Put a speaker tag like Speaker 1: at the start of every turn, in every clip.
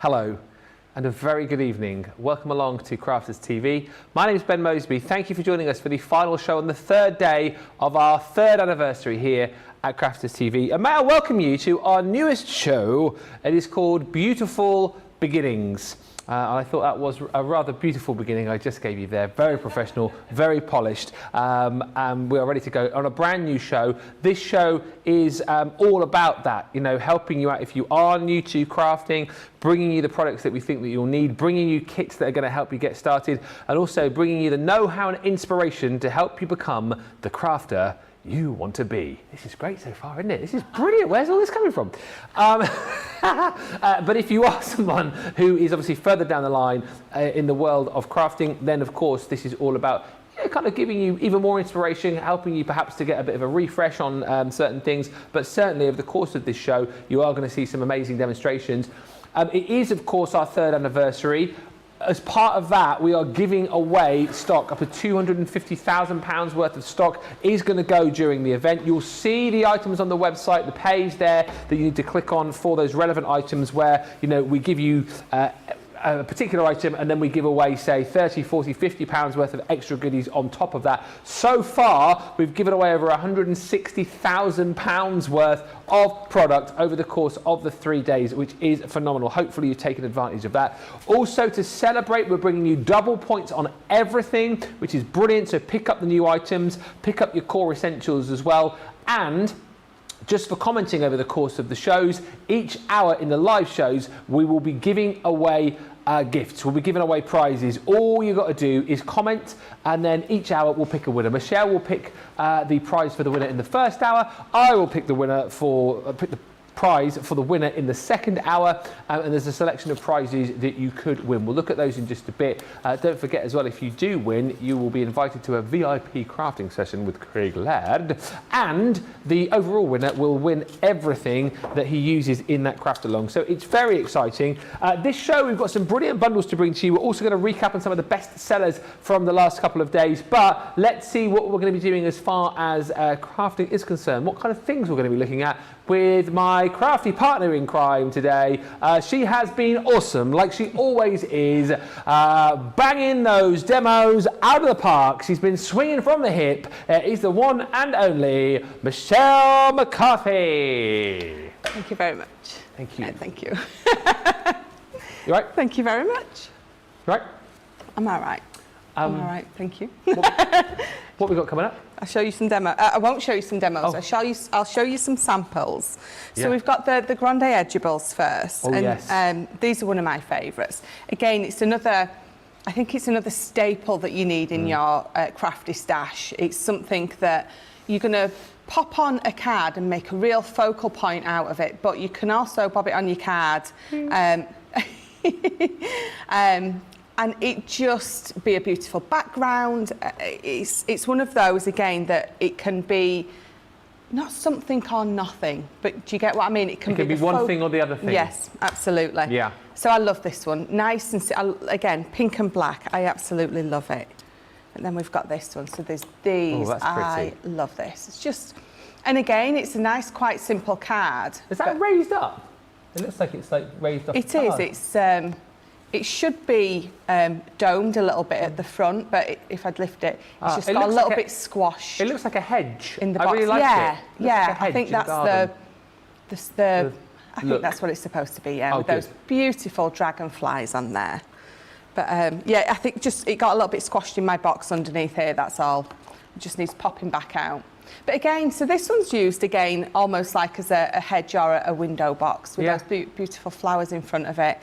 Speaker 1: hello, and a very good evening. Welcome along to Crafters TV. My name is Ben Moseby. Thank you for joining us for the final show on the third day of our third anniversary here at Crafters TV. And may I welcome you to our newest show. It is called Beautiful Beginnings. I thought that was a rather beautiful beginning I just gave you there. Very professional, very polished, and we are ready to go on a brand new show. This show is all about that, you know, helping you out if you are new to crafting, bringing you the products that we think that you'll need, bringing you kits that are going to help you get started, and also bringing you the know-how and inspiration to help you become the crafter you want to be. This is great so far, isn't it? This is brilliant. Where's all this coming from? But if you are someone who is obviously further down the line in the world of crafting, then of course this is all about kind of giving you even more inspiration, helping you perhaps to get a bit of a refresh on certain things. But certainly over the course of this show, you are going to see some amazing demonstrations. It is, of course, our third anniversary. As part of that, we are giving away stock. Up to £250,000 worth of stock is going to go during the event. You'll see the items on the website, the page there that you need to click on for those relevant items where, you know, we give you a particular item and then we give away, say, 30, 40, 50 pounds worth of extra goodies on top of that. So far, we've given away over £160,000 worth of product over the course of the 3 days, which is phenomenal. Hopefully you've taken advantage of that. Also, to celebrate, we're bringing you double points on everything, which is brilliant. So pick up the new items, pick up your core essentials as well, and just for commenting over the course of the shows, each hour in the live shows, we will be giving away gifts. We'll be giving away prizes. All you got to do is comment, and then each hour we'll pick a winner. Michelle will pick the prize for the winner in the first hour. I will pick the winner for pick the prize for the winner in the second hour, and there's a selection of prizes that you could win. We'll look at those in just a bit. Don't forget as well, if you do win, you will be invited to a VIP crafting session with Craig Laird, and the overall winner will win everything that he uses in that craft along. So it's very exciting. This show, we've got some brilliant bundles to bring to you. We're also going to recap on some of the best sellers from the last couple of days, but let's see what we're going to be doing as far as crafting is concerned, what kind of things we're going to be looking at with my crafty partner in crime today. She has been awesome, like she always is, banging those demos out of the park. She's been swinging from the hip. Is the one and only Michelle McCarthy.
Speaker 2: Thank you very much.
Speaker 1: Thank you.
Speaker 2: Thank you.
Speaker 1: You right?
Speaker 2: Thank you very much.
Speaker 1: You right?
Speaker 2: I'm all right. I'm all right, thank you.
Speaker 1: What we got coming up?
Speaker 2: I'll show you some demos. I won't show you some demos.
Speaker 1: Oh.
Speaker 2: I'll show you some samples. So
Speaker 1: Yeah.
Speaker 2: we've got the Grande Edgeables first.
Speaker 1: Oh,
Speaker 2: and,
Speaker 1: yes.
Speaker 2: These are one of my favourites. Again, it's another, I think it's another staple that you need in your crafty stash. It's something that you're going to pop on a card and make a real focal point out of it, but you can also bob it on your card. And it just be a beautiful background. It's one of those, again, that it can be not something or nothing, but do you get what I mean? It can
Speaker 1: be one thing or the other thing.
Speaker 2: Yes, absolutely.
Speaker 1: Yeah.
Speaker 2: So I love this one. Nice and, again, pink and black. I absolutely love it. And then we've got this one. So there's these.
Speaker 1: Oh, that's
Speaker 2: I
Speaker 1: pretty.
Speaker 2: love this. It's just, and again, it's a nice, quite simple card.
Speaker 1: Is that raised up? It looks like it's like raised up.
Speaker 2: It is. It's it should be domed a little bit at the front, but if I'd lift it, it's just got a little bit squashed.
Speaker 1: It looks like a hedge.
Speaker 2: In the
Speaker 1: I
Speaker 2: box.
Speaker 1: really like it.
Speaker 2: Yeah,
Speaker 1: It looks
Speaker 2: yeah.
Speaker 1: like a hedge
Speaker 2: I think
Speaker 1: in the
Speaker 2: that's
Speaker 1: garden.
Speaker 2: I think that's what it's supposed to be. Yeah,
Speaker 1: Oh,
Speaker 2: with
Speaker 1: good.
Speaker 2: those beautiful dragonflies on there. But yeah, I think just it got a little bit squashed in my box underneath here. That's all. It just needs popping back out. But again, so this one's used again almost like as a hedge or a window box with those beautiful flowers in front of it.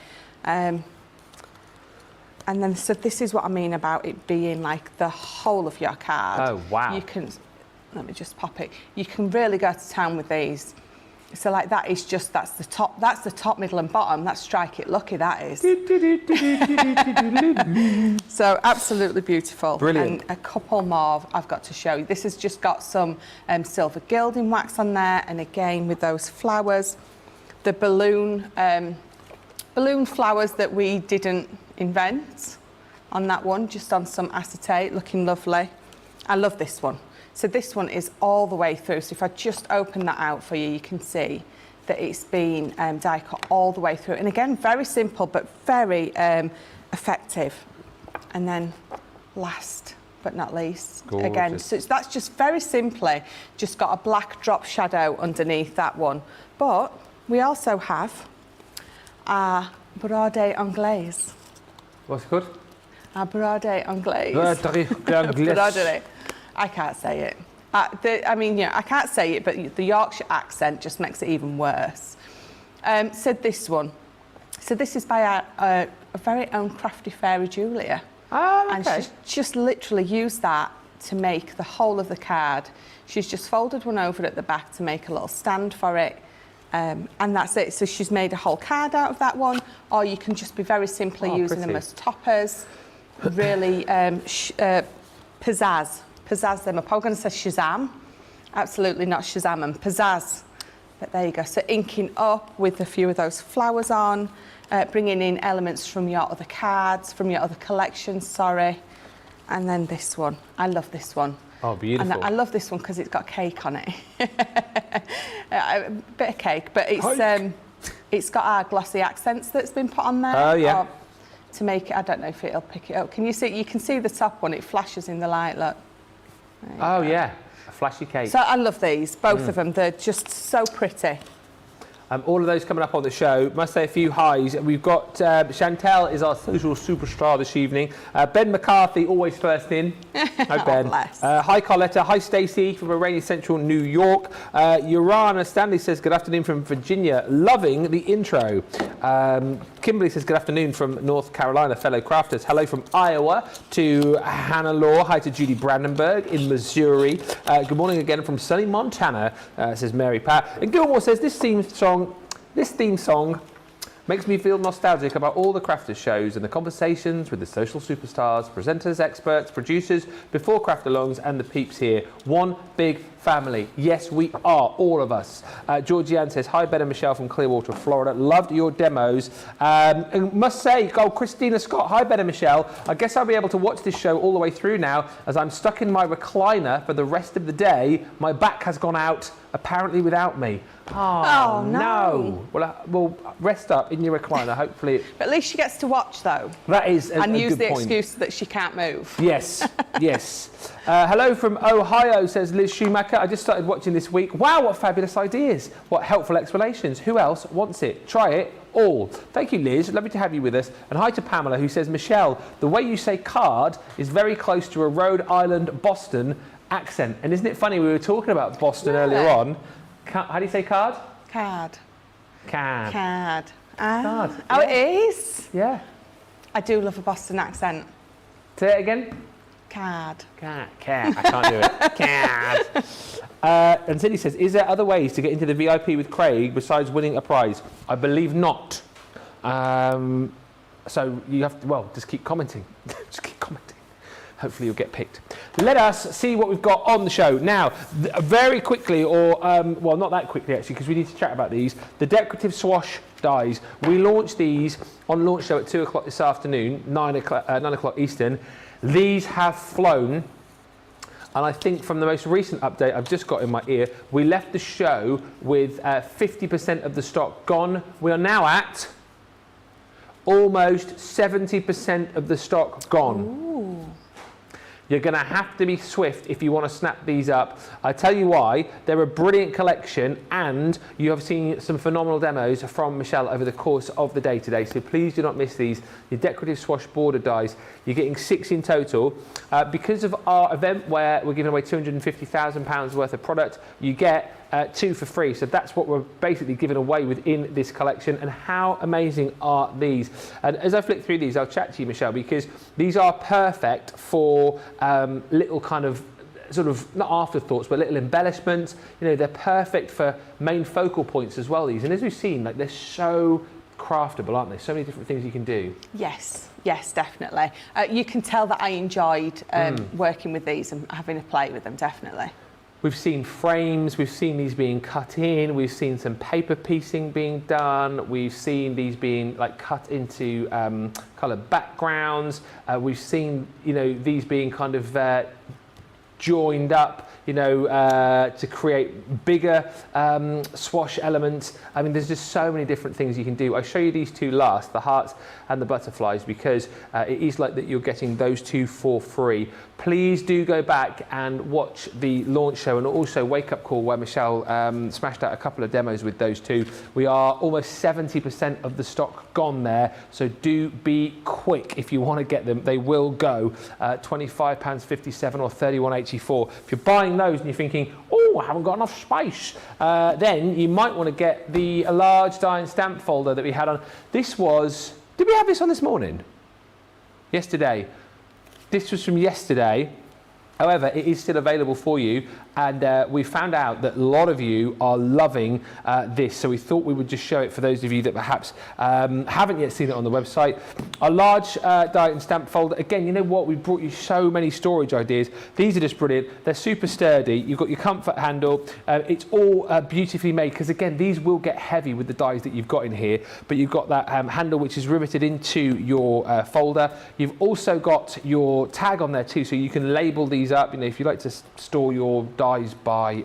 Speaker 2: And then, so this is what I mean about it being like the whole of your card.
Speaker 1: Oh, wow.
Speaker 2: You can, let me just pop it. You can really go to town with these. So like that is just, that's the top, middle and bottom. That's Strike It Lucky, that is. So absolutely beautiful.
Speaker 1: Brilliant.
Speaker 2: And a couple more I've got to show you. This has just got some silver gilding wax on there. And again, with those flowers, the balloon flowers that we didn't invent on that one, just on some acetate, looking lovely. I love this one. So this one is all the way through. So if I just open that out for you, you can see that it's been die cut all the way through. And again, very simple, but very effective. And then last but not least,
Speaker 1: Gorgeous.
Speaker 2: again, so that's just very simply just got a black drop shadow underneath that one. But we also have our Brodé Anglaise.
Speaker 1: What's it called?
Speaker 2: Our Brodé Anglaise.
Speaker 1: Brodé.
Speaker 2: Brodé. I can't say it. I mean, yeah, I can't say it, but the Yorkshire accent just makes it even worse. So this one. So this is by our very own crafty fairy Julia.
Speaker 1: Oh, okay.
Speaker 2: And she's just literally used that to make the whole of the card. She's just folded one over at the back to make a little stand for it. And that's it. So she's made a whole card out of that one, or you can just be very simply using them as toppers. Really pizzazz them up. I was going to say Shazam. Absolutely not Shazam and pizzazz. But there you go. So inking up with a few of those flowers on, bringing in elements from your other cards, from your other collections, sorry. And then this one. I love this one.
Speaker 1: Oh, beautiful.
Speaker 2: And I love this one because it's got cake on it. A bit of cake, but it's got our glossy accents that's been put on there.
Speaker 1: Oh, yeah.
Speaker 2: To make it, I don't know if it'll pick it up. Can you see? You can see the top one. It flashes in the light, look.
Speaker 1: Oh, yeah. A flashy cake.
Speaker 2: So I love these, both of them. They're just so pretty.
Speaker 1: All of those coming up on the show. Must say a few highs. We've got Chantel is our social superstar this evening. Ben McCarthy, always first in. Hi, Ben.
Speaker 2: Bless.
Speaker 1: Hi, Carletta. Hi, Stacey from a rainy central New York. Urana Stanley says, good afternoon from Virginia. Loving the intro. Kimberly says, good afternoon from North Carolina, fellow crafters. Hello from Iowa to Hannah Law. Hi to Judy Brandenburg in Missouri. Good morning again from sunny Montana, says Mary Pat. And Gilmore says, this theme song makes me feel nostalgic about all the crafters shows and the conversations with the social superstars, presenters, experts, producers, before craft-alongs and the peeps here. One big family. Yes, we are, all of us. Georgianne says, hi, Ben and Michelle from Clearwater, Florida. Loved your demos. And must say, Christina Scott, hi, Ben and Michelle. I guess I'll be able to watch this show all the way through now as I'm stuck in my recliner for the rest of the day. My back has gone out, apparently without me. Oh, no. Well, we'll rest up in your recliner, hopefully.
Speaker 2: But at least she gets to watch, though.
Speaker 1: That is a
Speaker 2: and
Speaker 1: good
Speaker 2: use the
Speaker 1: point.
Speaker 2: excuse that she can't move.
Speaker 1: Yes, yes. Hello from Ohio, says Liz Schumacher. I just started watching this week. Wow, what fabulous ideas. What helpful explanations. Who else wants it? Try it all. Thank you, Liz. Lovely to have you with us. And hi to Pamela, who says, Michelle, the way you say card is very close to a Rhode Island, Boston accent. And isn't it funny, we were talking about Boston earlier on. How do you say card?
Speaker 2: Card.
Speaker 1: Card.
Speaker 2: Card.
Speaker 1: Card.
Speaker 2: Oh,
Speaker 1: Yeah.
Speaker 2: it is?
Speaker 1: Yeah.
Speaker 2: I do love a Boston accent.
Speaker 1: Say it again.
Speaker 2: Card.
Speaker 1: Card. I can't do it. Card. And Cindy says, is there other ways to get into the VIP with Craig besides winning a prize? I believe not. So you have to, well, just keep commenting. Just keep commenting. Hopefully you'll get picked. Let us see what we've got on the show. Now, very quickly, or, well, not that quickly actually, because we need to chat about these. The decorative swash dies. We launched these on launch show at 2 o'clock this afternoon, 9 o'clock Eastern. These have flown. And I think from the most recent update I've just got in my ear, we left the show with 50% of the stock gone. We are now at almost 70% of the stock gone.
Speaker 2: Ooh.
Speaker 1: You're going to have to be swift if you want to snap these up. I tell you why, they're a brilliant collection and you have seen some phenomenal demos from Michelle over the course of the day today. So please do not miss these. Your decorative swash border dies, you're getting 6 in total. Because of our event where we're giving away £250,000 worth of product, you get 2 for free. So that's what we're basically giving away within this collection. And how amazing are these? And as I flick through these, I'll chat to you, Michelle, because these are perfect for little kind of sort of not afterthoughts but little embellishments. You know, they're perfect for main focal points as well, these. And as we've seen, like, they're so craftable, aren't they? So many different things you can do.
Speaker 2: Yes, definitely. You can tell that I enjoyed working with these and having a play with them, definitely.
Speaker 1: We've seen frames, we've seen these being cut in, we've seen some paper piecing being done, we've seen these being like cut into coloured backgrounds, we've seen, you know, these being kind of joined up, you know, to create bigger swash elements. I mean, there's just so many different things you can do. I show you these two last, the hearts and the butterflies, because it is like that you're getting those two for free. Please do go back and watch the launch show, and also Wake Up Call, where Michelle smashed out a couple of demos with those two. We are almost 70% of the stock gone there, so do be quick if you want to get them. They will go. £25.57 or £31.84. If you're buying those and you're thinking, oh, I haven't got enough space, then you might want to get the large die and stamp folder that we had on. This was, did we have this on this morning? Yesterday. This was from yesterday. However, it is still available for you, and we found out that a lot of you are loving this, so we thought we would just show it for those of you that perhaps haven't yet seen it on the website. A large die and stamp folder. Again, you know what? We brought you so many storage ideas. These are just brilliant. They're super sturdy. You've got your comfort handle. It's all beautifully made, because again, these will get heavy with the dies that you've got in here, but you've got that handle which is riveted into your folder. You've also got your tag on there too, so you can label these up. You know, if you like to store your dies by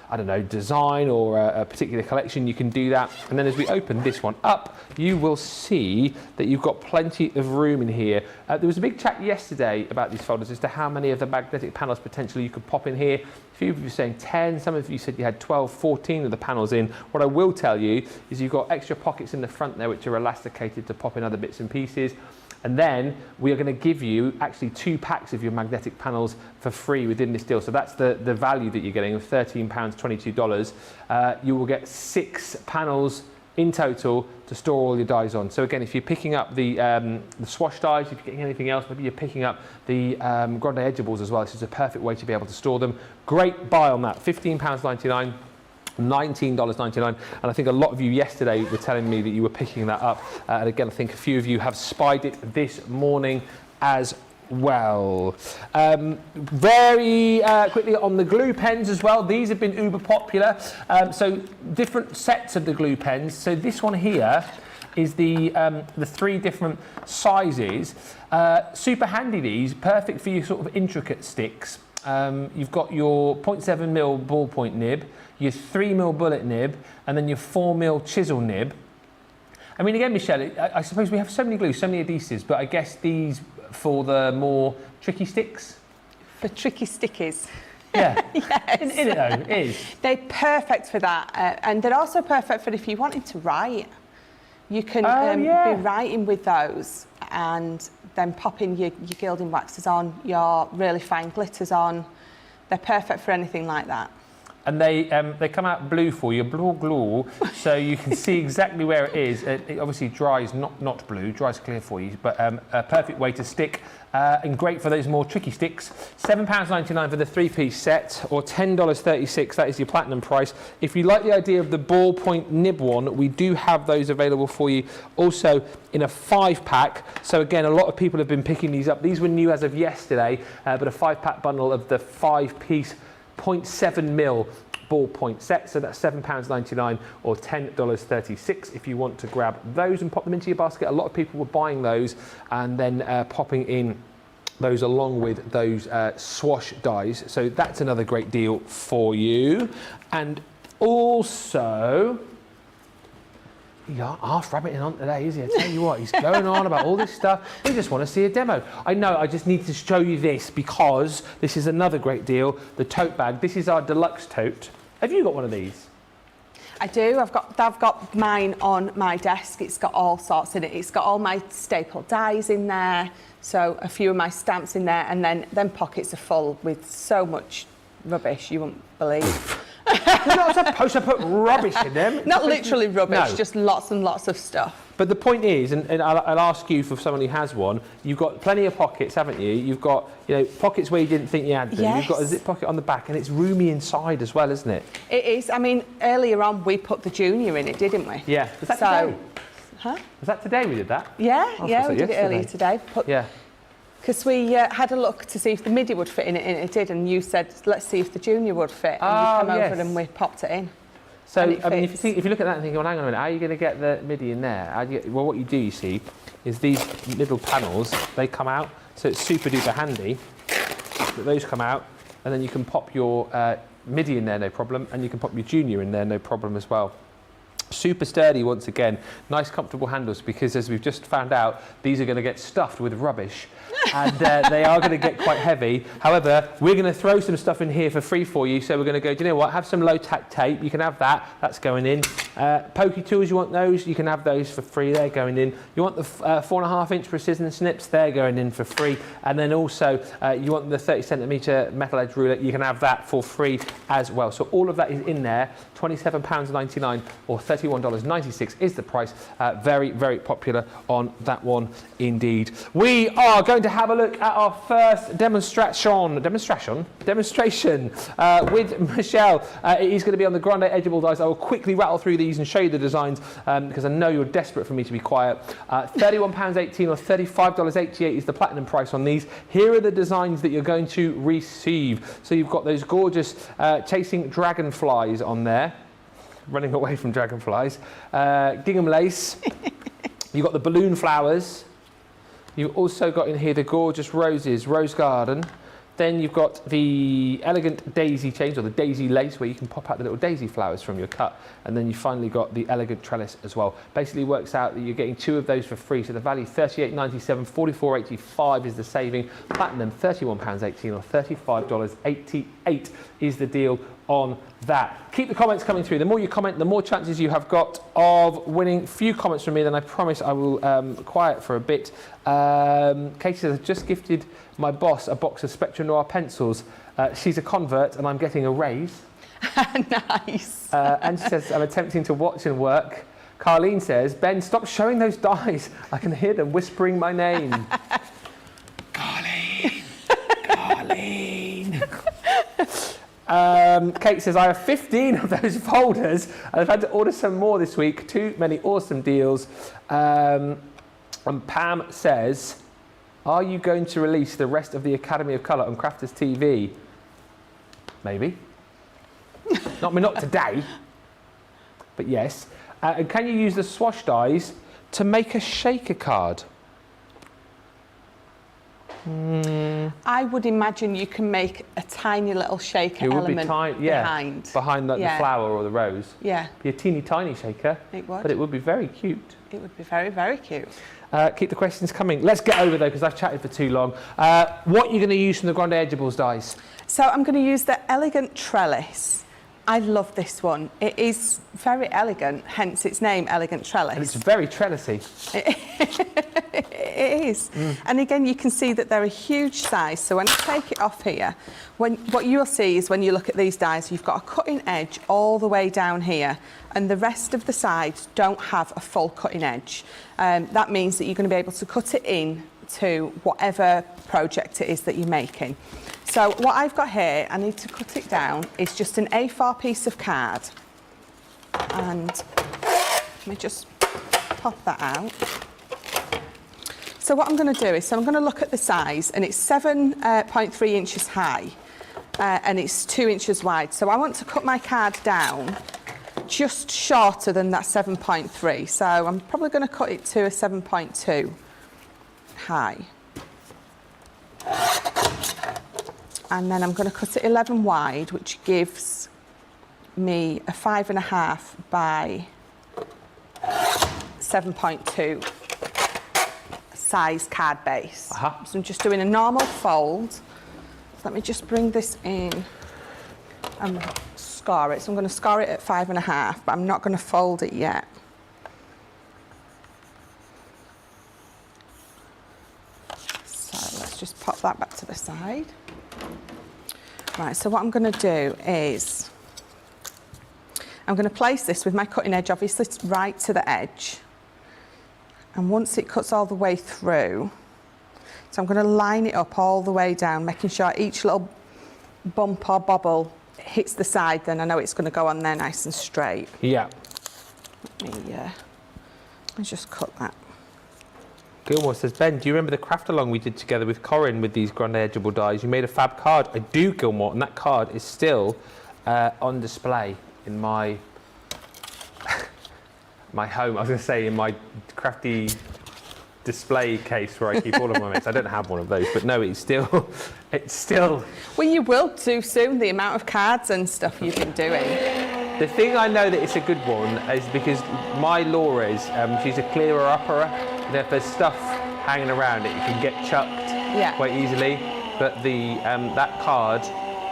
Speaker 1: I don't know, design or a particular collection, you can do that. And then as we open this one up, you will see that you've got plenty of room in here. There was a big chat yesterday about these folders as to how many of the magnetic panels potentially you could pop in here. A few of you were saying 10, some of you said you had 12, 14 of the panels in. What I will tell you is you've got extra pockets in the front there which are elasticated to pop in other bits and pieces. And then we are going to give you actually 2 packs of your magnetic panels for free within this deal. So that's the value that you're getting of £13, $22. You will get 6 panels in total to store all your dies on. So again, if you're picking up the swash dies, if you're getting anything else, maybe you're picking up the Grande Edgeables as well. This is a perfect way to be able to store them. Great buy on that, £15.99. $19.99, and I think a lot of you yesterday were telling me that you were picking that up, and again I think a few of you have spied it this morning as well. Very quickly on the glue pens as well, these have been uber popular, so different sets of the glue pens. So this one here is the 3 different sizes, super handy. These perfect for your sort of intricate sticks. You've got your 0.7mm ballpoint nib, your 3mm bullet nib, and then your 4mm chisel nib. I mean, again, Michelle, I suppose we have so many glues, so many adhesives, but I guess these for the more tricky sticks?
Speaker 2: For tricky stickies.
Speaker 1: Yeah.
Speaker 2: Yes.
Speaker 1: Isn't it though? It is.
Speaker 2: They're perfect for that, and they're also perfect for if you wanted to write. You can be writing with those and then popping your gilding waxes on, your really fine glitters on. They're perfect for anything like that.
Speaker 1: And they come out blue for you, blue, so you can see exactly where it is. It obviously dries not blue, dries clear for you, but a perfect way to stick, and great for those more tricky sticks. £7.99 for the 3-piece set, or $10.36, that is your platinum price. If you like the idea of the ballpoint nib one, we do have those available for you also in a 5-pack. So again, a lot of people have been picking these up. These were new as of yesterday, but a 5-pack bundle of the 5-piece 0.7mm ballpoint set, so that's £7.99 or $10.36 if you want to grab those and pop them into your basket. A lot of people were buying those and then popping in those along with those swash dies, so that's another great deal for you. And also, you're half rabbiting on today, is he? I tell you what, he's going on about all this stuff. We just want to see a demo. I know, I just need to show you this because this is another great deal, the tote bag. This is our deluxe tote. Have you got one of these?
Speaker 2: I do. I've got mine on my desk. It's got all sorts in it. It's got all my staple dies in there, so a few of my stamps in there, and then pockets are full with so much rubbish you won't believe.
Speaker 1: You're not supposed to put rubbish in them.
Speaker 2: Not literally rubbish,
Speaker 1: no.
Speaker 2: Just lots and lots of stuff.
Speaker 1: But the point is, and I'll ask you for someone who has one, you've got plenty of pockets, haven't you? You've got, you know, pockets where you didn't think you had them.
Speaker 2: Yes.
Speaker 1: You've got a zip pocket on the back, and it's roomy inside as well, isn't it?
Speaker 2: It is. I mean, earlier on we put the Junior in it, didn't we?
Speaker 1: Yeah. Was that today?
Speaker 2: Huh?
Speaker 1: Was that today we did that?
Speaker 2: Yeah, we did it earlier today.
Speaker 1: Yeah.
Speaker 2: Because we had a look to see if the midi would fit in it, and it did, and you said, let's see if the Junior would fit, and you came over and we popped it in.
Speaker 1: So, I mean, if you look at that and think, well, hang on a minute, how are you going to get the MIDI in there? Well, what you do, you see, is these little panels, they come out, so it's super duper handy that those come out, and then you can pop your midi in there, no problem, and you can pop your junior in there, no problem as well. Super sturdy once again, nice comfortable handles, because as we've just found out, these are going to get stuffed with rubbish and they are going to get quite heavy. However, we're going to throw some stuff in here for free for you, so we're going to go, do you know what, have some low tack tape, you can have that, that's going in. Pokey tools, you want those, you can have those for free, they're going in. You want the 4.5 inch precision snips, they're going in for free. And then also you want the 30 centimetre metal edge ruler, you can have that for free as well. So all of that is in there. £27.99 or $31.96 is the price. Very, very popular on that one indeed. We are going to have a look at our first demonstration with Michelle. It is going to be on the Grande Edgeable dies. I will quickly rattle through these and show you the designs because I know you're desperate for me to be quiet. £31.18 or $35.88 is the platinum price on these. Here are the designs that you're going to receive. So you've got those gorgeous chasing dragonflies on there. Running away from dragonflies. Gingham lace. You've got the balloon flowers. You've also got in here the gorgeous roses, rose garden. Then you've got the elegant daisy chains, or the daisy lace, where you can pop out the little daisy flowers from your cut. And then you finally got the elegant trellis as well. Basically works out that you're getting 2 of those for free. So the value $38.97, $44.85 is the saving. Platinum £31.18 or $35.88 is the deal on that. Keep the comments coming through. The more you comment, the more chances you have got of winning. Few comments from me, then I promise I will quiet for a bit. Katie says, I've just gifted my boss a box of Spectrum Noir pencils. She's a convert and I'm getting a raise.
Speaker 2: Nice.
Speaker 1: And she says, I'm attempting to watch and work. Carlene says, Ben, stop showing those dies. I can hear them whispering my name. Carlene. Kate says, I have 15 of those folders and I've had to order some more this week. Too many awesome deals. And Pam says, are you going to release the rest of the Academy of Colour on Crafters TV? Maybe. not today, but yes. And can you use the swash dies to make a shaker card?
Speaker 2: I would imagine you can make a tiny little shaker element behind
Speaker 1: the flower or the rose.
Speaker 2: Yeah.
Speaker 1: Be a teeny tiny shaker.
Speaker 2: It would.
Speaker 1: But it would be very cute.
Speaker 2: It would be very, very cute.
Speaker 1: Keep the questions coming. Let's get over though, because I've chatted for too long. What are you going to use from the Grande Edgeables dies? So
Speaker 2: I'm going to use the Elegant Trellis. I love this one. It is very elegant, hence its name, Elegant Trellis.
Speaker 1: And it's very trellisy.
Speaker 2: It is. And again, you can see that they're a huge size. So when I take it off here, what you'll see is when you look at these dies, you've got a cutting edge all the way down here, and the rest of the sides don't have a full cutting edge. That means that you're going to be able to cut it in to whatever project it is that you're making. So what I've got here, I need to cut it down, is just an A4 piece of card. And let me just pop that out. So what I'm going to do is, I'm going to look at the size, and it's 7.3 inches high, and it's 2 inches wide. So I want to cut my card down just shorter than that 7.3. So I'm probably going to cut it to a 7.2 high. And then I'm going to cut it 11 wide, which gives me a 5.5 by 7.2 size card base. So I'm just doing a normal fold. So let me just bring this in and score it. So I'm going to score it at 5.5, but I'm not going to fold it yet. So let's just pop that back to the side. Right, so what I'm going to do is I'm going to place this with my cutting edge obviously right to the edge, and once it cuts all the way through, so I'm going to line it up all the way down, making sure each little bump or bobble hits the side, then I know it's going to go on there nice and straight.
Speaker 1: Yeah.
Speaker 2: Let me just cut that.
Speaker 1: Gilmore says, Ben, do you remember the craft along we did together with Corin with these Grande Edgeable dies? You made a fab card. I do, Gilmore, and that card is still on display in my my home. I was going to say in my crafty display case where I keep all of my mitts. I don't have one of those, but no, it's still.
Speaker 2: Well, you will too soon, the amount of cards and stuff you've been doing.
Speaker 1: The thing I know that it's a good one is because my Laura is, she's a clearer upper, and if there's stuff hanging around it can get chucked quite easily. But the that card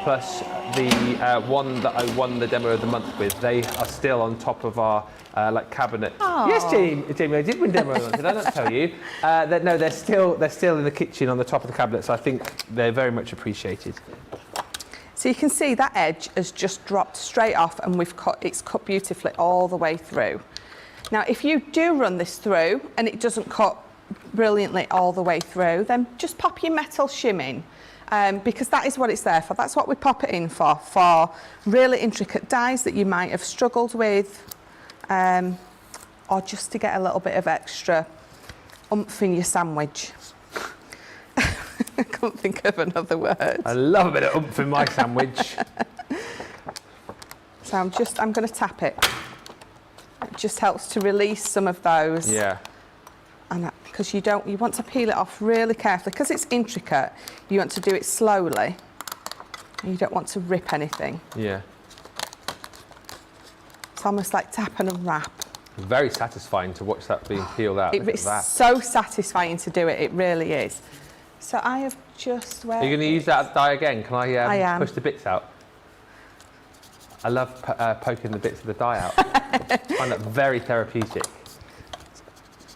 Speaker 1: plus the one that I won the demo of the month with, they are still on top of our like cabinet.
Speaker 2: Aww.
Speaker 1: Yes, Jamie, I did win demo of the month. Did I not tell you? No, they're still in the kitchen on the top of the cabinet. So I think they're very much appreciated.
Speaker 2: So you can see that edge has just dropped straight off, and it's cut beautifully all the way through. Now, if you do run this through and it doesn't cut brilliantly all the way through, then just pop your metal shim in, because that is what it's there for. That's what we pop it in for really intricate dies that you might have struggled with, or just to get a little bit of extra oomph in your sandwich. I can't think of another word.
Speaker 1: I love a bit of oomph in my sandwich.
Speaker 2: So I'm going to tap it. It just helps to release some of those.
Speaker 1: Yeah.
Speaker 2: And because you want to peel it off really carefully, because it's intricate. You want to do it slowly. You don't want to rip anything.
Speaker 1: Yeah.
Speaker 2: It's almost like tap and wrap.
Speaker 1: Very satisfying to watch that being peeled out.
Speaker 2: It's so satisfying to do it. It really is. So I have just...
Speaker 1: Are you going to use that die again? Can I
Speaker 2: am.
Speaker 1: push the bits out? I love poking the bits of the die out. I find that very therapeutic.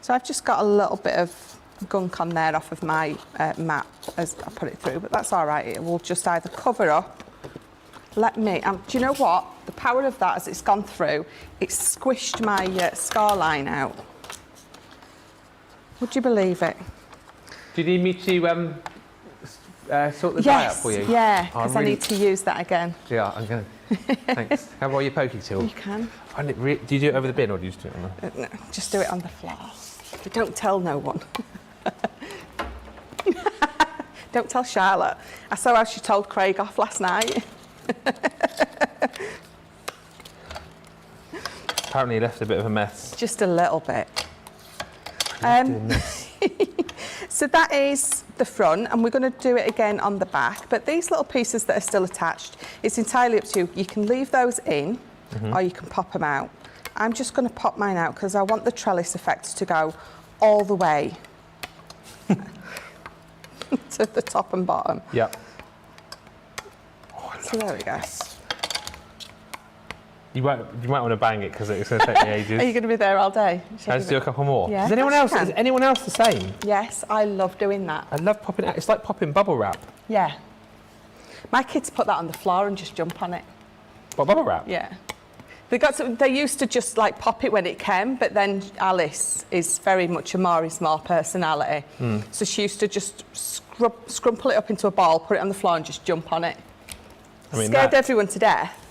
Speaker 2: So I've just got a little bit of gunk on there off of my mat as I put it through, but that's all right. It will just either cover up. Do you know what? The power of that, as it's gone through, it's squished my scar line out. Would you believe it?
Speaker 1: Do you need me to sort the die out for you?
Speaker 2: Yeah, because I need to use that again.
Speaker 1: Yeah, I'm going to. Thanks. How about your poking tool?
Speaker 2: You can.
Speaker 1: Do you do it over the bin or do you just do it on the...
Speaker 2: No, just do it on the floor. But don't tell no one. Don't tell Charlotte. I saw how she told Craig off last night.
Speaker 1: Apparently he left a bit of a mess.
Speaker 2: Just a little bit. So that is the front, and we're going to do it again on the back. But these little pieces that are still attached, it's entirely up to you. You can leave those in, or you can pop them out. I'm just going to pop mine out because I want the trellis effect to go all the way to the top and bottom.
Speaker 1: Yeah.
Speaker 2: So there we go.
Speaker 1: You might want to bang it because it's going to take me ages.
Speaker 2: Are you going to be there all day?
Speaker 1: Let's do a couple more.
Speaker 2: Yeah,
Speaker 1: Is anyone else the same?
Speaker 2: Yes, I love doing that.
Speaker 1: I love popping out. It's like popping bubble wrap.
Speaker 2: Yeah. My kids put that on the floor and just jump on it.
Speaker 1: What, bubble wrap?
Speaker 2: Yeah. They used to just like pop it when it came, but then Alice is very much a Maury Small personality. So she used to just scrumple it up into a ball, put it on the floor and just jump on it. I mean, scared everyone to death.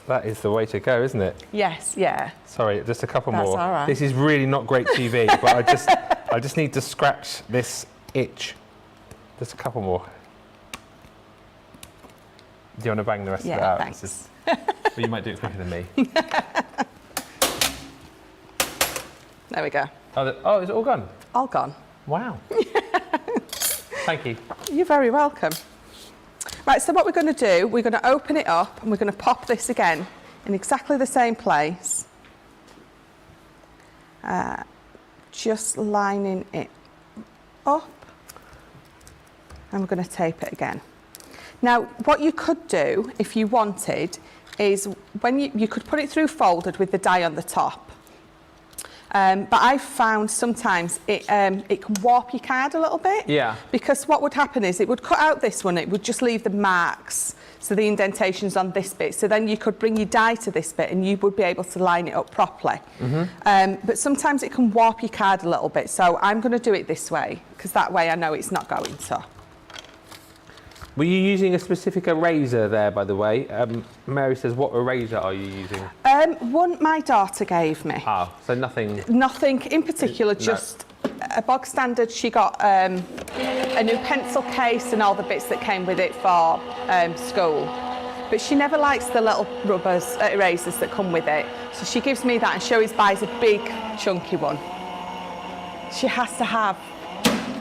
Speaker 1: That is the way to go, isn't it?
Speaker 2: Yes, yeah.
Speaker 1: Sorry, just a couple more.
Speaker 2: That's all right.
Speaker 1: This is really not great TV, but I just need to scratch this itch. Just a couple more. Do you want to bang the rest of it out?
Speaker 2: Thanks.
Speaker 1: But you might do it quicker than me.
Speaker 2: There we go.
Speaker 1: Oh, is it all gone?
Speaker 2: All gone.
Speaker 1: Wow. Thank you.
Speaker 2: You're very welcome. Right, so what we're going to do, we're going to open it up and we're going to pop this again in exactly the same place. Just lining it up. And we're going to tape it again. Now, what you could do, if you wanted, is when you could put it through folded with the die on the top. But I've found sometimes it can warp your card a little bit.
Speaker 1: Yeah.
Speaker 2: Because what would happen is it would cut out this one, it would just leave the marks, so the indentations on this bit. So then you could bring your die to this bit and you would be able to line it up properly. But sometimes it can warp your card a little bit. So I'm going to do it this way, because that way I know it's not going to.
Speaker 1: Were you using a specific eraser there, by the way? Mary says, what eraser are you using?
Speaker 2: One my daughter gave me.
Speaker 1: Ah, so nothing...
Speaker 2: Nothing in particular, just a bog standard. She got a new pencil case and all the bits that came with it for school. But she never likes the little rubbers, erasers that come with it. So she gives me that, and she always buys a big, chunky one. She has to have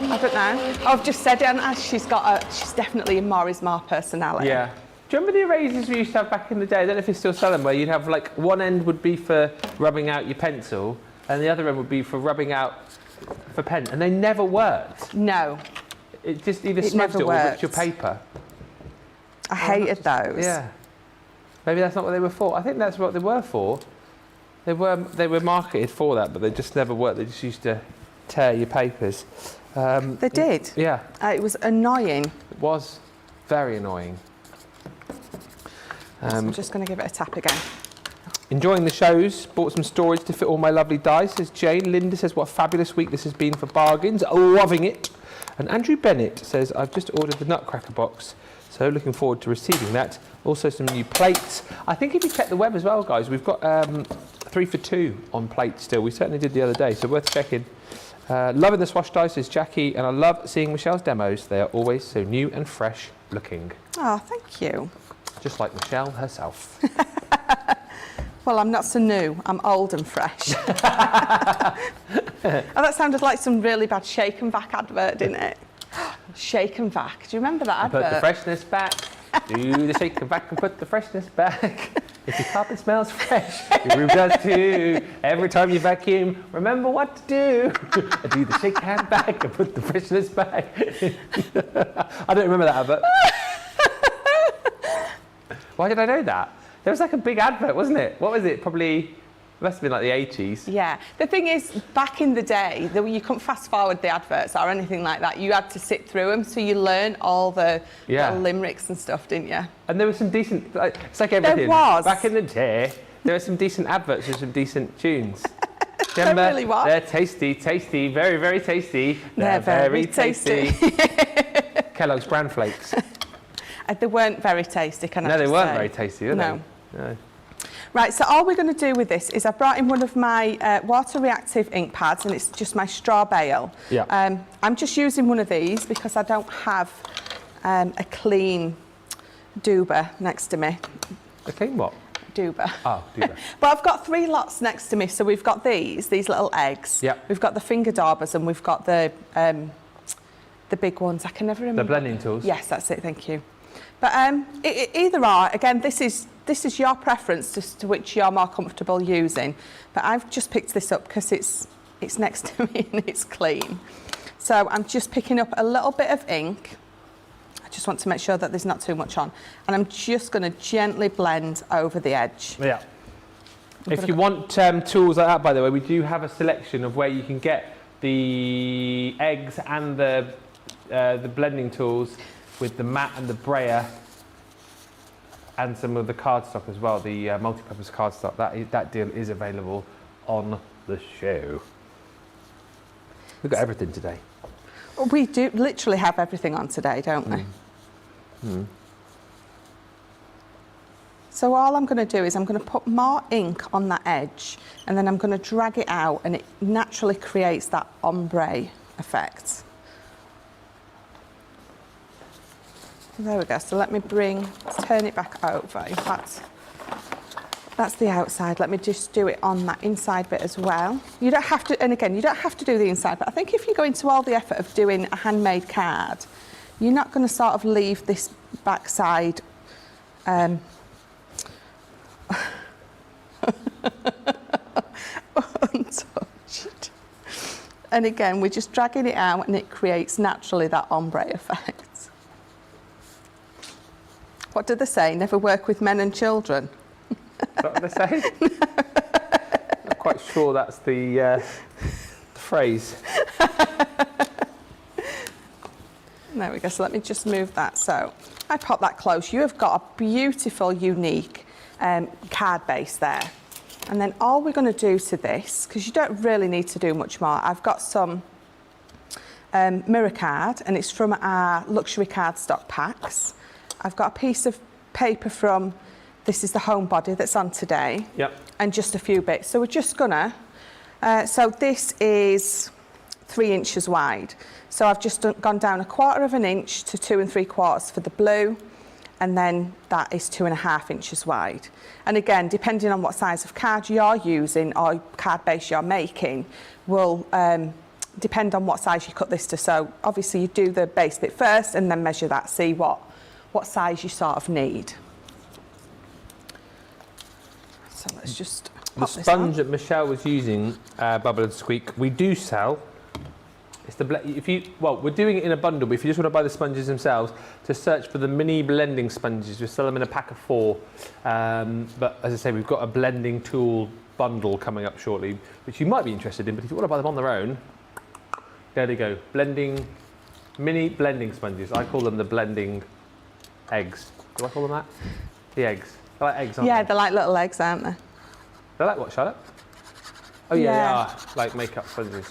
Speaker 2: I don't know. I've just said it, and she's definitely a Maurice Marr personality.
Speaker 1: Yeah. Do you remember the erasers we used to have back in the day? I don't know if you still sell them, where you'd have like one end would be for rubbing out your pencil, and the other end would be for rubbing out for pen, and they never worked.
Speaker 2: No.
Speaker 1: It just either smudged it or ripped your paper.
Speaker 2: I hated those.
Speaker 1: Yeah. Maybe that's not what they were for. I think that's what they were for. They were marketed for that, but they just never worked. They just used to tear your papers.
Speaker 2: They did?
Speaker 1: Yeah.
Speaker 2: It was annoying.
Speaker 1: It was very annoying.
Speaker 2: So I'm just going to give it a tap again.
Speaker 1: Enjoying the shows. Bought some storage to fit all my lovely dice, says Jane. Linda says, what a fabulous week this has been for bargains. Loving it. And Andrew Bennett says, I've just ordered the Nutcracker box, so looking forward to receiving that. Also some new plates. I think if you check the web as well, guys, we've got 3 for 2 on plates still. We certainly did the other day, so worth checking. Loving the Swash dice, says Jackie, and I love seeing Michelle's demos. They are always so new and fresh looking.
Speaker 2: Oh, thank you.
Speaker 1: Just like Michelle herself.
Speaker 2: Well, I'm not so new. I'm old and fresh. Oh, that sounded like some really bad Shake and Vac advert, didn't it? Shake and Vac. Do you remember that advert?
Speaker 1: Put the freshness back. Do the Shake and Vac and put the freshness back. If your carpet smells fresh, your room does too. Every time you vacuum, remember what to do. Do the Shake and Vac and put the freshness back. I don't remember that advert. Why did I know that? There was like a big advert, wasn't it? What was it? Probably, it must have been like the 80s.
Speaker 2: Yeah. The thing is, back in the day, you couldn't fast forward the adverts or anything like that. You had to sit through them, so you learned all the little limericks and stuff, didn't you?
Speaker 1: And there was some decent, it's like everything.
Speaker 2: There was.
Speaker 1: Back in the day, there were some decent adverts with some decent tunes.
Speaker 2: There really was.
Speaker 1: They're tasty, tasty, very, very tasty.
Speaker 2: They're very tasty.
Speaker 1: Kellogg's Bran Flakes.
Speaker 2: They weren't very tasty, can I
Speaker 1: No,
Speaker 2: just
Speaker 1: they weren't
Speaker 2: say?
Speaker 1: very tasty, were
Speaker 2: No.
Speaker 1: they? No.
Speaker 2: Right, so all we're going to do with this is I've brought in one of my water reactive ink pads, and it's just my straw bale.
Speaker 1: Yeah.
Speaker 2: I'm just using one of these because I don't have a clean doober next to me.
Speaker 1: A clean what?
Speaker 2: Doober.
Speaker 1: Oh, doober.
Speaker 2: But I've got 3 lots next to me. So we've got these little eggs.
Speaker 1: Yep.
Speaker 2: We've got the finger daubers, and we've got the big ones. I can never remember.
Speaker 1: The blending tools?
Speaker 2: Yes, that's it. Thank you. But either or, again, this is your preference as to which you're more comfortable using. But I've just picked this up because it's next to me and it's clean. So I'm just picking up a little bit of ink. I just want to make sure that there's not too much on. And I'm just going to gently blend over the edge.
Speaker 1: Yeah. If you want tools like that, by the way, we do have a selection of where you can get the eggs and the blending tools with the mat and the brayer and some of the cardstock as well, the multi-purpose cardstock. That deal is available on the show. We've got everything today.
Speaker 2: We do literally have everything on today, don't we?
Speaker 1: Mm.
Speaker 2: So all I'm going to do is I'm going to put more ink on that edge, and then I'm going to drag it out, and it naturally creates that ombre effect. There we go. So let me turn it back over. In fact, that's the outside. Let me just do it on that inside bit as well. You don't have to, and again, you don't have to do the inside, but I think if you go into all the effort of doing a handmade card, you're not going to sort of leave this backside untouched. And again, we're just dragging it out, and it creates naturally that ombre effect. What do they say? Never work with men and children?
Speaker 1: Is that what they say? I'm not quite sure that's the phrase.
Speaker 2: There we go. So let me just move that. So I pop that close. You have got a beautiful, unique card base there. And then all we're going to do to this, because you don't really need to do much more, I've got some mirror card, and it's from our luxury cardstock packs. I've got a piece of paper from, this is the home body that's on today.
Speaker 1: Yep.
Speaker 2: And just a few bits. So we're just gonna, so this is 3 inches wide. So I've just gone down 1/4 inch to 2 3/4 for the blue. And then that is 2.5 inches wide. And again, depending on what size of card you're using or card base you're making, will depend on what size you cut this to. So obviously you do the base bit first and then measure that, see what size you sort of need. So let's just
Speaker 1: The sponge that Michelle was using, Bubble and Squeak, we do sell. It's the we're doing it in a bundle, but if you just want to buy the sponges themselves, to search for the mini blending sponges. We sell them in a pack of 4. But as I say, we've got a blending tool bundle coming up shortly, which you might be interested in. But if you want to buy them on their own, there they go. Mini blending sponges. I call them the blending eggs. Do I call them that? The eggs. They're like eggs, aren't they?
Speaker 2: Yeah, they're like little eggs, aren't they?
Speaker 1: They're like what, Charlotte? Oh yeah, they are like makeup sponges.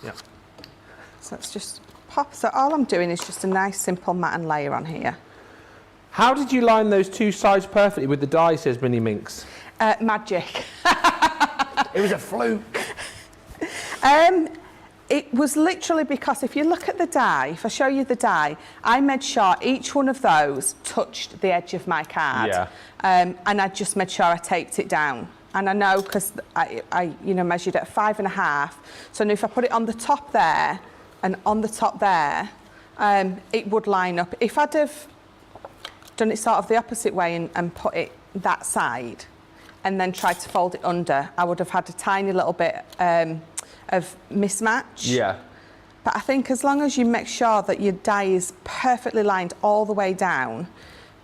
Speaker 1: Yeah.
Speaker 2: So let's just pop. So all I'm doing is just a nice simple mat and layer on here.
Speaker 1: How did you line those 2 sides perfectly with the die, says Minnie Minx?
Speaker 2: Magic.
Speaker 1: It was a fluke.
Speaker 2: It was literally because if you look at the die, if I show you the die, I made sure each one of those touched the edge of my card.
Speaker 1: Yeah.
Speaker 2: And I just made sure I taped it down. And I know because I measured at 5.5. So now if I put it on the top there and on the top there, it would line up. If I'd have done it sort of the opposite way and put it that side and then tried to fold it under, I would have had a tiny little bit of mismatch.
Speaker 1: Yeah.
Speaker 2: But I think as long as you make sure that your die is perfectly lined all the way down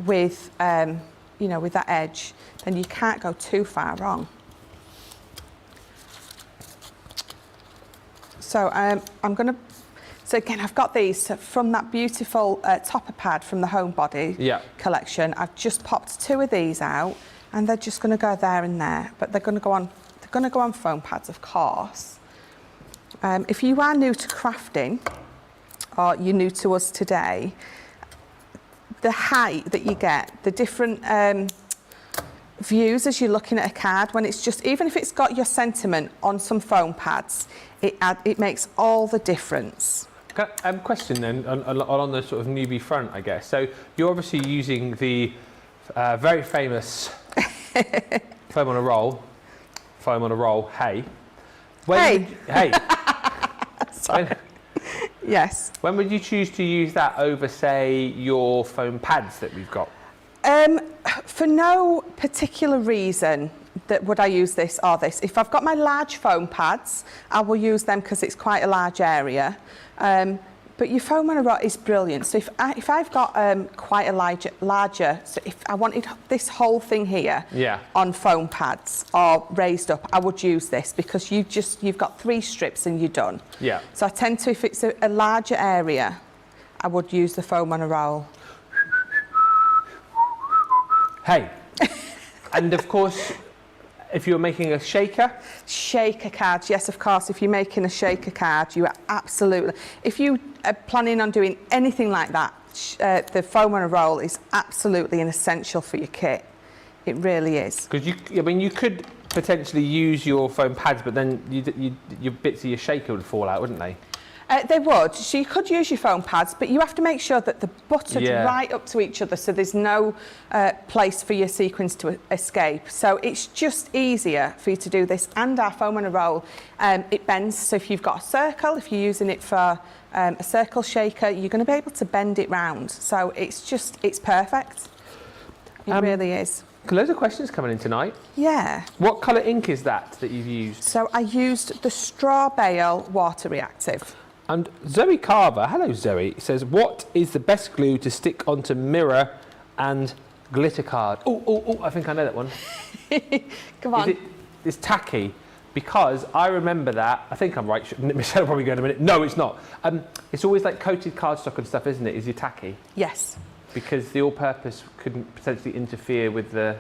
Speaker 2: with, with that edge, then you can't go too far wrong. So so again, I've got these from that beautiful topper pad from the Homebody collection. I've just popped 2 of these out, and they're just going to go there and there. But they're going to go on foam pads, of course. If you are new to crafting, or you're new to us today, the height that you get, the different views as you're looking at a card, when it's just, even if it's got your sentiment on some foam pads, it makes all the difference.
Speaker 1: Question then, on the sort of newbie front, I guess. So you're obviously using the very famous foam on a roll, hey. Hey.
Speaker 2: Sorry. Yes.
Speaker 1: When would you choose to use that over, say, your foam pads that we've got?
Speaker 2: For no particular reason would I use this or this. If I've got my large foam pads, I will use them because it's quite a large area. But your foam on a roll is brilliant. So if I've got quite a larger, so if I wanted this whole thing here on foam pads or raised up, I would use this because you've got 3 strips and you're done.
Speaker 1: Yeah.
Speaker 2: So I tend to, if it's a larger area, I would use the foam on a roll.
Speaker 1: Hey. And of course, if you're making a shaker?
Speaker 2: Shaker cards, yes, of course. If you're making a shaker card, you are absolutely... If you are planning on doing anything like that, the foam on a roll is absolutely an essential for your kit. It really is.
Speaker 1: Because you could potentially use your foam pads, but then your bits of your shaker would fall out, wouldn't they?
Speaker 2: They would. So you could use your foam pads, but you have to make sure that they're buttered right up to each other so there's no place for your sequins to escape. So it's just easier for you to do this. And our foam on a roll, it bends. So if you've got a circle, if you're using it for a circle shaker, you're going to be able to bend it round. So it's perfect. It really is.
Speaker 1: Loads of questions coming in tonight.
Speaker 2: Yeah.
Speaker 1: What colour ink is that you've used?
Speaker 2: So I used the Straw Bale Water Reactive.
Speaker 1: And Zoe Carver, hello Zoe, says, what is the best glue to stick onto mirror and glitter card? Oh, I think I know that one.
Speaker 2: Come on.
Speaker 1: It's tacky, because I remember that, I think I'm right, Michelle will probably go in a minute. No, it's not. It's always like coated cardstock and stuff, isn't it? Is it tacky?
Speaker 2: Yes.
Speaker 1: Because the all-purpose couldn't potentially interfere with the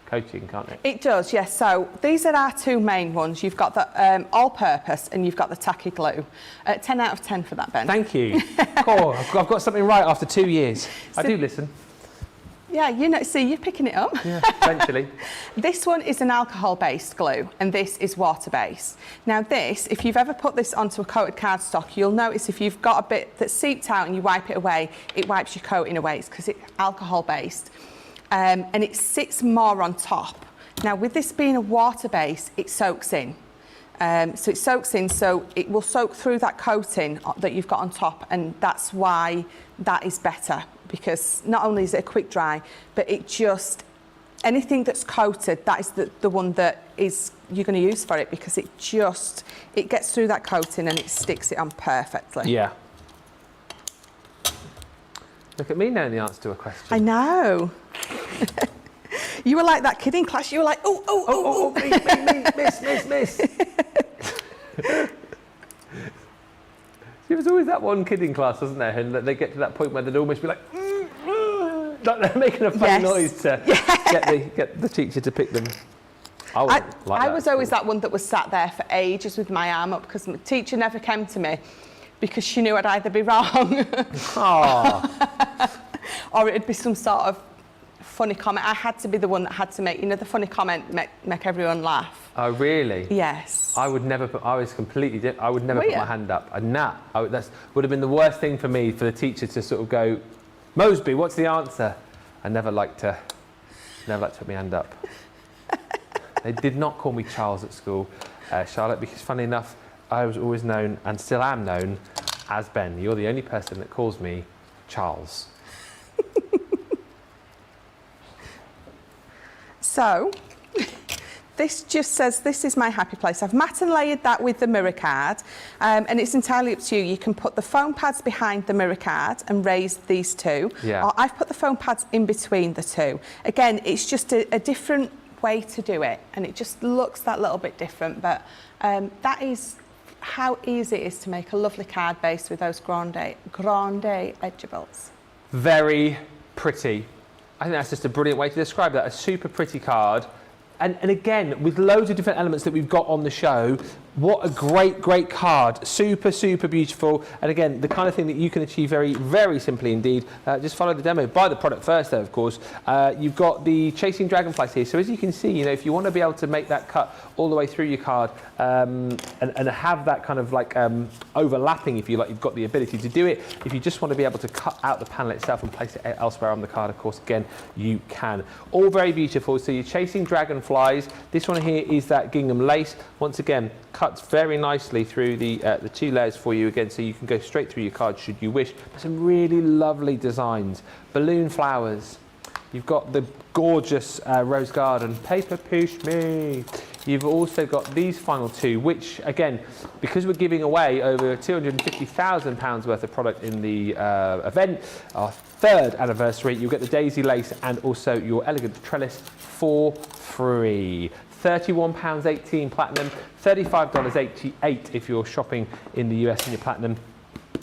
Speaker 1: coating, can't it? It
Speaker 2: does, yes. So these are our 2 main ones. You've got the all-purpose and you've got the tacky glue. 10 out of 10 for that, Ben.
Speaker 1: Thank you. Cool. I've got something right after 2 years. So, I do listen.
Speaker 2: Yeah, see, you're picking it up.
Speaker 1: Yeah, eventually.
Speaker 2: This one is an alcohol-based glue and this is water-based. Now this, if you've ever put this onto a coated cardstock, you'll notice if you've got a bit that's seeped out and you wipe it away, it wipes your coating away. It's because it's alcohol-based. And it sits more on top. Now, with this being a water base, it soaks in. So it soaks in, so it will soak through that coating that you've got on top, and that's why that is better, because not only is it a quick dry, but it just, anything that's coated, that is the one that is you're going to use for it, because it gets through that coating and it sticks it on perfectly.
Speaker 1: Yeah. Look at me knowing the answer to a question.
Speaker 2: I know. You were like that kid in class. You were like, oh,
Speaker 1: miss. There was always that one kid in class, wasn't there? And they get to that point where they'd almost be like, like they're making a funny noise to get the teacher to pick them.
Speaker 2: I was always that one that was sat there for ages with my arm up, because my teacher never came to me because she knew I'd either be wrong or it'd be some sort of funny comment. I had to be the one that had to make, the funny comment, make everyone laugh.
Speaker 1: Oh, really?
Speaker 2: Yes.
Speaker 1: I would never put, I was completely different. I would never put my hand up. That would have been the worst thing for me, for the teacher to sort of go, Moseby, what's the answer? I never liked to put my hand up. They did not call me Charles at school, Charlotte, because funny enough, I was always known, and still am known, as Ben. You're the only person that calls me Charles.
Speaker 2: So, this just says, this is my happy place. I've mat and layered that with the mirror card, and it's entirely up to you. You can put the foam pads behind the mirror card and raise these two, or I've put the foam pads in between the two. Again, it's just a different way to do it, and it just looks that little bit different, but that is how easy it is to make a lovely card base with those grande edgeables. Very
Speaker 1: pretty. I think that's just a brilliant way to describe that. A super pretty card. And again, with loads of different elements that we've got on the show, what a great card. Super beautiful. And again, the kind of thing that you can achieve very simply indeed. Just follow the demo. Buy the product first though, of course. You've got the Chasing Dragonflies here. So as you can see, if you want to be able to make that cut all the way through your card and have that kind of like overlapping, if you like, you've got the ability to do it. If you just want to be able to cut out the panel itself and place it elsewhere on the card, of course, again, you can. All very beautiful. So you're Chasing Dragonflies. This one here is that gingham lace. Once again, cuts very nicely through the two layers for you again, so you can go straight through your card should you wish. Some really lovely designs. Balloon flowers. You've got the gorgeous Rose Garden. Paper Push Me. You've also got these final two, which again, because we're giving away over £250,000 worth of product in the event, our 3rd anniversary, you'll get the daisy lace and also your elegant trellis for free. £31.18 platinum, $35.88 if you're shopping in the US and your platinum.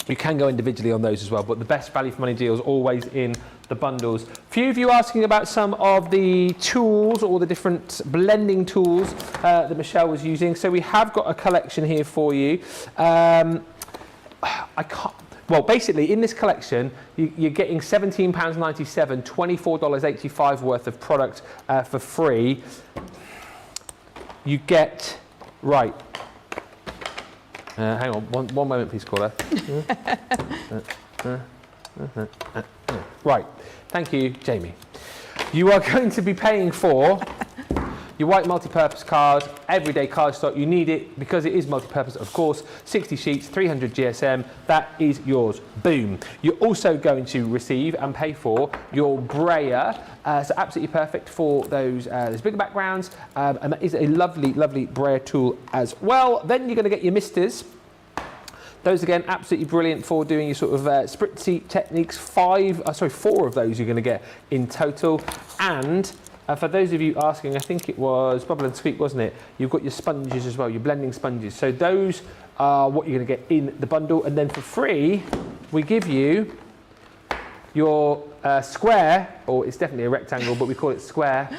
Speaker 1: You can go individually on those as well, but the best value for money deals always in the bundles. Few of you asking about some of the tools or the different blending tools that Michelle was using. So we have got a collection here for you. Well, basically, in this collection, you're getting £17.97, $24.85 worth of product for free. You get, right. Hang on, one moment, please, caller. Right, thank you, Jamie. You are going to be paying for your white multi-purpose card, everyday card stock. You need it because it is multi-purpose, of course. 60 sheets, 300 GSM, that is yours. Boom. You're also going to receive and pay for your brayer. So absolutely perfect for those bigger backgrounds. And that is a lovely brayer tool as well. Then you're going to get your misters. Those again, absolutely brilliant for doing your sort of spritzy techniques. 4 of those you're going to get in total. And for those of you asking, I think it was Bubble and Squeak, wasn't it? You've got your sponges as well, your blending sponges. So those are what you're going to get in the bundle. And then for free, we give you your square, or it's definitely a rectangle, but we call it square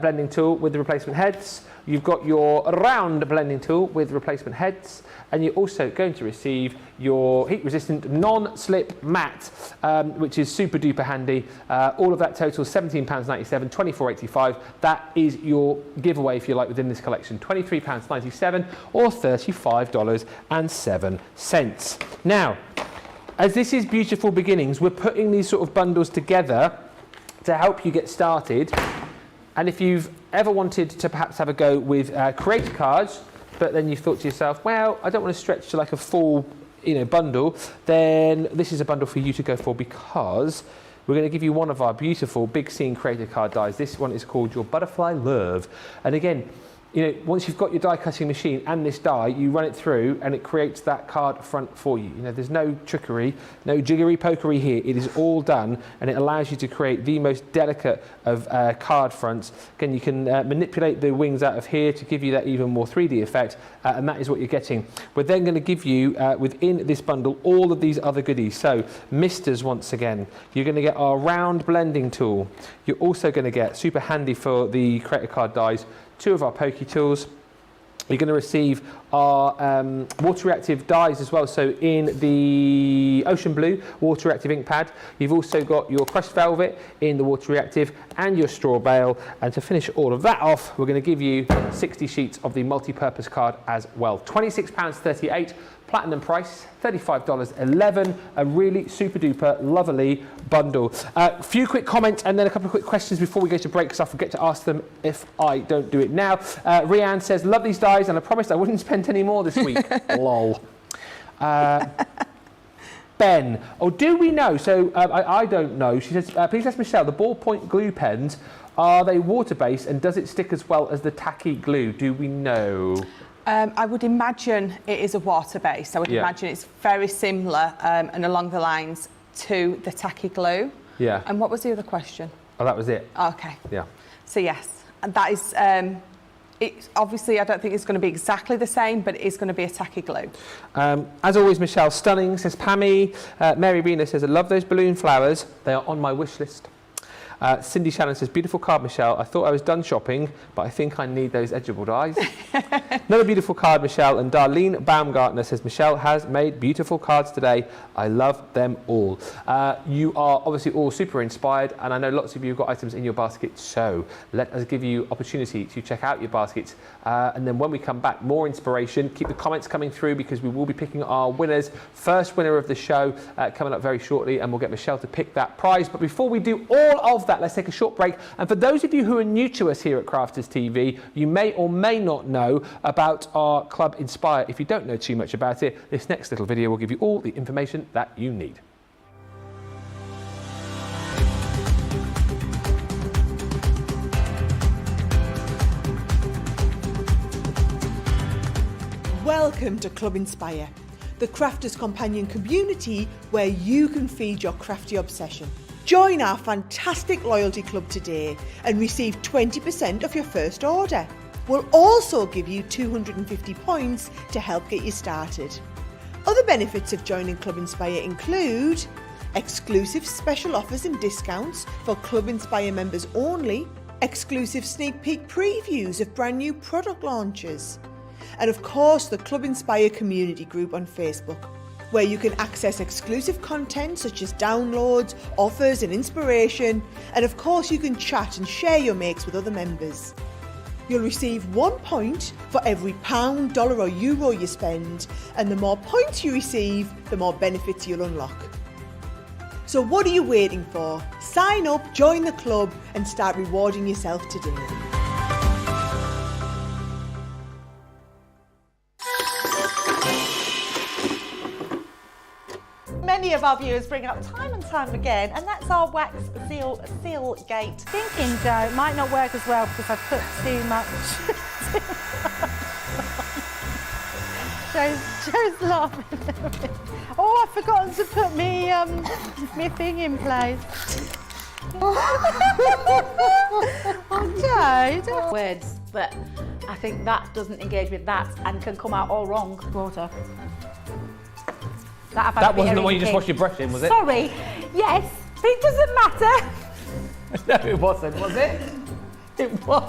Speaker 1: blending tool with the replacement heads. You've got your round blending tool with replacement heads, and you're also going to receive your heat-resistant non-slip mat, which is super duper handy. All of that total £17.97, $24.85. That is your giveaway, if you like, within this collection. £23.97 or $35.07. Now, as this is Beautiful Beginnings, we're putting these sort of bundles together to help you get started. And if you've ever wanted to perhaps have a go with creator cards, but then you thought to yourself, well, I don't want to stretch to like a full bundle, then this is a bundle for you to go for, because we're going to give you one of our beautiful Big Scene creator card dies. This one is called Your Butterfly Love. And again, once you've got your die cutting machine and this die, you run it through and it creates that card front for you. There's no trickery, no jiggery pokery here. It is all done, and it allows you to create the most delicate of card fronts. Again, you can manipulate the wings out of here to give you that even more 3D effect, and that is what you're getting. We're then going to give you, within this bundle, all of these other goodies. So, misters once again. You're going to get our round blending tool. You're also going to get, super handy for the creator card dies, 2 of our pokey tools. You're going to receive our water reactive dies as well. So in the Ocean Blue water reactive ink pad, you've also got your crushed velvet in the water reactive and your straw bale. And to finish all of that off, we're going to give you 60 sheets of the multi-purpose card as well. £26.38. Platinum price, $35.11, a really super duper lovely bundle. A few quick comments and then a couple of quick questions before we go to break, because I forget to ask them if I don't do it now. Rianne says, love these dies and I promised I wouldn't spend any more this week. Lol. Ben, do we know? So I don't know. She says, please ask Michelle, the ballpoint glue pens, are they water-based and does it stick as well as the tacky glue? Do we know?
Speaker 2: I would imagine it is a water-based. I would imagine it's very similar and along the lines to the tacky glue.
Speaker 1: Yeah.
Speaker 2: And what was the other question?
Speaker 1: Oh, that was it.
Speaker 2: Okay.
Speaker 1: Yeah.
Speaker 2: So yes, and that is, obviously I don't think it's going to be exactly the same, but it is going to be a tacky glue.
Speaker 1: As always, Michelle, stunning, says Pammy. Mary Rena says, I love those balloon flowers. They are on my wish list. Cindy Shannon says, beautiful card, Michelle. I thought I was done shopping, but I think I need those edgeable dies. Another beautiful card, Michelle. And Darlene Baumgartner says, Michelle has made beautiful cards today. I love them all. You are obviously all super inspired, and I know lots of you have got items in your basket, so let us give you opportunity to check out your baskets. And then when we come back, more inspiration. Keep the comments coming through, because we will be picking our winners. First winner of the show coming up very shortly, and we'll get Michelle to pick that prize. But before we do all of that, let's take a short break. And for those of you who are new to us here at Crafters TV, you may or may not know about our Club Inspire. If you don't know too much about it, this next little video will give you all the information that you need.
Speaker 3: Welcome to Club Inspire, the Crafters Companion community where you can feed your crafty obsession. Join our fantastic loyalty club today and receive 20% of your first order. We'll also give you 250 points to help get you started. Other benefits of joining Club Inspire include exclusive special offers and discounts for Club Inspire members only, exclusive sneak peek previews of brand new product launches, and of course the Club Inspire community group on Facebook, where you can access exclusive content such as downloads, offers and inspiration, and of course you can chat and share your makes with other members. You'll receive 1 point for every £1, dollar or euro you spend, and the more points you receive, the more benefits you'll unlock. So what are you waiting for? Sign up, join the club and start rewarding yourself today.
Speaker 4: Many of our viewers bring up time and time again, and that's our wax seal gate.
Speaker 5: Thinking, Joe, it might not work as well because I've put too much. Joe's laughing. Oh, I've forgotten to put me thing in place. Oh, Joe.
Speaker 6: Words, but I think that doesn't engage with that and can come out all wrong.
Speaker 5: Water.
Speaker 1: That wasn't the one you just washed your brush in, was it?
Speaker 6: Sorry, yes, but it doesn't matter.
Speaker 1: No, it wasn't, was it? It was.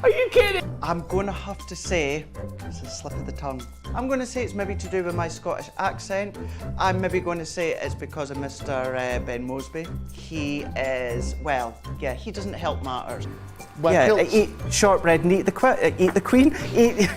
Speaker 1: Are you kidding?
Speaker 7: I'm going to have to say, it's a slip of the tongue. I'm going to say it's maybe to do with my Scottish accent. I'm maybe going to say it's because of Mr. Ben Mosby. He is, well, yeah, he doesn't help matters.
Speaker 1: Well,
Speaker 7: yeah, eat shortbread and eat the queen. Eat...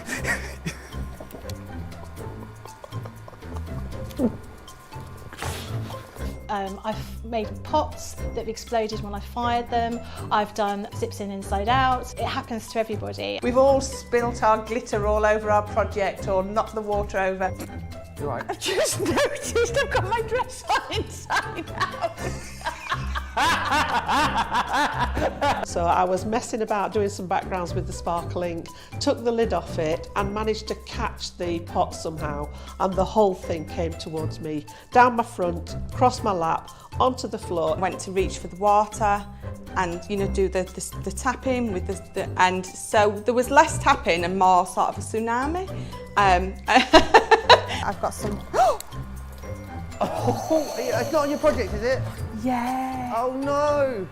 Speaker 8: I've made pots that have exploded when I fired them. I've done zips in inside out. It happens to everybody.
Speaker 4: We've all spilt our glitter all over our project or knocked the water over.
Speaker 1: You're right.
Speaker 4: I've just noticed I've got my dress on inside out.
Speaker 9: So I was messing about doing some backgrounds with the sparkle ink, took the lid off it and managed to catch the pot somehow, and the whole thing came towards me, down my front, across my lap, onto the floor.
Speaker 2: Went to reach for the water and, you know, do the tapping with the and so there was less tapping and more sort of a tsunami. I've got some...
Speaker 10: Oh, it's not on your project, is it?
Speaker 2: Yeah.
Speaker 10: Oh no!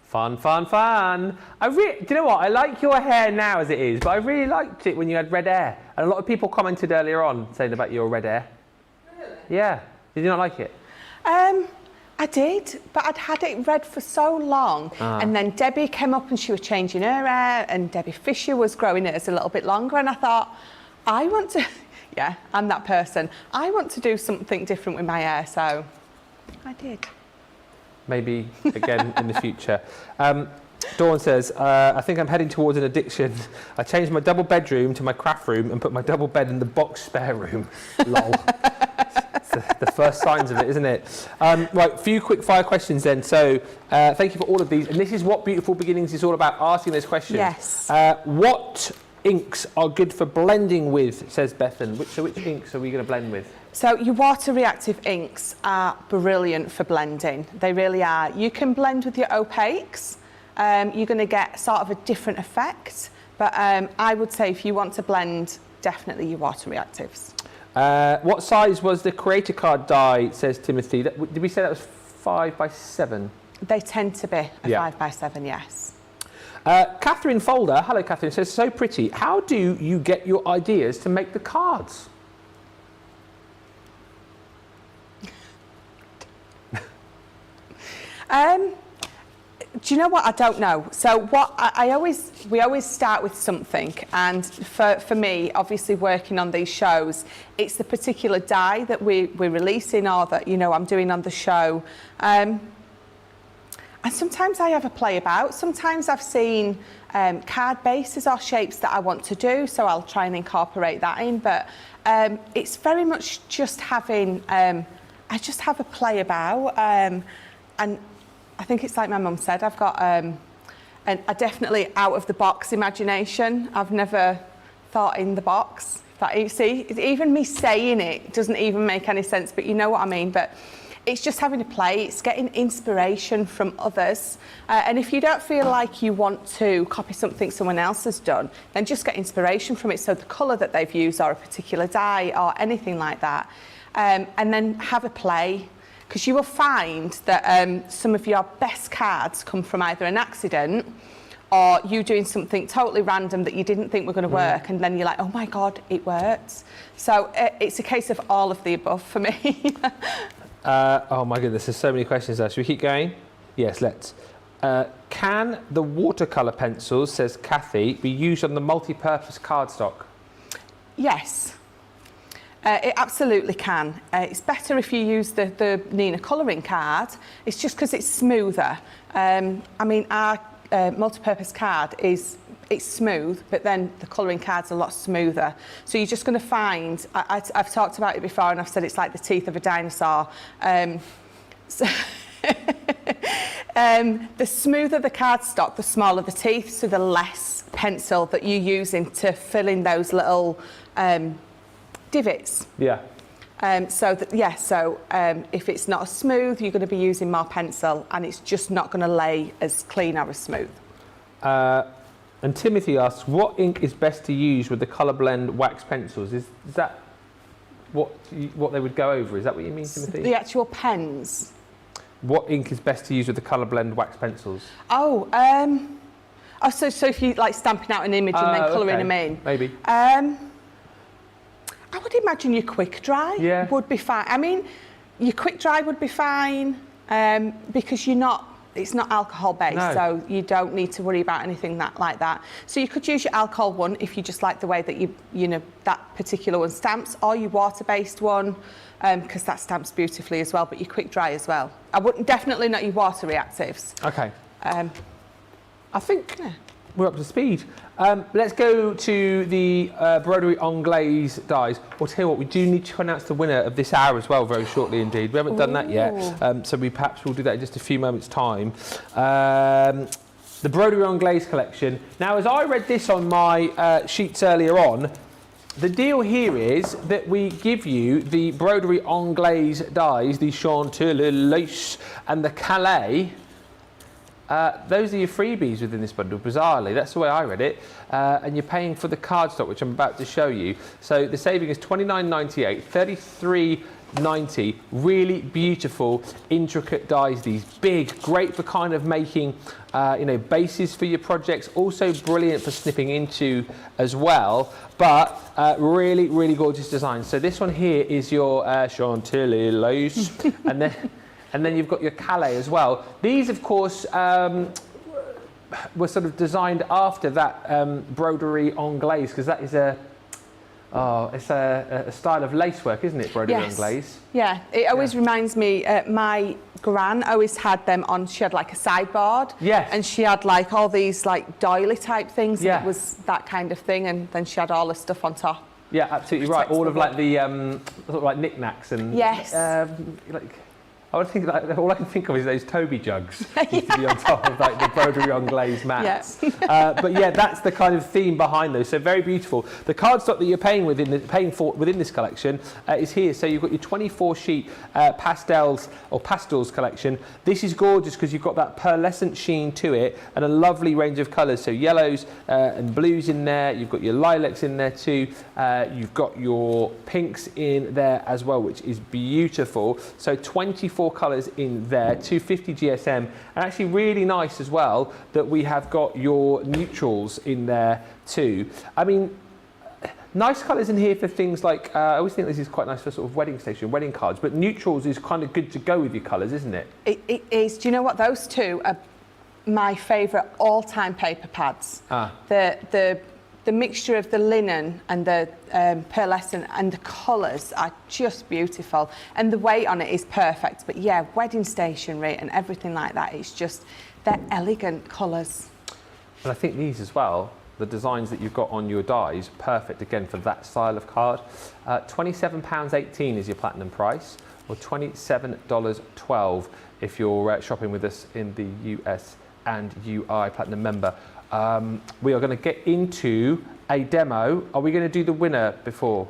Speaker 1: Fun, fun, fun. Do you know what? I like your hair now as it is, but I really liked it when you had red hair. And a lot of people commented earlier on saying about your red hair. Really? Yeah. Did you not like it?
Speaker 2: I did, but I'd had it red for so long. And then Debbie came up and she was changing her hair, and Debbie Fisher was growing it a little bit longer, and I thought, I want to, yeah, I'm that person. I want to do something different with my hair, so I did.
Speaker 1: Maybe again in the future. Dawn says, I think I'm heading towards an addiction. I changed my double bedroom to my craft room and put my double bed in the box spare room. Lol. The first signs of it, isn't it? Right, few quick fire questions then. So thank you for all of these. And this is what Beautiful Beginnings is all about, asking those questions.
Speaker 2: Yes.
Speaker 1: What inks are good for blending with, says Bethan. Which inks are we going to blend with?
Speaker 2: So your water reactive inks are brilliant for blending. They really are. You can blend with your opaques. You're going to get sort of a different effect. But I would say if you want to blend, definitely your water reactives.
Speaker 1: What size was the creator card die, says Timothy? Did we say that was 5x7?
Speaker 2: They tend to be a 5x7, yes.
Speaker 1: Catherine Folder, hello Catherine, says, so pretty. How do you get your ideas to make the cards?
Speaker 2: Do you know what? I don't know. So what we always start with something, and for me, obviously working on these shows, it's the particular die that we're releasing or that, you know, I'm doing on the show. And sometimes I have a play about. Sometimes I've seen card bases or shapes that I want to do, so I'll try and incorporate that in. But it's very much just having, I just have a play about, and I think it's like my mum said, I've got a definitely out of the box imagination. I've never thought in the box. You see, even me saying it doesn't even make any sense, but you know what I mean. But it's just having a play, it's getting inspiration from others. And if you don't feel like you want to copy something someone else has done, then just get inspiration from it. So the colour that they've used or a particular dye or anything like that. And then have a play. Because you will find that some of your best cards come from either an accident or you doing something totally random that you didn't think were going to work, and then you're like, oh my God, it worked. So it's a case of all of the above for me.
Speaker 1: Oh my goodness, there's so many questions there. Should we keep going? Yes, let's. Can the watercolour pencils, says Kathy, be used on the multi-purpose cardstock?
Speaker 2: Yes. It absolutely can. It's better if you use the Nina colouring card. It's just because it's smoother. I mean, our multi-purpose card it's smooth, but then the colouring card's a lot smoother. So you're just going to find, I've talked about it before and I've said it's like the teeth of a dinosaur. So the smoother the cardstock, the smaller the teeth, so the less pencil that you're using to fill in those little divots.
Speaker 1: Yeah.
Speaker 2: So if it's not as smooth, you're going to be using more pencil, and it's just not going to lay as clean or as smooth.
Speaker 1: And Timothy asks, what ink is best to use with the colour blend wax pencils? Is that what they would go over? Is that what you mean, Timothy?
Speaker 2: The actual pens.
Speaker 1: What ink is best to use with the colour blend wax pencils?
Speaker 2: So if you like stamping out an image and then colouring them in.
Speaker 1: Maybe.
Speaker 2: I would imagine your quick dry would be fine. I mean, your quick dry would be fine because you're not it's not alcohol based,
Speaker 1: No.
Speaker 2: so you don't need to worry about anything like that. So you could use your alcohol one if you just like the way that you know that particular one stamps, or your water based one, because that stamps beautifully as well. But your quick dry as well. I wouldn't, definitely not your water reactives.
Speaker 1: Okay.
Speaker 2: I
Speaker 1: think we're up to speed. Let's go to the Broderie Anglaise dies. I'll tell you what, we do need to announce the winner of this hour as well very shortly indeed. We haven't done that yet, so we perhaps will do that in just a few moments' time. The Broderie Anglaise collection. Now, as I read this on my sheets earlier on, the deal here is that we give you the Broderie Anglaise dies, the Chanteuse and the Calais. Those are your freebies within this bundle, bizarrely. That's the way I read it. And you're paying for the cardstock, which I'm about to show you. So the saving is $29.98, $33.90. Really beautiful, intricate dies. These big, great for kind of making, you know, bases for your projects. Also brilliant for snipping into as well. But really, really gorgeous design. So this one here is your Chanteuse, and then you've got your Calais as well. These, of course, were sort of designed after that Broderie Anglaise, because that is it's a style of lacework, isn't it, Broderie Anglaise?
Speaker 2: Yeah, it always reminds me, my gran always had them on, she had like a sideboard.
Speaker 1: Yes.
Speaker 2: And she had like all these like doily type things.
Speaker 1: Yeah.
Speaker 2: And it was that kind of thing, and then she had all the stuff on top.
Speaker 1: Yeah, absolutely right. All of like the sort of like knickknacks and
Speaker 2: Yes.
Speaker 1: like. I would think like all I can think of is those Toby jugs used to be on top of like the Broderie Anglaise mats. But yeah, that's the kind of theme behind those. So very beautiful. The cardstock that you're paying for within this collection is here. So you've got your 24 sheet pastels collection. This is gorgeous because you've got that pearlescent sheen to it and a lovely range of colours. So yellows and blues in there. You've got your lilacs in there too. You've got your pinks in there as well, which is beautiful. So 24 colours in there, 250 GSM, and actually really nice as well that we have got your neutrals in there too. I mean, nice colours in here for things like, I always think this is quite nice for sort of wedding station, wedding cards, but neutrals is kind of good to go with your colours, isn't it?
Speaker 2: It is. Do you know what? Those two are my favourite all-time paper pads. The mixture of the linen and the pearlescent and the colours are just beautiful, and the weight on it is perfect. But yeah, wedding stationery and everything like that, it's just, they're elegant colours.
Speaker 1: And I think these as well, the designs that you've got on your dies, perfect again for that style of card. £27.18 is your platinum price, or $27.12 if you're shopping with us in the US and UI Platinum member. We are going to get into a demo. Are we going to do the winner before?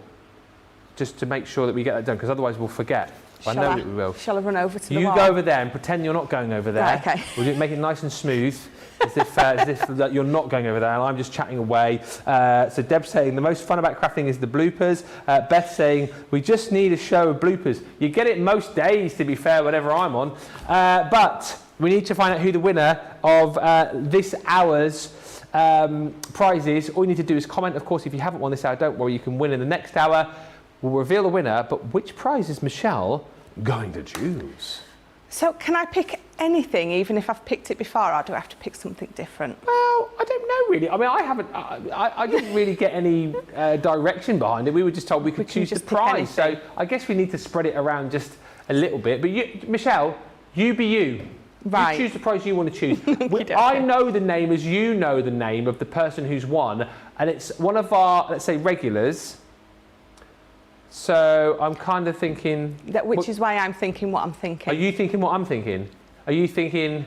Speaker 1: Just to make sure that we get that done, because otherwise we'll forget. I know that we will.
Speaker 2: Shall I run over to the
Speaker 1: You
Speaker 2: wall?
Speaker 1: go over there and pretend you're not going over there.
Speaker 2: Right, okay.
Speaker 1: We'll make it nice and smooth, as if that you're not going over there, and I'm just chatting away. So Deb's saying, the most fun about crafting is the bloopers. Beth saying, we just need a show of bloopers. You get it most days, to be fair, whenever I'm on. But we need to find out who the winner of this hour's prizes. All you need to do is comment. Of course, if you haven't won this hour, don't worry, you can win in the next hour. We'll reveal the winner, but which prize is Michelle going to choose?
Speaker 2: So can I pick anything, even if I've picked it before, or do I have to pick something different?
Speaker 1: Well, I don't know really. I mean, I didn't really get any direction behind it. We were just told we could choose the prize. So I guess we need to spread it around just a little bit. But you, Michelle, you be you.
Speaker 2: Right.
Speaker 1: You choose the prize you want to choose. I know the name as you know the name of the person who's won, and it's one of our, let's say, regulars. So I'm kind of thinking...
Speaker 2: Which is why I'm thinking what I'm thinking.
Speaker 1: Are you thinking what I'm thinking? Are you thinking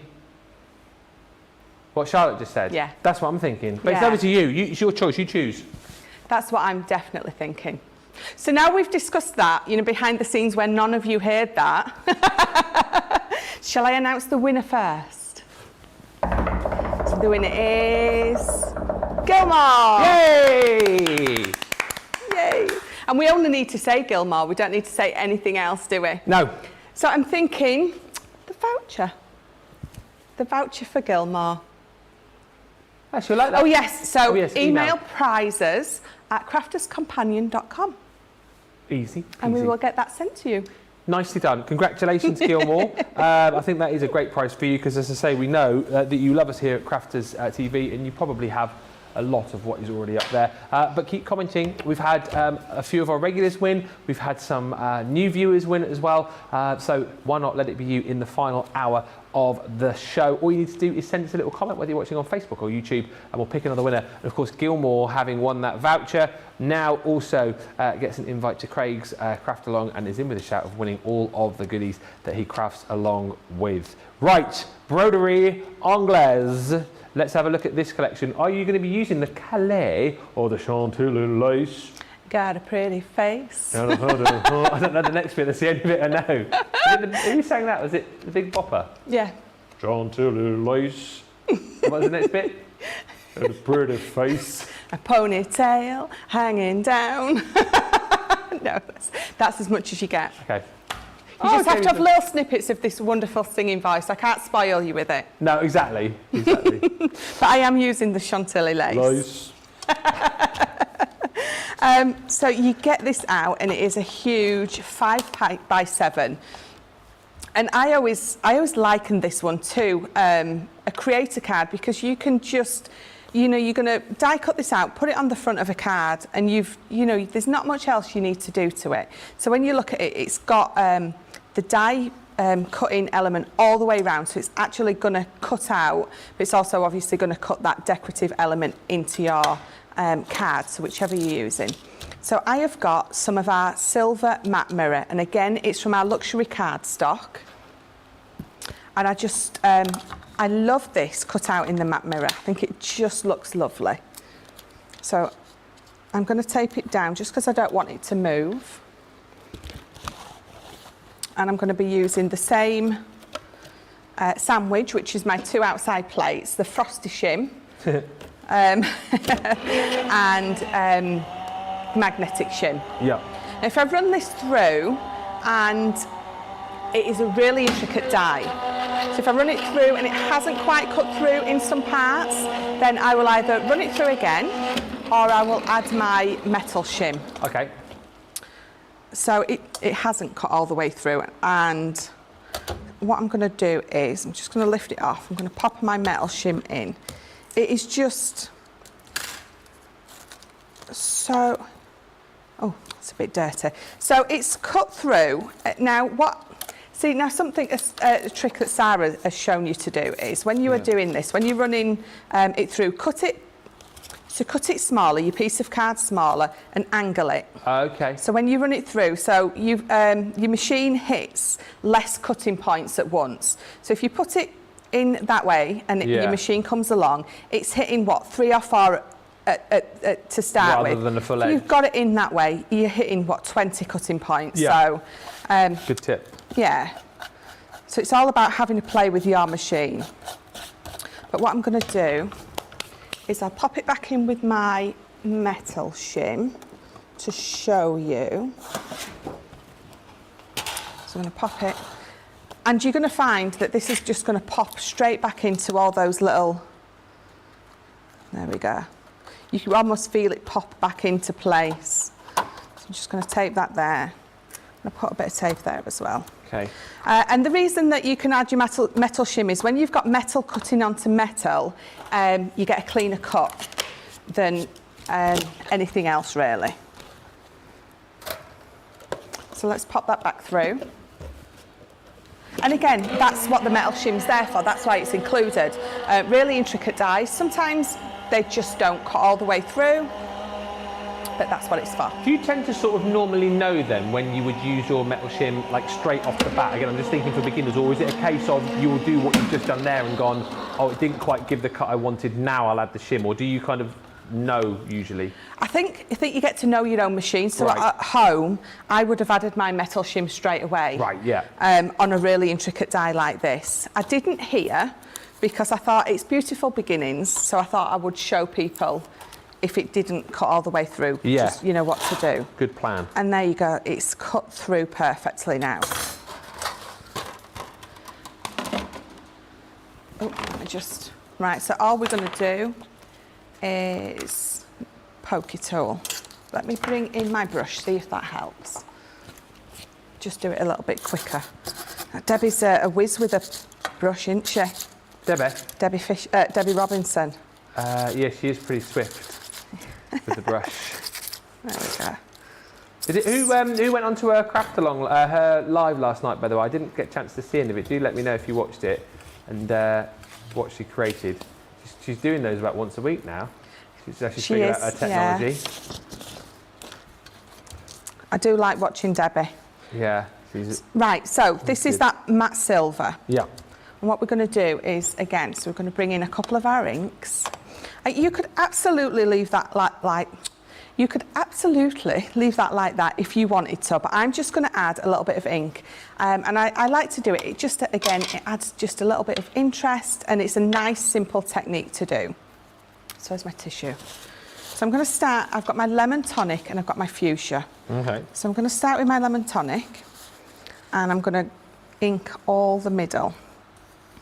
Speaker 1: what Charlotte just said?
Speaker 2: Yeah.
Speaker 1: That's what I'm thinking. But it's over to you. It's your choice. You choose.
Speaker 2: That's what I'm definitely thinking. So now we've discussed that, you know, behind the scenes where none of you heard that. Shall I announce the winner first? So the winner is... Gilmore!
Speaker 1: Yay!
Speaker 2: Yay! And we only need to say Gilmore. We don't need to say anything else, do we?
Speaker 1: No.
Speaker 2: So I'm thinking the voucher. The voucher for Gilmore.
Speaker 1: Actually, I like that.
Speaker 2: Oh, yes. So
Speaker 1: yes,
Speaker 2: email prizes at crafterscompanion.com.
Speaker 1: Easy.
Speaker 2: And we will get that sent to you.
Speaker 1: Nicely done. Congratulations, Gilmore. I think that is a great prize for you because, as I say, we know that you love us here at Crafters TV, and you probably have a lot of what is already up there. But keep commenting. We've had a few of our regulars win. We've had some new viewers win as well. So why not let it be you in the final hour of the show? All you need to do is send us a little comment, whether you're watching on Facebook or YouTube, and we'll pick another winner. And of course, Gilmore, having won that voucher, now also gets an invite to Craig's craft along and is in with a shout of winning all of the goodies that he crafts along with. Right, Broderie Anglaise. Let's have a look at this collection. Are you going to be using the Calais or the Chantilly lace?
Speaker 2: Got a pretty face.
Speaker 1: I don't know the next bit, that's the only bit I know. Who sang that? Was it the Big Bopper?
Speaker 2: Yeah.
Speaker 1: Chantilly lace. What was the next bit? Got a pretty face.
Speaker 2: A ponytail hanging down. No, that's as much as you get.
Speaker 1: Okay.
Speaker 2: You just have to have little snippets of this wonderful singing voice. I can't spoil you with it.
Speaker 1: No, exactly.
Speaker 2: But I am using the Chantilly lace. So you get this out, and it is a huge 5x7. And I always liken this one to a creator card, because you can just, you're going to die cut this out, put it on the front of a card, and there's not much else you need to do to it. So when you look at it, it's got the die cutting element all the way around, so it's actually going to cut out, but it's also obviously going to cut that decorative element into your card, so whichever you're using. So I have got some of our silver matte mirror, and again, it's from our luxury card stock. And I just, I love this cut out in the matte mirror. I think it just looks lovely. So I'm going to tape it down just because I don't want it to move. And I'm going to be using the same sandwich, which is my 2 outside plates, the Frosty Shim, and magnetic shim.
Speaker 1: Yeah.
Speaker 2: Now, if I run this through, and it is a really intricate die, so if I run it through and it hasn't quite cut through in some parts, then I will either run it through again, or I will add my metal shim.
Speaker 1: Okay.
Speaker 2: So it hasn't cut all the way through, and what I'm going to do is I'm just going to lift it off. I'm going to pop my metal shim in. It is just so, oh, it's a bit dirty. So it's cut through. Now something, a trick that Sarah has shown you to do is when you are doing this, when you're running it through, cut it smaller, your piece of card smaller, and angle it.
Speaker 1: Okay.
Speaker 2: So when you run it through, so your machine hits less cutting points at once. So if you put it in that way and your machine comes along, it's hitting 3 or 4 to start with.
Speaker 1: Rather than a full edge.
Speaker 2: You've got it in that way, you're hitting 20 cutting points.
Speaker 1: Yeah.
Speaker 2: So
Speaker 1: good tip.
Speaker 2: yeah. So it's all about having to play with your machine. But what I'm going to do is I'll pop it back in with my metal shim to show you. So I'm going to pop it, and you're going to find that this is just going to pop straight back into all those little, there we go. You can almost feel it pop back into place. So I'm just going to tape that there. I'm going to put a bit of tape there as well.
Speaker 1: Okay.
Speaker 2: And the reason that you can add your metal shim is when you've got metal cutting onto metal, you get a cleaner cut than anything else really. So let's pop that back through. And again, that's what the metal shim's there for, that's why it's included. Really intricate dies, sometimes they just don't cut all the way through, but that's what it's for.
Speaker 1: Do you tend to sort of normally know then when you would use your metal shim like straight off the bat? Again, I'm just thinking for beginners, or is it a case of you'll do what you've just done there and gone, oh, it didn't quite give the cut I wanted, now I'll add the shim, or do you kind of know usually?
Speaker 2: I think you get to know your own machine. So
Speaker 1: right.
Speaker 2: At home, I would have added my metal shim straight away.
Speaker 1: Right, yeah.
Speaker 2: On a really intricate die like this. I didn't here because I thought it's beautiful beginnings, so I thought I would show people if it didn't cut all the way through, just you know what to do.
Speaker 1: Good plan.
Speaker 2: And there you go, it's cut through perfectly now. Oh, let me just, right, so all we're going to do is pokey tool. Let me bring in my brush, see if that helps. just do it a little bit quicker. Debbie's a whiz with a brush, isn't she? Debbie Robinson.
Speaker 1: Yeah, she is pretty swift with the brush.
Speaker 2: There we go.
Speaker 1: Is it who went on to her craft along her live last night? By the way, I didn't get a chance to see any of it. Do let me know if you watched it and what she created. She's doing those about once a week now. She's actually figuring out her technology.
Speaker 2: Yeah. I do like watching Debbie.
Speaker 1: Yeah.
Speaker 2: Right. So this is that matte silver.
Speaker 1: Yeah.
Speaker 2: And what we're going to do is again, so we're going to bring in a couple of our inks. You could absolutely leave that like. You could absolutely leave that like that if you wanted to, but I'm just going to add a little bit of ink. And I like to do it. It just, again, it adds just a little bit of interest and it's a nice, simple technique to do. So here's my tissue. So I'm going to start, I've got my lemon tonic and I've got my fuchsia.
Speaker 1: Okay.
Speaker 2: So I'm going to start with my lemon tonic and I'm going to ink all the middle.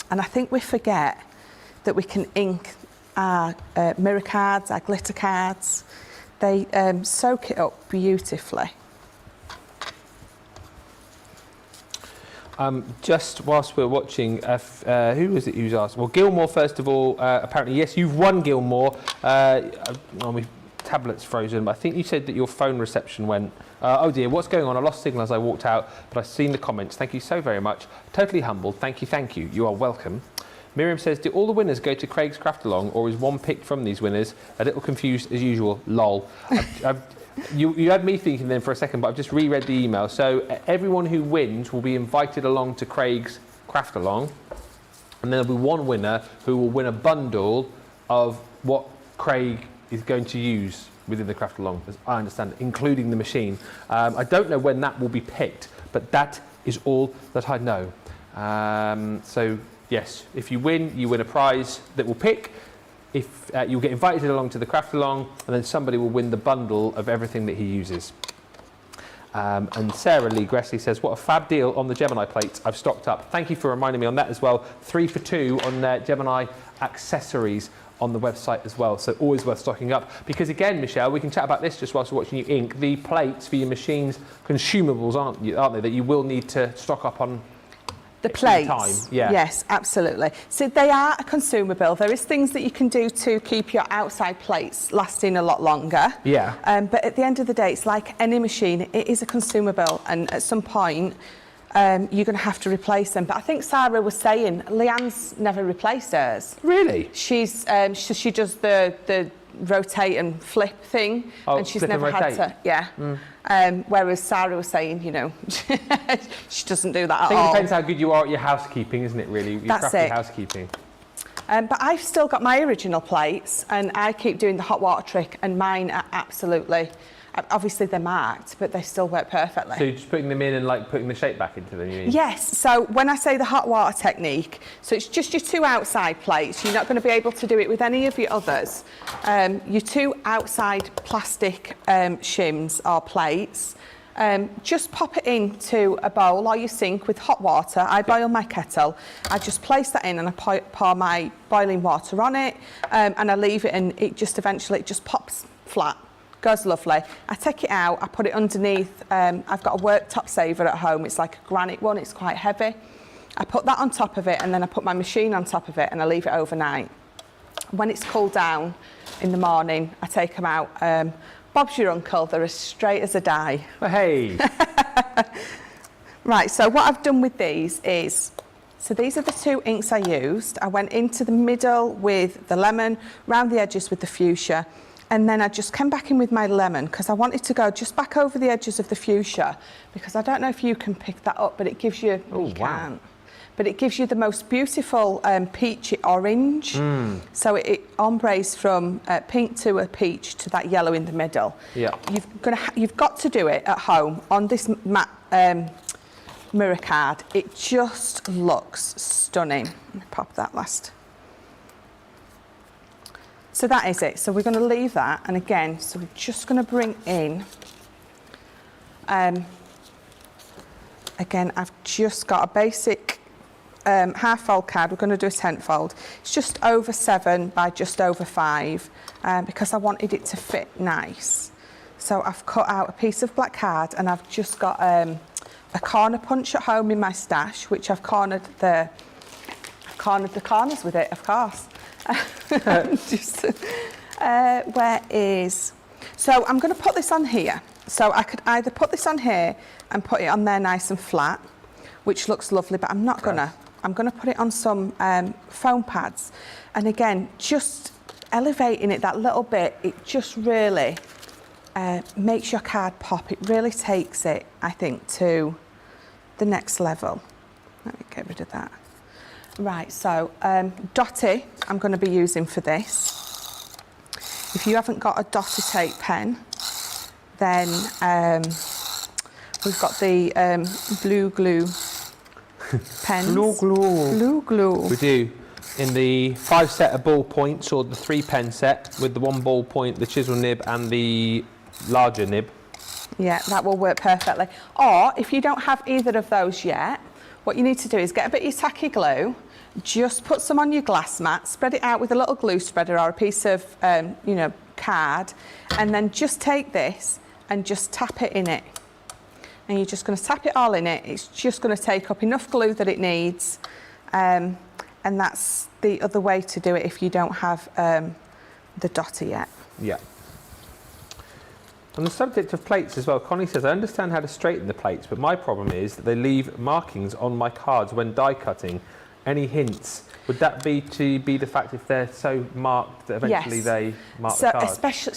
Speaker 2: And I think we forget that we can ink our mirror cards, our glitter cards. They soak it up beautifully.
Speaker 1: Just whilst we're watching, who was it who's asked? Well, Gilmore, first of all, apparently, yes, you've won, Gilmore. My tablet's frozen, but I think you said that your phone reception went, oh dear, what's going on? I lost signal as I walked out, but I've seen the comments. Thank you so very much. Totally humbled. Thank you. You are welcome. Miriam says, do all the winners go to Craig's Craft Along, or is one picked from these winners? A little confused as usual, lol. You had me thinking then for a second, but I've just reread the email. So everyone who wins will be invited along to Craig's Craft Along, and there'll be one winner who will win a bundle of what Craig is going to use within the Craft Along, as I understand it, including the machine. I don't know when that will be picked, but that is all that I know. So yes, if you win a prize that we'll pick. If you'll get invited along to the Craft Along, and then somebody will win the bundle of everything that he uses. And Sarah Lee Gressley says, what a fab deal on the Gemini plates. I've stocked up. Thank you for reminding me on that as well. 3 for 2 on Gemini accessories on the website as well. So always worth stocking up. Because again, Michelle, we can chat about this just whilst we're watching you ink. The plates for your machines, consumables, aren't they, that you will need to stock up on.
Speaker 2: The plates,
Speaker 1: time. Yeah.
Speaker 2: Yes, absolutely. So they are a consumable. There is things that you can do to keep your outside plates lasting a lot longer.
Speaker 1: Yeah.
Speaker 2: But at the end of the day, it's like any machine. It is a consumable, and at some point, you're going to have to replace them. But I think Sarah was saying Leanne's never replaced hers.
Speaker 1: Really?
Speaker 2: She's she does the rotate and flip thing, and she's never had to. Yeah. Whereas Sarah was saying, you know, she doesn't do that at all.
Speaker 1: I think it depends how good you are at your housekeeping, isn't it, really? Your crafty housekeeping.
Speaker 2: But I've still got my original plates, and I keep doing the hot water trick, and mine are absolutely, obviously they're marked, but they still work perfectly.
Speaker 1: So you're just putting them in and like putting the shape back into them, you mean?
Speaker 2: Yes, so when I say the hot water technique, so it's just your 2 outside plates. You're not going to be able to do it with any of your others. Your 2 outside plastic shims or plates, just pop it into a bowl or your sink with hot water. I boil my kettle. I just place that in and I pour my boiling water on it, and I leave it, and it just eventually pops flat. Goes lovely. I take it out, I put it underneath. I've got a worktop saver at home. It's like a granite one, it's quite heavy. I put that on top of it, and then I put my machine on top of it, and I leave it overnight. When it's cooled down in the morning, I take them out. Bob's your uncle, they're as straight as a die.
Speaker 1: Well, hey.
Speaker 2: Right, so what I've done with these is, so these are the 2 inks I used. I went into the middle with the lemon, round the edges with the fuchsia, and then I just came back in with my lemon because I wanted to go just back over the edges of the fuchsia, because I don't know if you can pick that up, but it gives you, you can't. But it gives you the most beautiful peachy orange. So it ombres from pink to a peach to that yellow in the middle.
Speaker 1: Yeah.
Speaker 2: You've got to do it at home on this matte mirror card. It just looks stunning. Let me pop that last. So that is it. So we're going to leave that, and again, so we're just going to bring in. Again, I've just got a basic half fold card. We're going to do a 10th fold. It's just over 7 by just over 5 because I wanted it to fit nice. So I've cut out a piece of black card, and I've just got a corner punch at home in my stash, which I've cornered the corners with it, of course. Where is... So I'm going to put this on here. So I could either put this on here and put it on there nice and flat, which looks lovely, but I'm not gonna. I'm gonna put it on some foam pads. And again, just elevating it that little bit, it just really makes your card pop. It really takes it, I think, to the next level. Let me get rid of that. Right, so Dotty I'm going to be using for this. If you haven't got a Dotty tape pen, then we've got the blue glue pens.
Speaker 1: Blue glue.
Speaker 2: Blue glue.
Speaker 1: We do. In the 5 set of ball points, or the 3 pen set with the 1 ball point, the chisel nib and the larger nib.
Speaker 2: Yeah, that will work perfectly. Or if you don't have either of those yet, what you need to do is get a bit of your tacky glue, just put some on your glass mat, spread it out with a little glue spreader or a piece of, card, and then just take this and just tap it in it. And you're just going to tap it all in it. It's just going to take up enough glue that it needs. And that's the other way to do it if you don't have the Dotty yet.
Speaker 1: Yeah. On the subject of plates as well, Connie says, I understand how to straighten the plates, but my problem is that they leave markings on my cards when die cutting. Any hints? Would that be the fact if they're so marked that eventually
Speaker 2: Yes.
Speaker 1: they mark the card?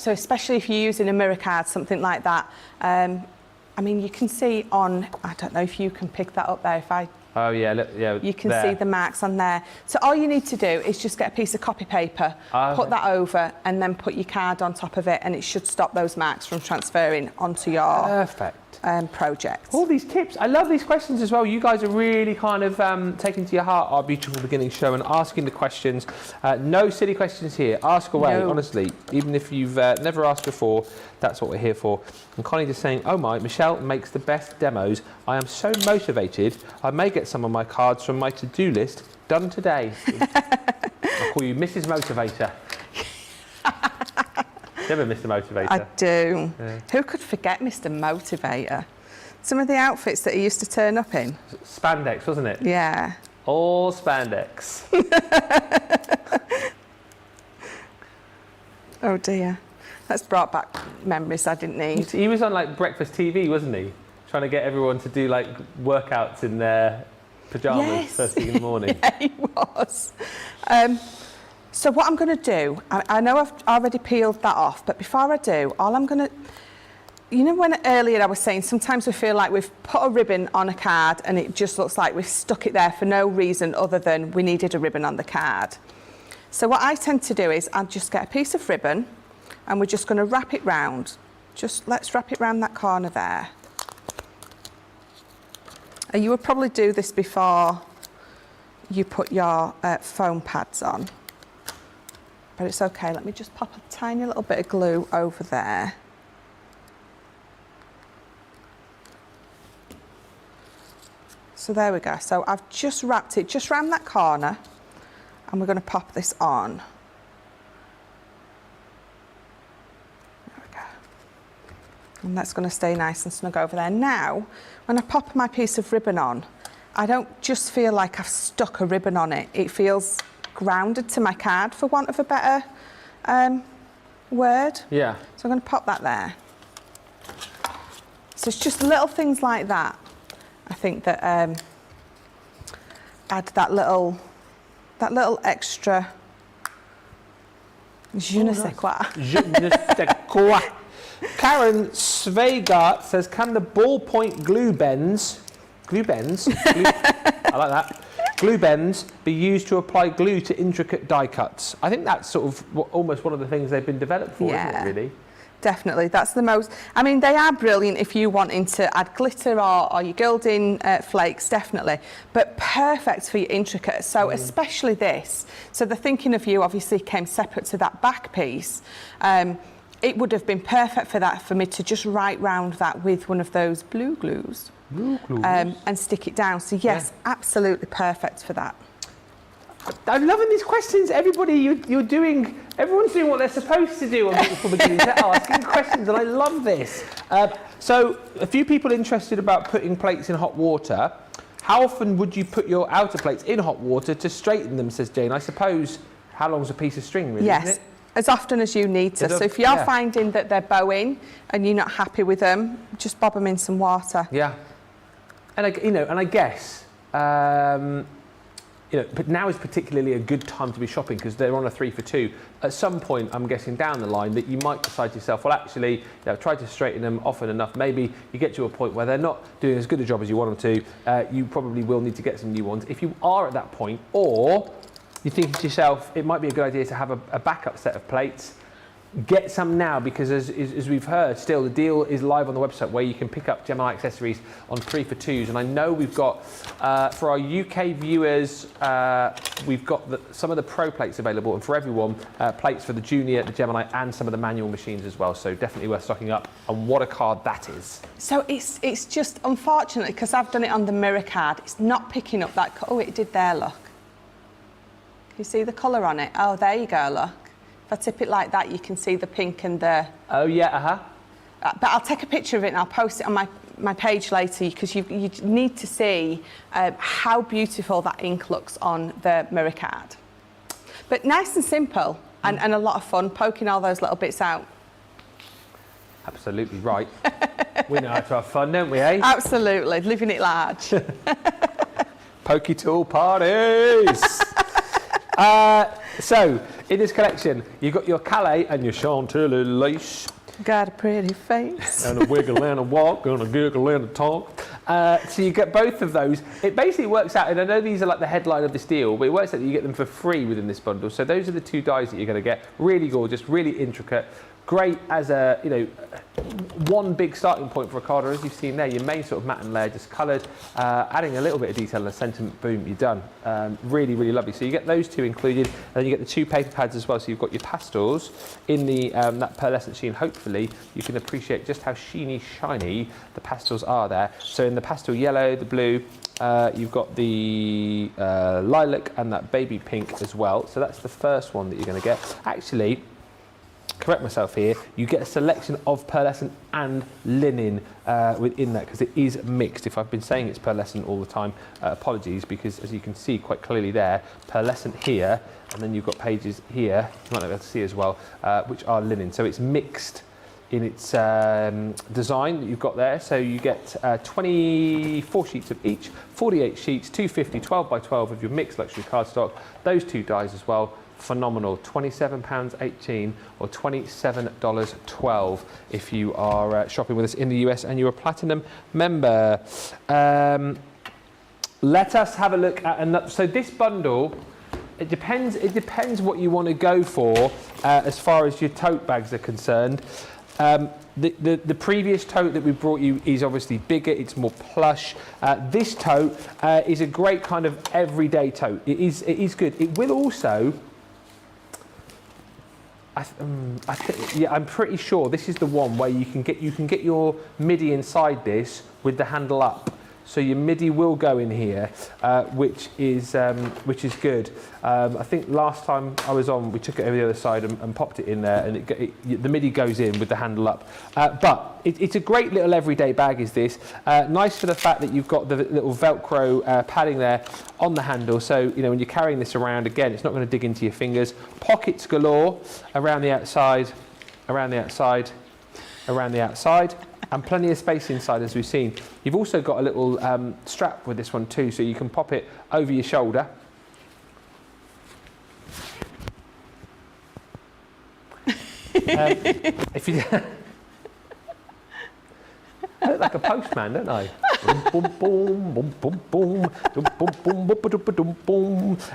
Speaker 2: Especially if you're using a mirror card, something like that. I mean, you can see on, I don't know if you can pick that up there, if I...
Speaker 1: Oh yeah, look, yeah.
Speaker 2: You can
Speaker 1: there.
Speaker 2: see the marks on there. So all you need to do is just get a piece of copy paper, put that over, and then put your card on top of it, and it should stop those marks from transferring onto your
Speaker 1: Perfect.
Speaker 2: project.
Speaker 1: All these tips. I love these questions as well. You guys are really kind of taking to your heart our Beautiful Beginning show and asking the questions. No silly questions here. Ask away,
Speaker 2: No.
Speaker 1: honestly. Even if you've never asked before, that's what we're here for. And Connie just saying, oh my, Michelle makes the best demos. I am so motivated. I may get some of my cards from my to-do list done today. I'll call you Mrs. Motivator. Never Mr. Motivator.
Speaker 2: I do.
Speaker 1: Yeah.
Speaker 2: Who could forget Mr. Motivator? Some of the outfits that he used to turn up in.
Speaker 1: Spandex, wasn't it?
Speaker 2: Yeah.
Speaker 1: All spandex.
Speaker 2: Oh dear. That's brought back memories I didn't need.
Speaker 1: He was on like breakfast TV, wasn't he? Trying to get everyone to do like workouts in their pyjamas
Speaker 2: Yes.
Speaker 1: first thing in the morning.
Speaker 2: Yeah, he was. So what I'm going to do, I know I've already peeled that off, but before I do, all I'm going to... You know when earlier I was saying sometimes we feel like we've put a ribbon on a card and it just looks like we've stuck it there for no reason other than we needed a ribbon on the card. So what I tend to do is I'll just get a piece of ribbon and we're just going to wrap it round. Just let's wrap it round that corner there. And you would probably do this before you put your foam pads on. But it's okay, let me just pop a tiny little bit of glue over there. So there we go. So I've just wrapped it just around that corner and we're going to pop this on. There we go. And that's going to stay nice and snug over there. Now, when I pop my piece of ribbon on, I don't just feel like I've stuck a ribbon on it. It feels grounded to my card, for want of a better word.
Speaker 1: Yeah.
Speaker 2: So I'm going to pop that there. So it's just little things like that, I think, that add that little extra je ne sais quoi.
Speaker 1: Je ne sais quoi. Karen Sveigart says, can the ballpoint glue bends, I like that, glue bends be used to apply glue to intricate die cuts? I think that's sort of almost one of the things they've been developed for, isn't it, really?
Speaker 2: Definitely, that's the most... I mean, they are brilliant if you wanting to add glitter or your gilding flakes, definitely, but perfect for your intricate. So especially this. So the thinking of you obviously came separate to that back piece. It would have been perfect for that, for me to just write round that with one of those blue glues. And stick it down. So yes, absolutely perfect for that.
Speaker 1: I'm loving these questions. Everybody, everyone's doing what they're supposed to do on Beautiful Beginnings. They're asking questions, and I love this. So a few people interested about putting plates in hot water. How often would you put your outer plates in hot water to straighten them, says Jane? I suppose, how long's a piece of string, really,
Speaker 2: Yes,
Speaker 1: isn't it?
Speaker 2: as often as you need to.
Speaker 1: Is it-
Speaker 2: So if you're
Speaker 1: yeah.
Speaker 2: finding that they're bowing and you're not happy with them, just bob them in some water.
Speaker 1: Yeah. And I guess, but now is particularly a good time to be shopping because they're on a 3 for 2. At some point, I'm guessing down the line that you might decide to yourself, well, actually, try to straighten them often enough. Maybe you get to a point where they're not doing as good a job as you want them to. You probably will need to get some new ones. If you are at that point, or you think to yourself, it might be a good idea to have a backup set of plates. Get some now because as we've heard, still the deal is live on the website where you can pick up Gemini accessories on 3 for 2s. And I know we've got, for our UK viewers, we've got some of the Pro plates available, and for everyone, plates for the Junior, the Gemini, and some of the manual machines as well. So definitely worth stocking up. And what a card that is.
Speaker 2: So it's just, unfortunately, because I've done it on the mirror card, it's not picking up that, oh, it did there, look. Can you see the colour on it? Oh, there you go, look. If I tip it like that, you can see the pink and the...
Speaker 1: Oh, yeah,
Speaker 2: But I'll take a picture of it and I'll post it on my page later because you need to see how beautiful that ink looks on the mirror card. But nice and simple and a lot of fun, poking all those little bits out.
Speaker 1: Absolutely right. We know how to have fun, don't we, eh?
Speaker 2: Absolutely, living it large.
Speaker 1: Pokey tool parties! So, in this collection, you've got your Calais and your Chantilly lace.
Speaker 2: Got a pretty face.
Speaker 1: And a wiggle and a walk and a giggle and a talk. So you get both of those. It basically works out, and I know these are like the headline of this deal, but it works out that you get them for free within this bundle. So those are the 2 dies that you're going to get. Really gorgeous, really intricate. Great as a, one big starting point for a card, or as you've seen there, your main sort of matte layer just coloured, adding a little bit of detail and a sentiment, boom, you're done. Really, really lovely. So you get those 2 included, and then you get the 2 paper pads as well. So you've got your pastels in the that pearlescent sheen. Hopefully you can appreciate just how sheeny, shiny the pastels are there. So in the pastel yellow, the blue, you've got the lilac and that baby pink as well. So that's the first one that you're going to get. Actually, correct myself here, you get a selection of pearlescent and linen within that because it is mixed. If I've been saying it's pearlescent all the time, apologies, because as you can see quite clearly there, pearlescent here, and then you've got pages here, you might not be able to see as well, which are linen. So it's mixed in its design that you've got there. So you get 24 sheets of each, 48 sheets, 250, 12 by 12 of your mixed luxury cardstock. Those 2 dies as well. Phenomenal. £27.18 or $27.12 if you are shopping with us in the US and you're a Platinum member. Let us have a look at another. So this bundle, it depends what you want to go for as far as your tote bags are concerned. The previous tote that we brought you is obviously bigger, it's more plush. This tote is a great kind of everyday tote. It is good. It will also, I'm pretty sure this is the one where you can get your MIDI inside this with the handle up. So your MIDI will go in here, which is good. I think last time I was on, we took it over the other side and popped it in there, and the MIDI goes in with the handle up. But it's a great little everyday bag, is this. Nice for the fact that you've got the little Velcro padding there on the handle, so when you're carrying this around, again, it's not going to dig into your fingers. Pockets galore around the outside, around the outside, around the outside. And plenty of space inside, as we've seen. You've also got a little strap with this one too, so you can pop it over your shoulder. If you I look like a postman, don't I?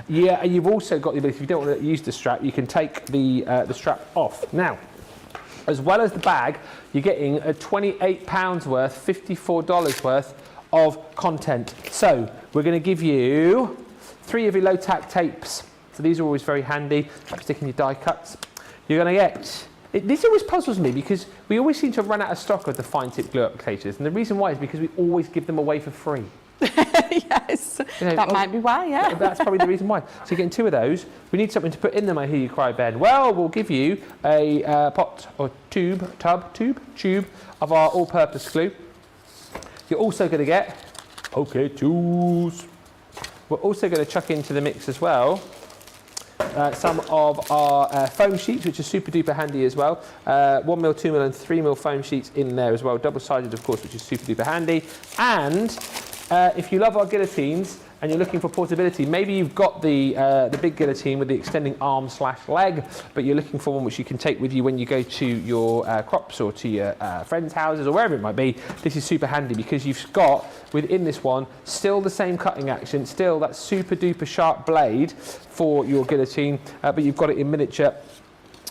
Speaker 1: Yeah, and you've also got the ability, if you don't want to use the strap, you can take the strap off. Now, as well as the bag, you're getting a £28 worth, $54 worth of content. So we're going to give you 3 of your low-tack tapes. So these are always very handy. Stick in your die cuts. You're going to get... This always puzzles me because we always seem to run out of stock of the fine tip glue applicators. And the reason why is because we always give them away for free.
Speaker 2: Yes,
Speaker 1: You know,
Speaker 2: that might be why, yeah.
Speaker 1: That's probably the reason why. So you're getting 2 of those. We need something to put in them, I hear you cry, Ben. Well, we'll give you a pot or tube of our all-purpose glue. You're also going to get, okay, tools. We're also going to chuck into the mix as well some of our foam sheets, which are super duper handy as well. 1mm, 2mm and 3mm foam sheets in there as well, double-sided of course, which is super duper handy. And if you love our guillotines and you're looking for portability, maybe you've got the big guillotine with the extending arm/leg, but you're looking for one which you can take with you when you go to your crops or to your friends' houses or wherever it might be. This is super handy because you've got within this one still the same cutting action, still that super duper sharp blade for your guillotine, but you've got it in miniature.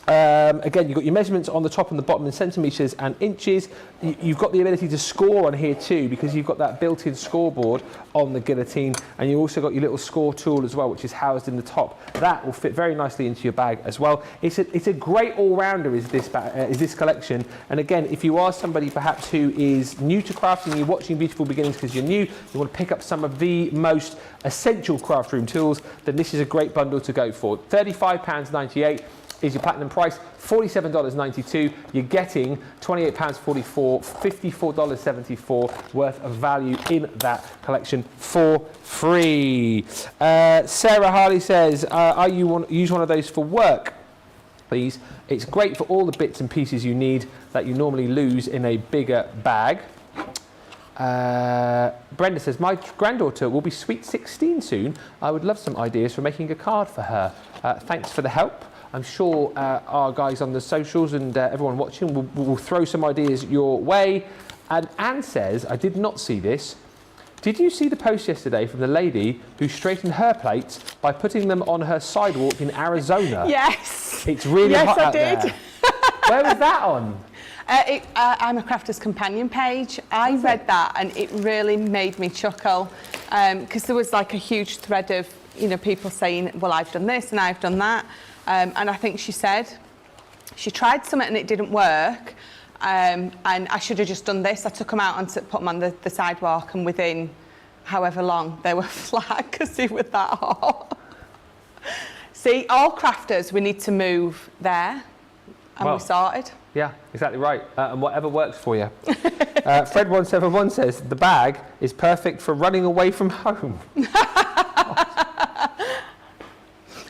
Speaker 1: Again, you've got your measurements on the top and the bottom in centimetres and inches. You've got the ability to score on here too, because you've got that built-in scoreboard on the guillotine, and you've also got your little score tool as well, which is housed in the top. That will fit very nicely into your bag as well. It's a great all-rounder is this collection. And again, if you are somebody perhaps who is new to crafting, you're watching Beautiful Beginnings because you're new, you want to pick up some of the most essential craft room tools, then this is a great bundle to go for. £35.98 is your platinum price, $47.92. You're getting £28.44, $54.74 worth of value in that collection for free. Sarah Harley says, use one of those for work, please. It's great for all the bits and pieces you need that you normally lose in a bigger bag. Brenda says, my granddaughter will be sweet 16 soon. I would love some ideas for making a card for her. Thanks for the help. I'm sure our guys on the socials and everyone watching will throw some ideas your way. And Anne says, I did not see this. Did you see the post yesterday from the lady who straightened her plates by putting them on her sidewalk in Arizona?
Speaker 2: Yes.
Speaker 1: It's really hot out there.
Speaker 2: Yes, I did.
Speaker 1: Where was that on?
Speaker 2: I'm a Crafter's Companion page. I read that and it really made me chuckle because there was like a huge thread of people saying, well, I've done this and I've done that. And I think she said she tried something and it didn't work, and I should have just done this. I took them out and put them on the sidewalk, and within however long they were flat because they were that hot. See, all crafters, we need to move there, and we sorted.
Speaker 1: Yeah, exactly right. And whatever works for you. Fred171 says, the bag is perfect for running away from home.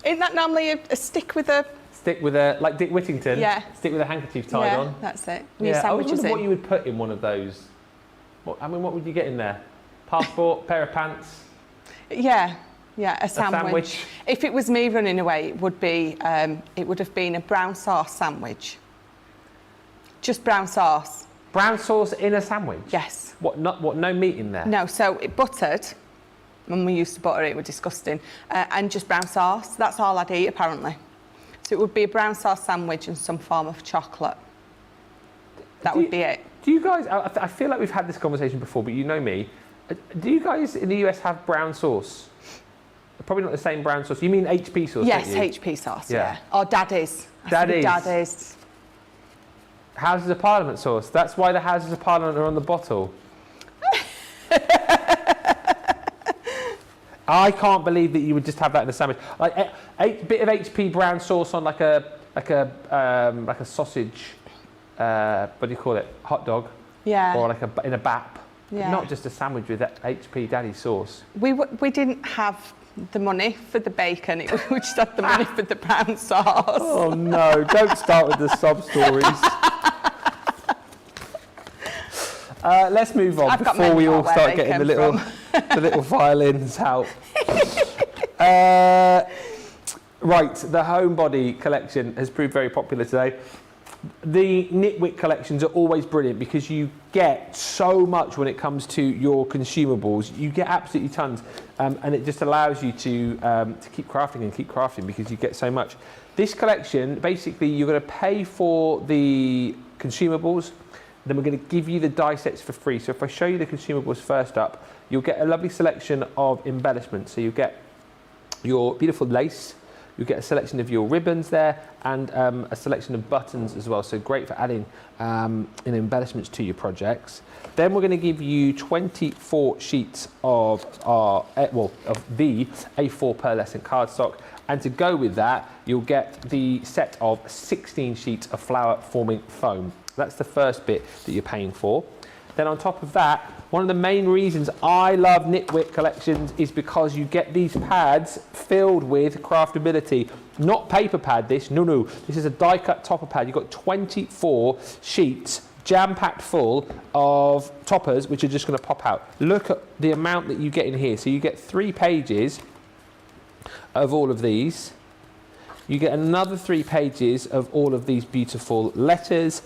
Speaker 2: Isn't that normally a stick with a...
Speaker 1: Stick with a, like Dick Whittington?
Speaker 2: Yeah.
Speaker 1: Stick with a handkerchief tied on?
Speaker 2: That's it.
Speaker 1: Yeah, I was wondering what you would put in one of those. What would you get in there? Passport, pair of pants?
Speaker 2: Yeah, a sandwich. If it was me running away, it would have been a brown sauce sandwich. Just brown sauce.
Speaker 1: Brown sauce in a sandwich?
Speaker 2: Yes.
Speaker 1: What, no meat in there?
Speaker 2: No, so it buttered. When we used to butter it, it was disgusting. And just brown sauce. That's all I'd eat, apparently. So it would be a brown sauce sandwich and some form of chocolate. That would be it.
Speaker 1: Do you guys, I feel like we've had this conversation before, but you know me. Do you guys in the US have brown sauce? Probably not the same brown sauce. You mean HP sauce,
Speaker 2: yes,
Speaker 1: don't you?
Speaker 2: HP sauce, yeah. Or Daddy's.
Speaker 1: Daddy's. Houses of Parliament sauce. That's why the Houses of Parliament are on the bottle. I can't believe that you would just have that in a sandwich. Like a bit of HP brown sauce on like a sausage. What do you call it? Hot dog.
Speaker 2: Yeah.
Speaker 1: Or like in a bap.
Speaker 2: Yeah.
Speaker 1: Not just a sandwich with that HP Daddy sauce.
Speaker 2: We didn't have the money for the bacon. We just had the money for the brown sauce.
Speaker 1: Oh no! Don't start with the sob stories. Let's move on before we all start getting the little violins out. Right, the Homebody collection has proved very popular today. The Knitwick collections are always brilliant because you get so much when it comes to your consumables. You get absolutely tons, and it just allows you to keep crafting because you get so much. This collection, basically, you're going to pay for the consumables. Then we're going to give you the die sets for free. So if I show you the consumables first up, you'll get a lovely selection of embellishments. So you get your beautiful lace, You get a selection of your ribbons there and a selection of buttons as well. So great for adding embellishments to your projects. Then we're going to give you 24 sheets of the A4 pearlescent cardstock. And to go with that, you'll get the set of 16 sheets of flower forming foam. That's the first bit that you're paying for. Then on top of that, one of the main reasons I love Knitwit collections is because you get these pads filled with craftability. Not paper pad this, no. This is a die cut topper pad. You've got 24 sheets jam-packed full of toppers which are just going to pop out. Look at the amount that you get in here. So you get 3 pages of all of these. You get another 3 pages of all of these beautiful letters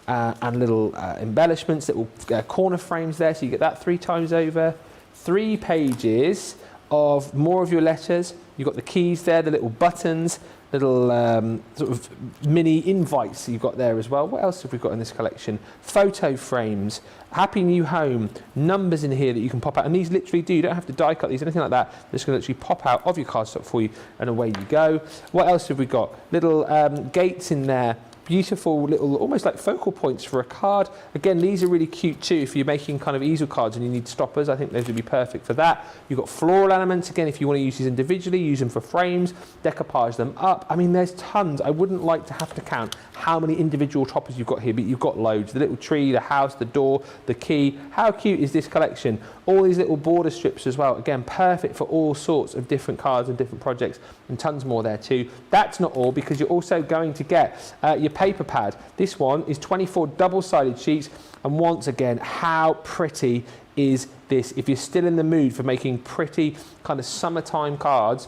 Speaker 1: and little embellishments, little corner frames there, so you get that 3 times over. 3 pages of more of your letters. You've got the keys there, the little buttons, little sort of mini invites you've got there as well. What else have we got in this collection? Photo frames, happy new home, numbers in here that you can pop out. And these literally do, you don't have to die cut these, anything like that. They're just going to literally pop out of your cardstock for you and away you go. What else have we got? Little gates in there. Beautiful little, almost like focal points for a card. Again, these are really cute too. If you're making kind of easel cards and you need stoppers, I think those would be perfect for that. You've got floral elements. Again, if you want to use these individually, use them for frames, decoupage them up. I mean, there's tons. I wouldn't like to have to count how many individual toppers you've got here, but you've got loads. The little tree, the house, the door, the key. How cute is this collection? All these little border strips as well. Again, perfect for all sorts of different cards and different projects, and tons more there too. That's not all, because you're also going to get your paper pad. This one is 24 double-sided sheets, and once again, how pretty is this? If you're still in the mood for making pretty kind of summertime cards,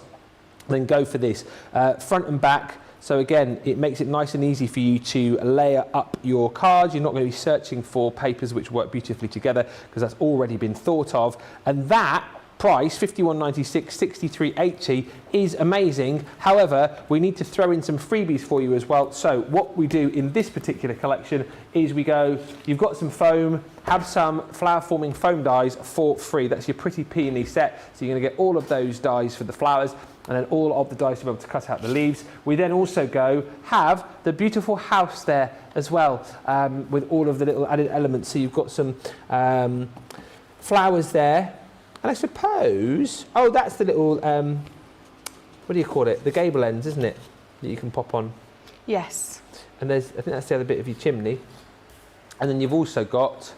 Speaker 1: then go for this. Front and back. So again, it makes it nice and easy for you to layer up your cards. You're not going to be searching for papers which work beautifully together, because that's already been thought of. And that price, $51.96, $63.80, is amazing. However, we need to throw in some freebies for you as well. So what we do in this particular collection is we go, you've got some foam, have some flower forming foam dies for free. That's your Pretty Peony set. So you're going to get all of those dies for the flowers, and then all of the dies to be able to cut out the leaves. We then also go have the beautiful house there as well, with all of the little added elements. So you've got some flowers there. And I suppose, oh, that's the little, what do you call it? The gable ends, isn't it? That you can pop on.
Speaker 2: Yes.
Speaker 1: And there's, I think that's the other bit of your chimney. And then you've also got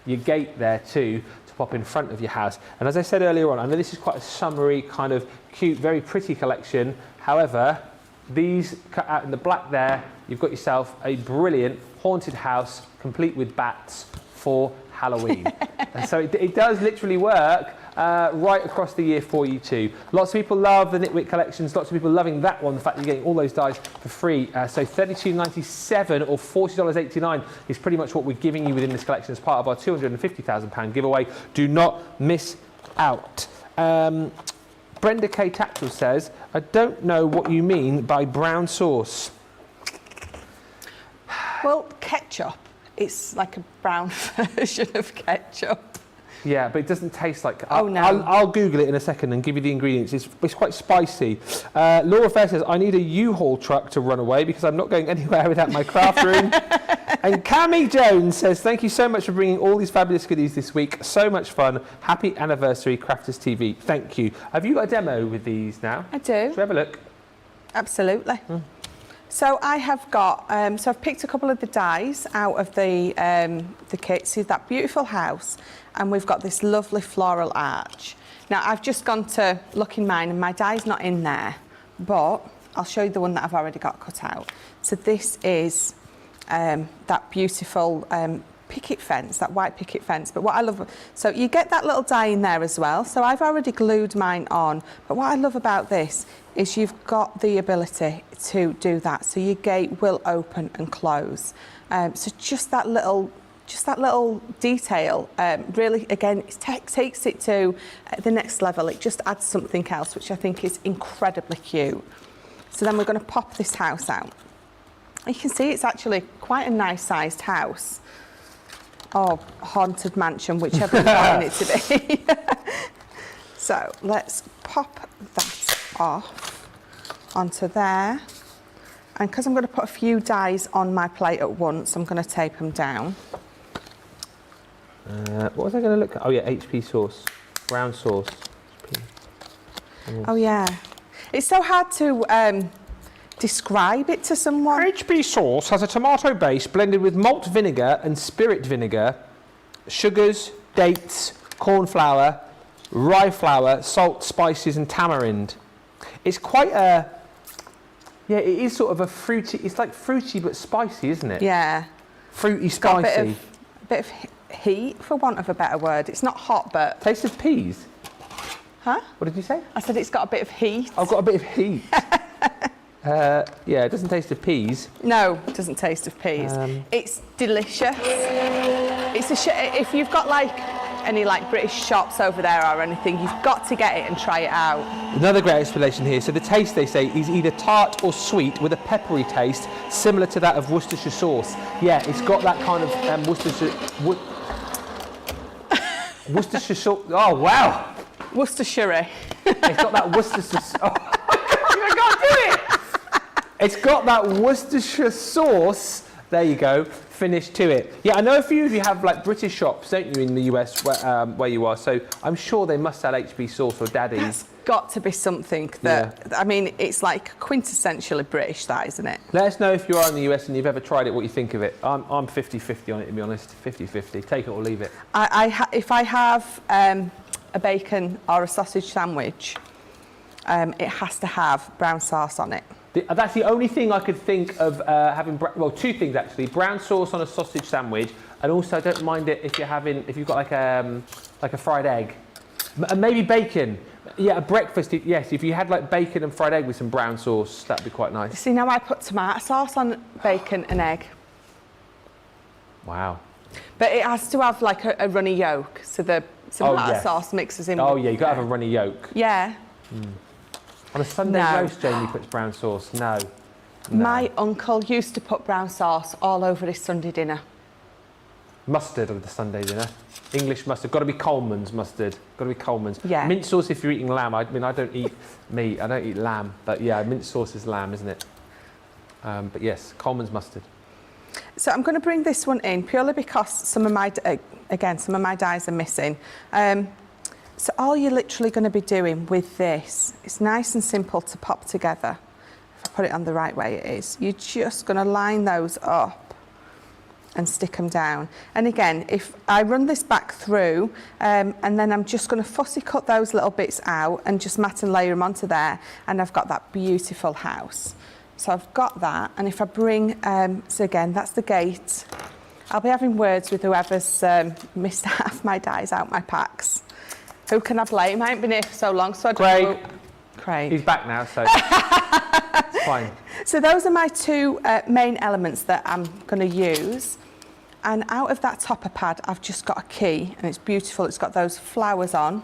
Speaker 1: your gate there too, to pop in front of your house. And as I said earlier on, I know this is quite a summery, kind of cute, very pretty collection. However, these cut out in the black there, you've got yourself a brilliant haunted house, complete with bats for Halloween. And so it does literally work right across the year for you too. Lots of people love the Knitwit collections, lots of people loving that one, the fact that you're getting all those dies for free. So $32.97 or $40.89 is pretty much what we're giving you within this collection as part of our £250,000 giveaway. Do not miss out. Brenda K. Tactile says, I don't know what you mean by brown sauce.
Speaker 2: Well, ketchup. It's like a brown version of ketchup.
Speaker 1: Yeah, but it doesn't taste like...
Speaker 2: Oh, no.
Speaker 1: I'll Google it in a second and give you the ingredients. It's quite spicy. Laura Fair says, I need a U-Haul truck to run away because I'm not going anywhere without my craft room. And Cammy Jones says, thank you so much for bringing all these fabulous goodies this week. So much fun. Happy anniversary, Crafters TV. Thank you. Have you got a demo with these now?
Speaker 2: I do.
Speaker 1: Should we have a look?
Speaker 2: Absolutely. So I have got, so I've picked a couple of the dies out of the kit. See that beautiful house, and we've got this lovely floral arch. Now I've just gone to look in mine, and my die's not in there, but I'll show you the one that I've already got cut out. So this is that beautiful picket fence, that white picket fence. But what I love, so you get that little die in there as well. So I've already glued mine on. But what I love about this is you've got the ability to do that. So your gate will open and close. So just that little detail really, again, it takes it to the next level. It just adds something else, which I think is incredibly cute. So then we're going to pop this house out. You can see it's actually quite a nice sized house. Or haunted mansion, whichever you want it to be. So let's pop that off. onto there. And because I'm going to put a few dies on my plate at once, I'm going to tape them down.
Speaker 1: What was I going to look at? Oh yeah, HP sauce, brown sauce.
Speaker 2: Oh yeah. It's so hard to describe it to someone.
Speaker 1: HP sauce has a tomato base blended with malt vinegar and spirit vinegar, sugars, dates, corn flour, rye flour, salt, spices and tamarind. It's quite a... Yeah, it is sort of a fruity... It's like fruity but spicy, isn't it?
Speaker 2: Yeah.
Speaker 1: Fruity,
Speaker 2: It's got
Speaker 1: spicy.
Speaker 2: a bit of heat, for want of a better word. It's not hot, but...
Speaker 1: Taste of peas.
Speaker 2: Huh?
Speaker 1: What did you say?
Speaker 2: I said it's got a bit of heat.
Speaker 1: I've got a bit of heat. Yeah, it doesn't taste of peas.
Speaker 2: No, it doesn't taste of peas. It's delicious. It's if you've got like any like British shops over there or anything, you've got to get it and try it out.
Speaker 1: Another great explanation here. So the taste, they say, is either tart or sweet with a peppery taste, similar to that of Worcestershire sauce. Yeah, it's got that kind of Worcestershire sauce. Oh wow!
Speaker 2: Worcestershire.
Speaker 1: It's got that Worcestershire. Oh, I can't do it. It's got that Worcestershire sauce. There you go. Finished to it. Yeah, I know a few of you have like British shops, don't you, in the US where you are? So I'm sure they must sell HB sauce or Daddy's.
Speaker 2: That's got to be something that, I mean, it's like quintessentially British, that, isn't it?
Speaker 1: Let us know if you are in the US and you've ever tried it, what you think of it. I'm 50-50 on it, to be honest. 50-50. Take it or leave it.
Speaker 2: If I have a bacon or a sausage sandwich, it has to have brown sauce on it.
Speaker 1: That's the only thing I could think of having. Well, two things actually: brown sauce on a sausage sandwich, and also I don't mind it if you've got like a fried egg, and maybe bacon. Yeah, a breakfast. Yes, if you had like bacon and fried egg with some brown sauce, that'd be quite nice.
Speaker 2: See, now I put tomato sauce on bacon and egg.
Speaker 1: Wow.
Speaker 2: But it has to have like a runny yolk, so the tomato sauce mixes in.
Speaker 1: Oh yeah, you got to have a runny yolk.
Speaker 2: Yeah.
Speaker 1: On a Sunday roast, Jamie puts brown sauce. No.
Speaker 2: My uncle used to put brown sauce all over his Sunday dinner.
Speaker 1: Mustard on the Sunday dinner. English mustard. Got to be Coleman's mustard. Got to be Coleman's.
Speaker 2: Yeah.
Speaker 1: Mint sauce if you're eating lamb. I mean, I don't eat meat. I don't eat lamb. But yeah, mint sauce is lamb, isn't it? But yes, Coleman's mustard.
Speaker 2: So I'm going to bring this one in purely because some of my dies are missing. So all you're literally going to be doing with this, it's nice and simple to pop together. If I put it on the right way, it is. You're just going to line those up and stick them down. And again, if I run this back through, and then I'm just going to fussy cut those little bits out and just mat and layer them onto there, and I've got that beautiful house. So I've got that, and if I bring, so again, that's the gate. I'll be having words with whoever's missed half my dies out my packs. Who can I blame? I ain't been here for so long, so I don't know. Craig.
Speaker 1: He's back now, so it's fine.
Speaker 2: So those are my two main elements that I'm going to use. And out of that topper pad, I've just got a key, and it's beautiful. It's got those flowers on.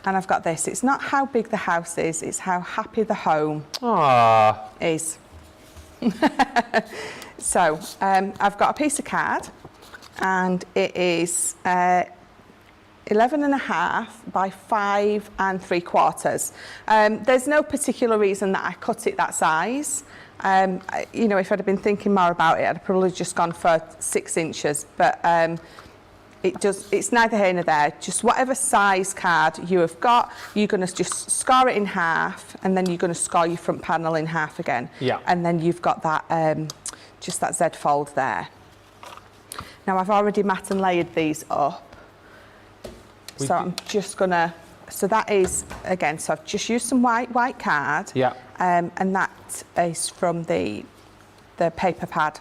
Speaker 2: And I've got this. It's not how big the house is, it's how happy the home is. So I've got a piece of card, and it is 11.5 by 5 3/4. There's no particular reason that I cut it that size. You know, if I'd have been thinking more about it, I'd have probably just gone for 6 inches. But it's neither here nor there. Just whatever size card you have got, you're going to just score it in half, and then you're going to score your front panel in half again.
Speaker 1: Yeah.
Speaker 2: And then you've got that just that Z fold there. Now I've already mat and layered these up. So I'm just gonna, so that is, again, so I've just used some white card.
Speaker 1: Yeah.
Speaker 2: And that is from the paper pad.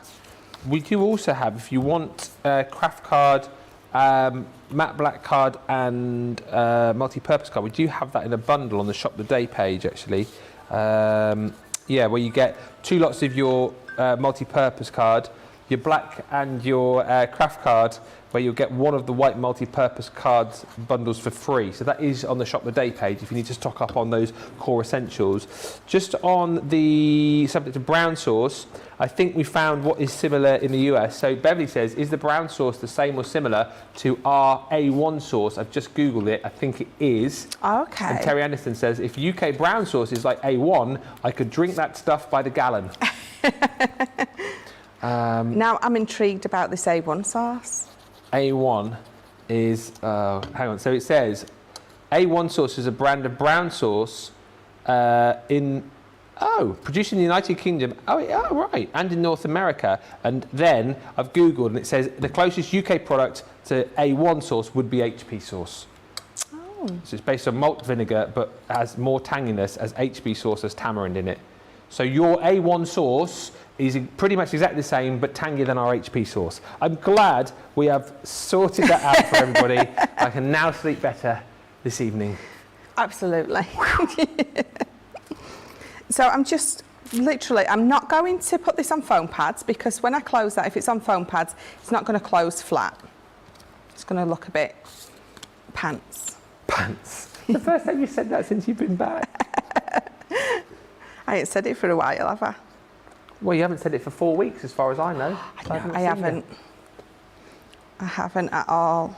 Speaker 1: We do also have, if you want, craft card, matte black card and multi-purpose card. We do have that in a bundle on the Shop the Day page, actually. Yeah, where you get 2 lots of your multi-purpose card. your black and your craft card, where you'll get one of the white multi-purpose cards bundles for free. So that is on the Shop the Day page if you need to stock up on those core essentials. Just on the subject of brown sauce, I think we found what is similar in the US. So Beverly says, is the brown sauce the same or similar to our A1 sauce? I've just Googled it. I think it is.
Speaker 2: Okay.
Speaker 1: And Terry Anderson says, if UK brown sauce is like A1, I could drink that stuff by the gallon.
Speaker 2: Now I'm intrigued about this A1 sauce.
Speaker 1: A1 is, hang on, so it says A1 sauce is a brand of brown sauce produced in the United Kingdom, right, and in North America. And then I've Googled and it says the closest UK product to A1 sauce would be HP sauce. Oh. So it's based on malt vinegar but has more tanginess, as HB sauce has tamarind in it. So your A1 sauce is pretty much exactly the same, but tangier than our HP sauce. I'm glad we have sorted that out for everybody. I can now sleep better this evening.
Speaker 2: Absolutely. So I'm just, literally, I'm not going to put this on foam pads, because when I close that, if it's on foam pads, it's not going to close flat. It's going to look a bit pants.
Speaker 1: Pants? The first time you said that since you've been back.
Speaker 2: I ain't said it for a while, have I?
Speaker 1: Well, you haven't said it for 4 weeks, as far as I know.
Speaker 2: I haven't. I haven't at all.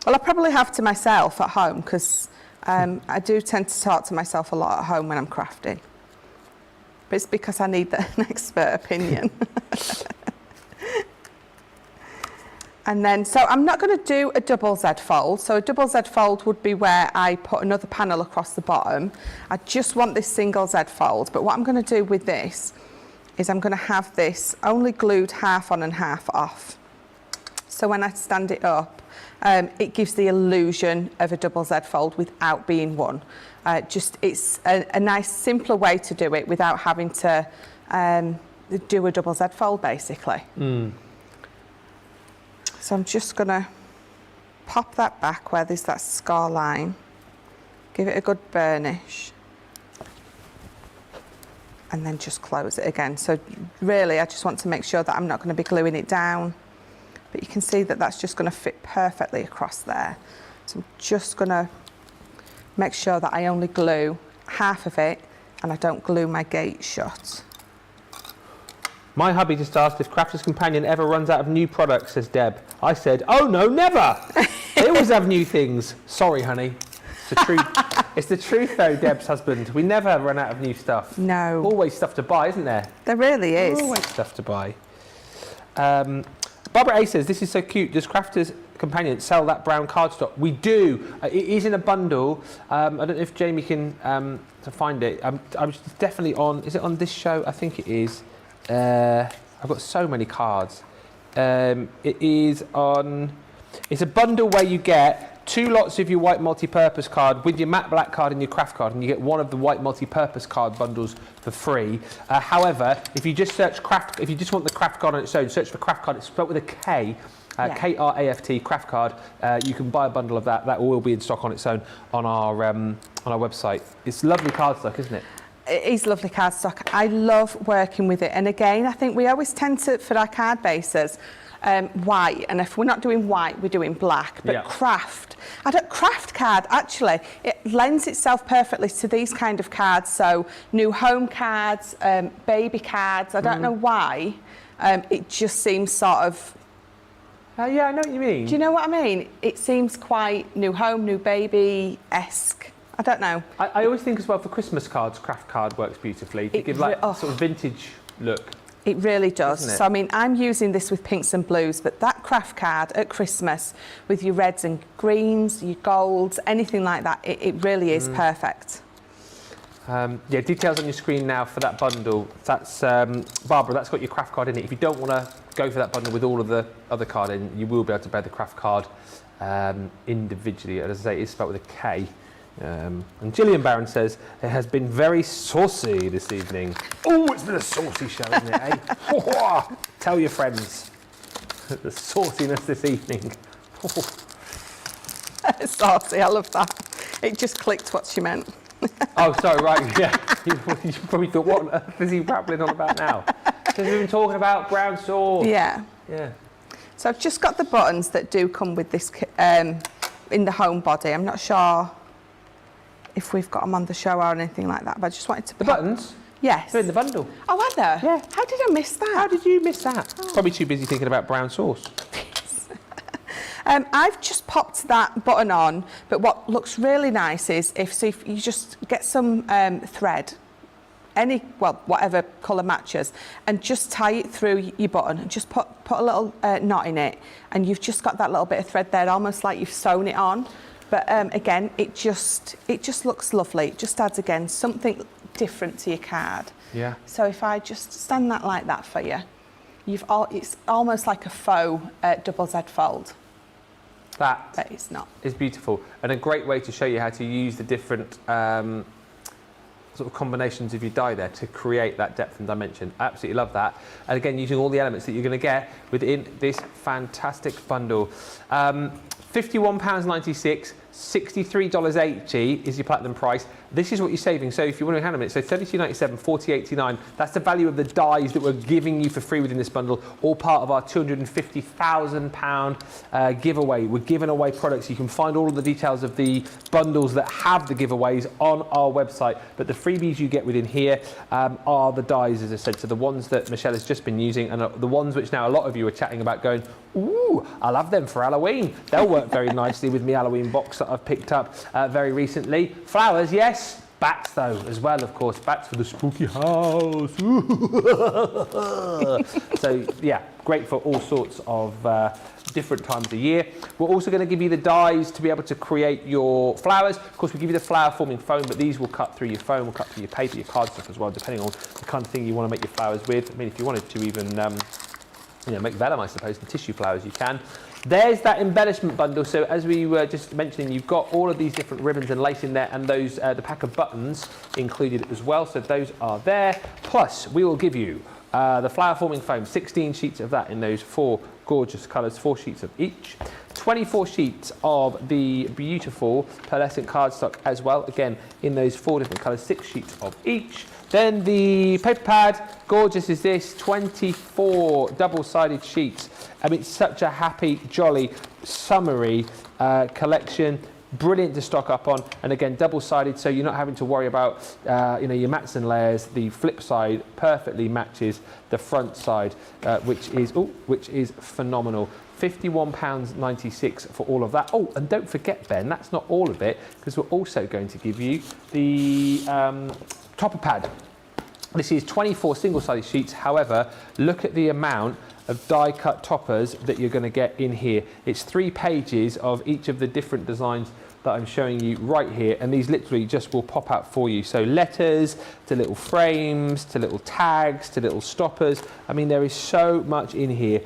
Speaker 2: Well, I probably have to myself at home, because I do tend to talk to myself a lot at home when I'm crafting. But it's because I need an expert opinion. And then, so I'm not going to do a double Z fold. So a double Z fold would be where I put another panel across the bottom. I just want this single Z fold. But what I'm going to do with this is I'm going to have this only glued half on and half off. So when I stand it up, it gives the illusion of a double Z fold without being one. It's a nice, simpler way to do it without having to do a double Z fold, basically. Mm. So I'm just going to pop that back where there's that scar line, give it a good burnish, and then just close it again. So really, I just want to make sure that I'm not going to be gluing it down. But you can see that that's just going to fit perfectly across there. So I'm just going to make sure that I only glue half of it and I don't glue my gate shut.
Speaker 1: My hubby just asked if Crafter's Companion ever runs out of new products, says Deb. I said, oh no, never! They always have new things. Sorry, honey. It's the truth. It's the truth, though, Deb's husband. We never run out of new stuff.
Speaker 2: No.
Speaker 1: Always stuff to buy, isn't there?
Speaker 2: There really is.
Speaker 1: Always stuff to buy. Barbara A says, this is so cute. Does Crafter's Companion sell that brown cardstock? We do. It is in a bundle. I don't know if Jamie can to find it. I was definitely on. Is it on this show? I think it is. I've got so many cards. It is on. It's a bundle where you get 2 lots of your white multi-purpose card with your matte black card and your craft card, and you get one of the white multi-purpose card bundles for free. However, if you just search craft, if you just want the craft card on its own, search for craft card. It's spelled with a K. K-R-A-F-T, craft card. You can buy a bundle of that. That will be in stock on its own on our website. It's lovely cardstock, isn't it?
Speaker 2: It is lovely cardstock. I love working with it. And again, I think we always tend to, for our card bases, white. And if we're not doing white, we're doing black. But craft card, actually, it lends itself perfectly to these kind of cards. So new home cards, baby cards. I don't know why. It just seems sort of...
Speaker 1: yeah, I know what you mean.
Speaker 2: Do you know what I mean? It seems quite new home, new baby-esque. I don't know.
Speaker 1: I always think as well for Christmas cards, craft card works beautifully. To give like sort of vintage look.
Speaker 2: It really does. So I mean, I'm using this with pinks and blues, but that craft card at Christmas with your reds and greens, your golds, anything like that, it really is perfect.
Speaker 1: Yeah, details on your screen now for that bundle. That's Barbara, that's got your craft card in it. If you don't want to go for that bundle with all of the other card in, you will be able to buy the craft card individually. As I say, it's spelled with a K. And Gillian Barron says, it has been very saucy this evening. Oh, it's been a saucy show, isn't it, eh? Tell your friends. The sauciness this evening.
Speaker 2: Saucy, I love that. It just clicked what she meant.
Speaker 1: Oh, sorry, right, yeah. You probably thought, what on earth is he babbling on about now? Because we've been talking about brown sauce.
Speaker 2: Yeah.
Speaker 1: Yeah.
Speaker 2: So I've just got the buttons that do come with this in the home body. I'm not sure if we've got them on the show or anything like that, but I just wanted to...
Speaker 1: The buttons?
Speaker 2: Yes.
Speaker 1: They're in the bundle.
Speaker 2: Oh, are they?
Speaker 1: Yeah.
Speaker 2: How did I miss that?
Speaker 1: How did you miss that? Probably too busy thinking about brown sauce.
Speaker 2: I've just popped that button on, but what looks really nice is if you just get some thread, whatever colour matches, and just tie it through your button and just put a little knot in it, and you've just got that little bit of thread there, almost like you've sewn it on. But again, it just looks lovely. It just adds again something different to your card.
Speaker 1: Yeah.
Speaker 2: So if I just stand that like that for you, it's almost like a faux double Z fold.
Speaker 1: That
Speaker 2: it's not.
Speaker 1: Is beautiful, and a great way to show you how to use the different sort of combinations of your die there to create that depth and dimension. I absolutely love that. And again, using all the elements that you're going to get within this fantastic bundle. £51.96, $63.80 is your platinum price. This is what you're saving. So if you want to handle it, so $32.97, $40.89. That's the value of the dies that we're giving you for free within this bundle, all part of our £250,000 giveaway. We're giving away products. You can find all of the details of the bundles that have the giveaways on our website. But the freebies you get within here are the dies, as I said, so the ones that Michelle has just been using, and the ones which now a lot of you are chatting about going, ooh, I'll have them for Halloween. They'll work very nicely with my Halloween box that I've picked up very recently. Flowers, yes. Bats, though, as well, of course. Bats for the spooky house. So, yeah, great for all sorts of different times of year. We're also going to give you the dies to be able to create your flowers. Of course, we give you the flower forming foam, but these will cut through your foam, will cut through your paper, your card stuff as well, depending on the kind of thing you want to make your flowers with. I mean, if you wanted to even make vellum, I suppose, and tissue flowers, you can. There's that embellishment bundle. So as we were just mentioning, you've got all of these different ribbons and lace in there, and those the pack of buttons included as well. So those are there. Plus, we will give you the flower forming foam, 16 sheets of that in those 4 gorgeous colours, 4 sheets of each. 24 sheets of the beautiful pearlescent cardstock as well, again in those 4 different colours, 6 sheets of each. Then the paper pad, gorgeous is this, 24 double-sided sheets. I mean, it's such a happy, jolly, summery collection. Brilliant to stock up on, and again double-sided, so you're not having to worry about your mats and layers. The flip side perfectly matches the front side, which is phenomenal. £51.96 for all of that. Oh, and don't forget, Ben, that's not all of it, because we're also going to give you the topper pad. This is 24 single-sided sheets. However, look at the amount of die-cut toppers that you're going to get in here. It's 3 pages of each of the different designs that I'm showing you right here, and these literally just will pop out for you. So letters, to little frames, to little tags, to little stoppers. I mean, there is so much in here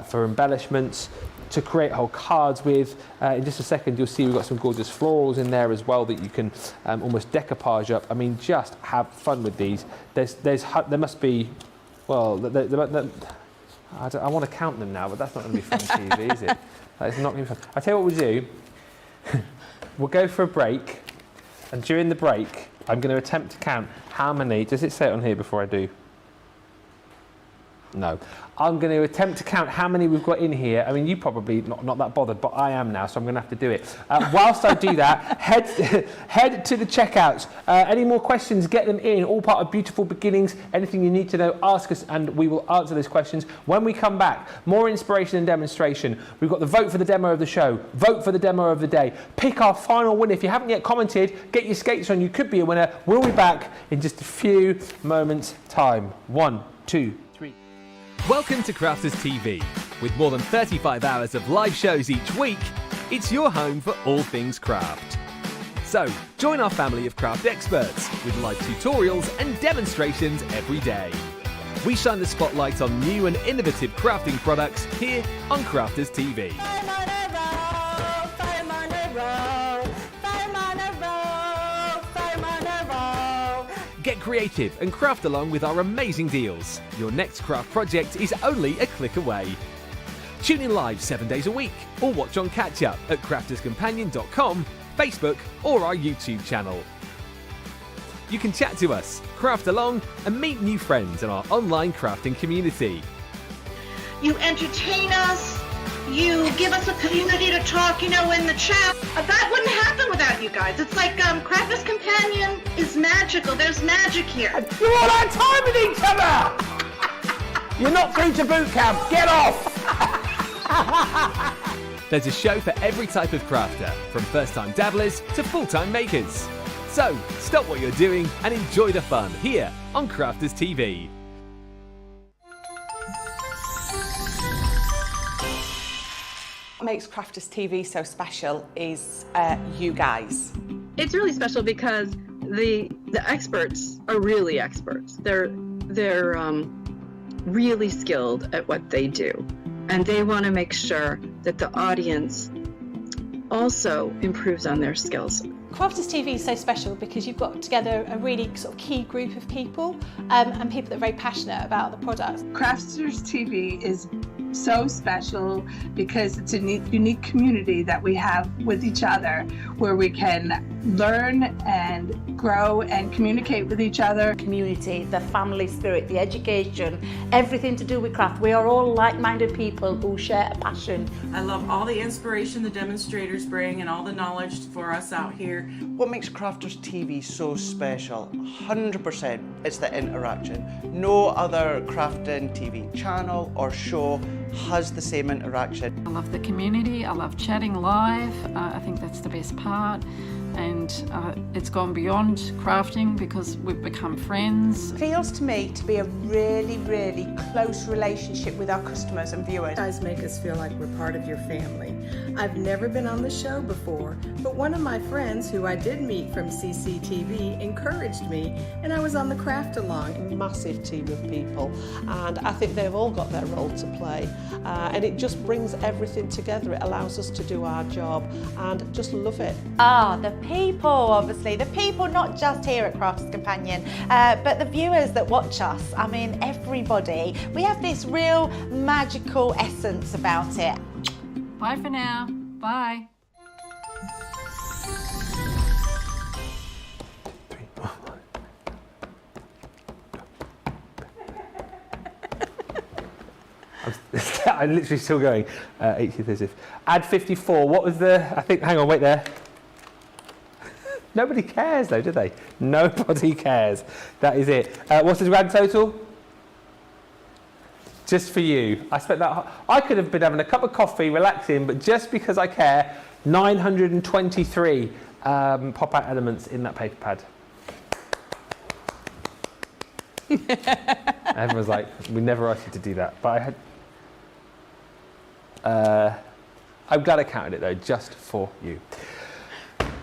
Speaker 1: for embellishments, to create whole cards with. In just a second, you'll see we've got some gorgeous florals in there as well that you can almost decoupage up. I mean, just have fun with these. There must be, well, I want to count them now, but that's not going to be fun TV, is it? That is not going to be fun. I'll tell you what we'll do. We'll go for a break, and during the break, I'm going to attempt to count how many. Does it say it on here before I do? No. I'm going to attempt to count how many we've got in here. I mean, you probably not that bothered, but I am now, so I'm going to have to do it. Whilst I do that, head to the checkouts. Any more questions, get them in. All part of Beautiful Beginnings. Anything you need to know, ask us, and we will answer those questions. When we come back, more inspiration and demonstration. We've got the vote for the demo of the show, vote for the demo of the day. Pick our final winner. If you haven't yet commented, get your skates on. You could be a winner. We'll be back in just a few moments' time. 1, 2, 3.
Speaker 11: Welcome to Crafters TV. With more than 35 hours of live shows each week, it's your home for all things craft. So, join our family of craft experts with live tutorials and demonstrations every day. We shine the spotlight on new and innovative crafting products here on Crafters TV. Get creative and craft along with our amazing deals. Your next craft project is only a click away. Tune in live 7 days a week or watch on catch up at crafterscompanion.com, Facebook or our YouTube channel. You can chat to us, craft along, and meet new friends in our online crafting community.
Speaker 12: You entertain us. You give us a community to talk, in the chat. That wouldn't happen without you guys. It's like Crafters Companion is magical. There's magic here.
Speaker 1: You all had time with each other! You're not through to boot camp. Get off!
Speaker 11: There's a show for every type of crafter, from first-time dabblers to full-time makers. So, stop what you're doing and enjoy the fun here on Crafters TV.
Speaker 2: What makes Crafters TV so special is you guys.
Speaker 13: It's really special because the experts are really experts. They're really skilled at what they do, and they want to make sure that the audience also improves on their skills.
Speaker 8: Crafters TV is so special because you've got together a really sort of key group of people and people that are very passionate about the product.
Speaker 14: Crafters TV is so special because it's a unique community that we have with each other where we can learn and grow and communicate with each other.
Speaker 6: Community, the family spirit, the education, everything to do with craft. We are all like-minded people who share a passion.
Speaker 15: I love all the inspiration the demonstrators bring and all the knowledge for us out here.
Speaker 7: What makes Crafters TV so special? 100% it's the interaction. No other crafting TV channel or show has the same interaction.
Speaker 16: I love the community, I love chatting live, I think that's the best part, and it's gone beyond crafting because we've become friends.
Speaker 2: It feels to me to be a really, really close relationship with our customers and viewers.
Speaker 17: You guys make us feel like we're part of your family. I've never been on the show before, but one of my friends who I did meet from CCTV encouraged me, and I was on the craft along.
Speaker 9: A massive team of people, and I think they've all got their role to play, and it just brings everything together. It allows us to do our job and just love it.
Speaker 4: The people, obviously, the people not just here at Crafters Companion, but the viewers that watch us. I mean, everybody. We have this real magical essence about it.
Speaker 16: Bye for now. Bye.
Speaker 1: I'm literally still going. 80th as if. Add 54. What was the? I think. Hang on. Wait there. Nobody cares though, do they? Nobody cares. That is it. What's the grand total? Just for you. I spent that. I could have been having a cup of coffee, relaxing, but just because I care, 923 pop-out elements in that paper pad. Everyone's like, we never asked you to do that, but I had. I'm glad I counted it though, just for you.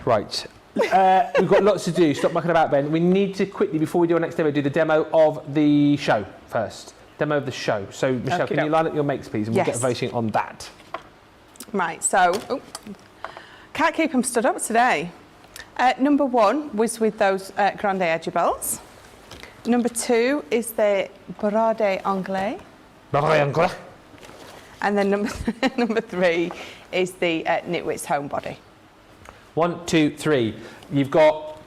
Speaker 1: Right. We've got lots to do. Stop mucking about, Ben. We need to quickly, before we do our next demo, do the demo of the show first. Demo of the show. So, Michelle, can you line up your makes, please, and we'll get voting on that.
Speaker 2: Right, so, can't keep them stood up today. Number 1 was with those Grande Edgeables. Number 2 is the Brade Anglais.
Speaker 1: Brade Anglais.
Speaker 2: And then number 3 is the Knitwits Homebody.
Speaker 1: 1, 2, 3. You've got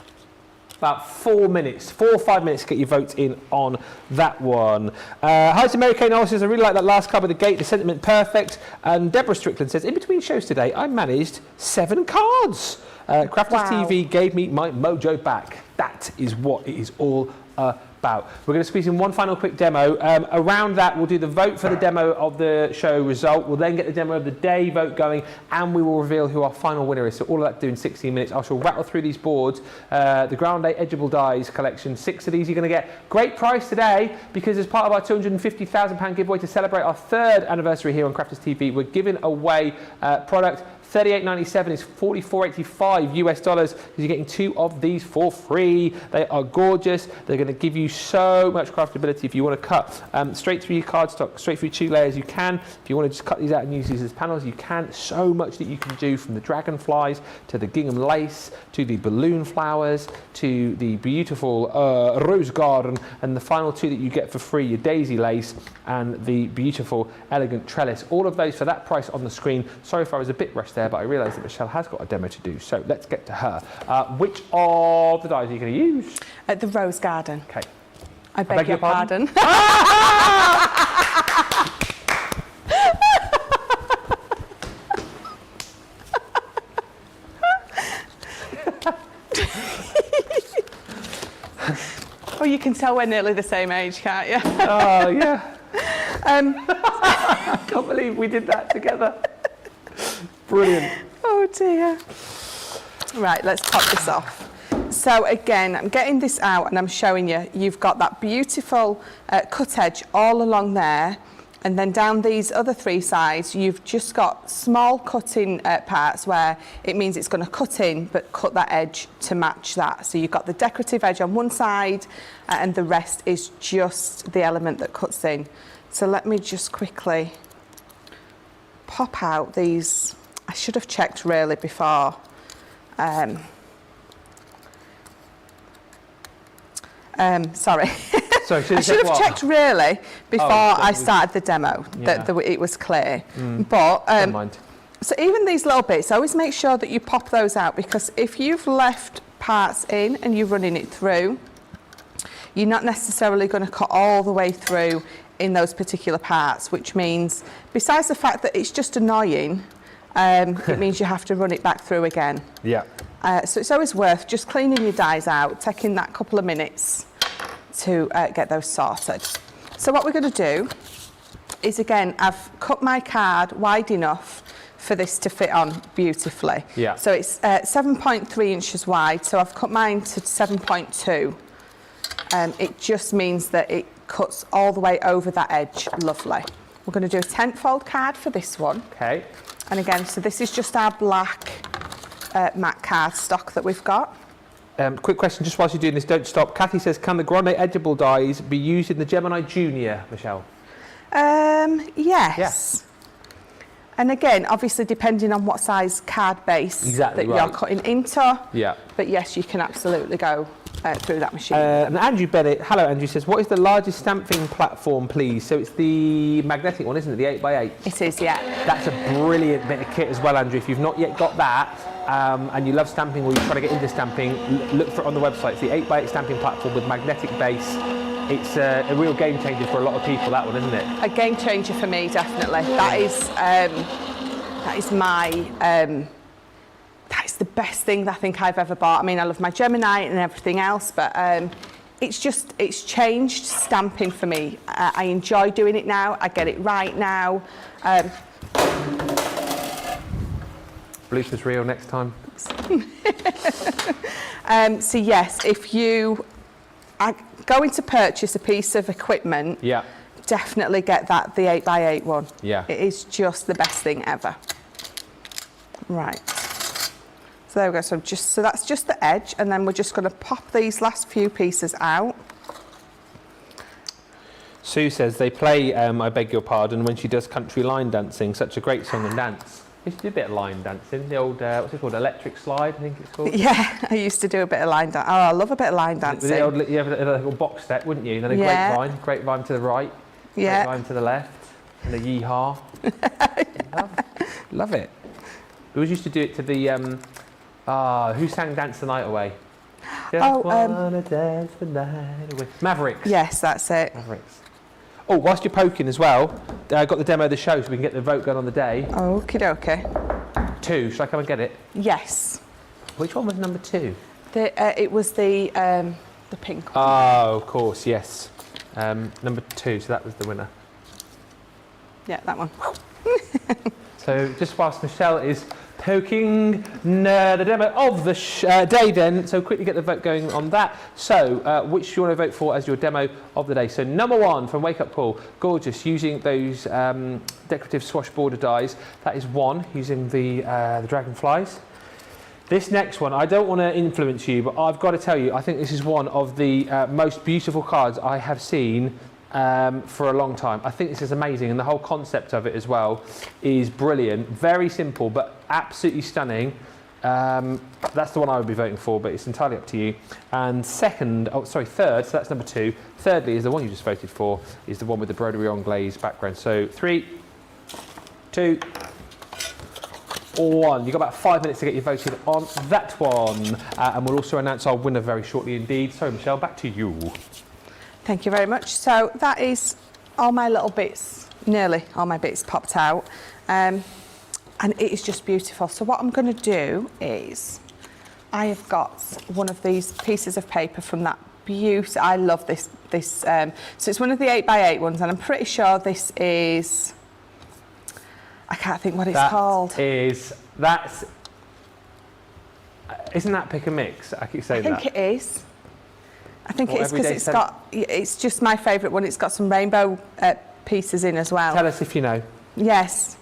Speaker 1: about 4 minutes, 4 or 5 minutes to get your votes in on that one. Hi to Mary Kay Knowles says, I really like that last card with the gate, the sentiment perfect. And Deborah Strickland says, in between shows today, I managed 7 cards. Crafters TV gave me my mojo back. That is what it is all about. We're going to squeeze in one final quick demo. Around that, we'll do the vote for the demo of the show result. We'll then get the demo of the day vote going, and we will reveal who our final winner is. So all of that to do in 16 minutes. I shall rattle through these boards. The Grande Edgeable Dies collection, 6 of these you're going to get. Great price today, because as part of our £250,000 giveaway to celebrate our 3rd anniversary here on Crafters TV, we're giving away product. $38.97 is $44.85 US dollars, because you're getting 2 of these for free. They are gorgeous. They're going to give you so much craftability. If you want to cut straight through your cardstock, straight through 2 layers, you can. If you want to just cut these out and use these as panels, you can. So much that you can do, from the dragonflies to the gingham lace to the balloon flowers to the beautiful rose garden, and the final 2 that you get for free, your daisy lace and the beautiful elegant trellis. All of those for that price on the screen. Sorry if I was a bit rushed there. there, but I realised that Michelle has got a demo to do, so let's get to her. Which of the dies are you going to use?
Speaker 2: The Rose Garden.
Speaker 1: Okay.
Speaker 2: I beg your pardon. Oh, you can tell we're nearly the same age, can't you?
Speaker 1: Oh, yeah. I can't believe we did that together. Brilliant.
Speaker 2: Oh, dear. Right, let's pop this off. So again, I'm getting this out and I'm showing you, you've got that beautiful cut edge all along there, and then down these other three sides, you've just got small cutting parts where it means it's going to cut in, but cut that edge to match that. So you've got the decorative edge on one side, and the rest is just the element that cuts in. So let me just quickly pop out these. I should have checked really before. Sorry.
Speaker 1: Sorry,
Speaker 2: I should have checked really before I started the demo
Speaker 1: Yeah.
Speaker 2: that it was clear. But
Speaker 1: Never mind.
Speaker 2: so even these little bits, always make sure that you pop those out, because if you've left parts in and you're running it through, you're not necessarily going to cut all the way through in those particular parts, which means, besides the fact that it's just annoying, it means you have to run it back through again.
Speaker 1: Yeah.
Speaker 2: So it's always worth just cleaning your dies out, taking that couple of minutes to get those sorted. So what we're going to do is, again, I've cut my card wide enough for this to fit on beautifully.
Speaker 1: Yeah.
Speaker 2: So it's 7.3 inches wide, so I've cut mine to 7.2. It just means that it cuts all the way over that edge. Lovely. We're going to do a 10-fold card for this one.
Speaker 1: Okay.
Speaker 2: And again, so this is just our black matte card stock that we've got.
Speaker 1: Quick question, just whilst you're doing this, don't stop. Kathy says, can the Grande Edgeable dies be used in the Gemini Junior, Michelle?
Speaker 2: Yes.
Speaker 1: Yeah.
Speaker 2: And again, obviously depending on what size card base
Speaker 1: Exactly
Speaker 2: that
Speaker 1: right.
Speaker 2: you're cutting into.
Speaker 1: Yeah.
Speaker 2: But yes, you can absolutely go through that machine.
Speaker 1: And Andrew Bennett, hello Andrew, says, what is the largest stamping platform, please? So it's the magnetic one, isn't it? The 8x8?
Speaker 2: It is, yeah.
Speaker 1: That's a brilliant bit of kit as well, Andrew. If you've not yet got that, and you love stamping or you're trying to get into stamping, look for it on the website. It's the 8x8 stamping platform with magnetic base. It's a real game changer for a lot of people, that one, isn't it?
Speaker 2: A game changer for me, definitely. That is my... that is the best thing that I think I've ever bought. I mean, I love my Gemini and everything else, but it's changed stamping for me. I enjoy doing it now. I get it right now.
Speaker 1: Bluetooth reel next time.
Speaker 2: So yes, if you are going to purchase a piece of equipment,
Speaker 1: Yeah.
Speaker 2: definitely get the 8x8 one.
Speaker 1: Yeah.
Speaker 2: It is just the best thing ever. Right. So there we go. So that's just the edge, and then we're just going to pop these last few pieces out.
Speaker 1: Sue says they play I Beg Your Pardon when she does country line dancing. Such a great song and dance. I used to do a bit of line dancing. The old, what's it called? Electric slide, I think it's called.
Speaker 2: Yeah, I used to do a bit of line dancing. Oh, I love a bit of line dancing.
Speaker 1: The old, you have a little box step, wouldn't you? And then a
Speaker 2: Yeah.
Speaker 1: grapevine to the right,
Speaker 2: Yeah.
Speaker 1: grapevine to the left, and a yeehaw. Love it. We always used to do it to the, who sang Dance the Night Away? Just wanna dance the night away. Mavericks.
Speaker 2: Yes, that's it.
Speaker 1: Mavericks. Oh, whilst you're poking as well, I got the demo of the show so we can get the vote going on the day.
Speaker 2: Okie dokie.
Speaker 1: 2, shall I come and get it?
Speaker 2: Yes.
Speaker 1: Which one was number 2?
Speaker 2: It was the pink one.
Speaker 1: Oh, of course, yes. Number 2, so that was the winner.
Speaker 2: Yeah, that one.
Speaker 1: So just whilst Michelle is poking the demo of the day then, so quickly get the vote going on that. So which do you want to vote for as your demo of the day? So number 1 from Wake Up Paul, gorgeous, using those decorative swash border dies. That is 1, using the dragonflies. This next one, I don't want to influence you, but I've got to tell you, I think this is one of the most beautiful cards I have seen for a long time. I think this is amazing, and the whole concept of it as well is brilliant. Very simple, but absolutely stunning. That's the one I would be voting for, but it's entirely up to you. And third, so that's number 2. Thirdly is the one you just voted for, is the one with the broderie anglaise background. So 3, 2, 1. You've got about 5 minutes to get your voted on that one. And we'll also announce our winner very shortly indeed. So, Michelle, back to you.
Speaker 2: Thank you very much. So that is all my little bits, nearly all my bits popped out. And it is just beautiful. So what I'm going to do is, I have got one of these pieces of paper from that beauty. I love this. So it's one of the 8x8 ones, and I'm pretty sure this is, I can't think what it's called.
Speaker 1: Isn't that Pick and Mix? I keep saying that.
Speaker 2: I think it is. I think it is because it's just my favourite one. It's got some rainbow pieces in as well.
Speaker 1: Tell us if you know.
Speaker 2: Yes.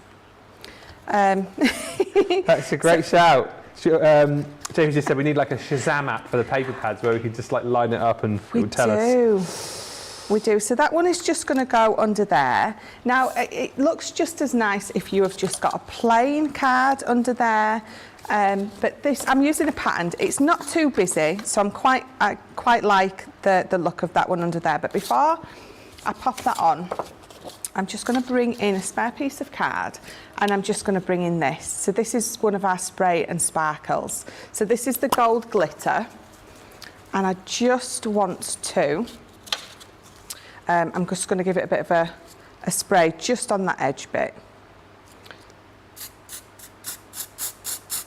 Speaker 1: That's a great shout. James just said we need like a Shazam app for the paper pads where we can just like line it up and it will tell us.
Speaker 2: We do. So that one is just going to go under there. Now, it looks just as nice if you have just got a plain card under there. But this, I'm using a pattern. It's not too busy, so I quite like the look of that one under there. But before I pop that on, I'm just going to bring in a spare piece of card, and I'm just going to bring in this. So this is one of our spray and sparkles. So this is the gold glitter, and I just want to, I'm just going to give it a bit of a spray just on that edge bit.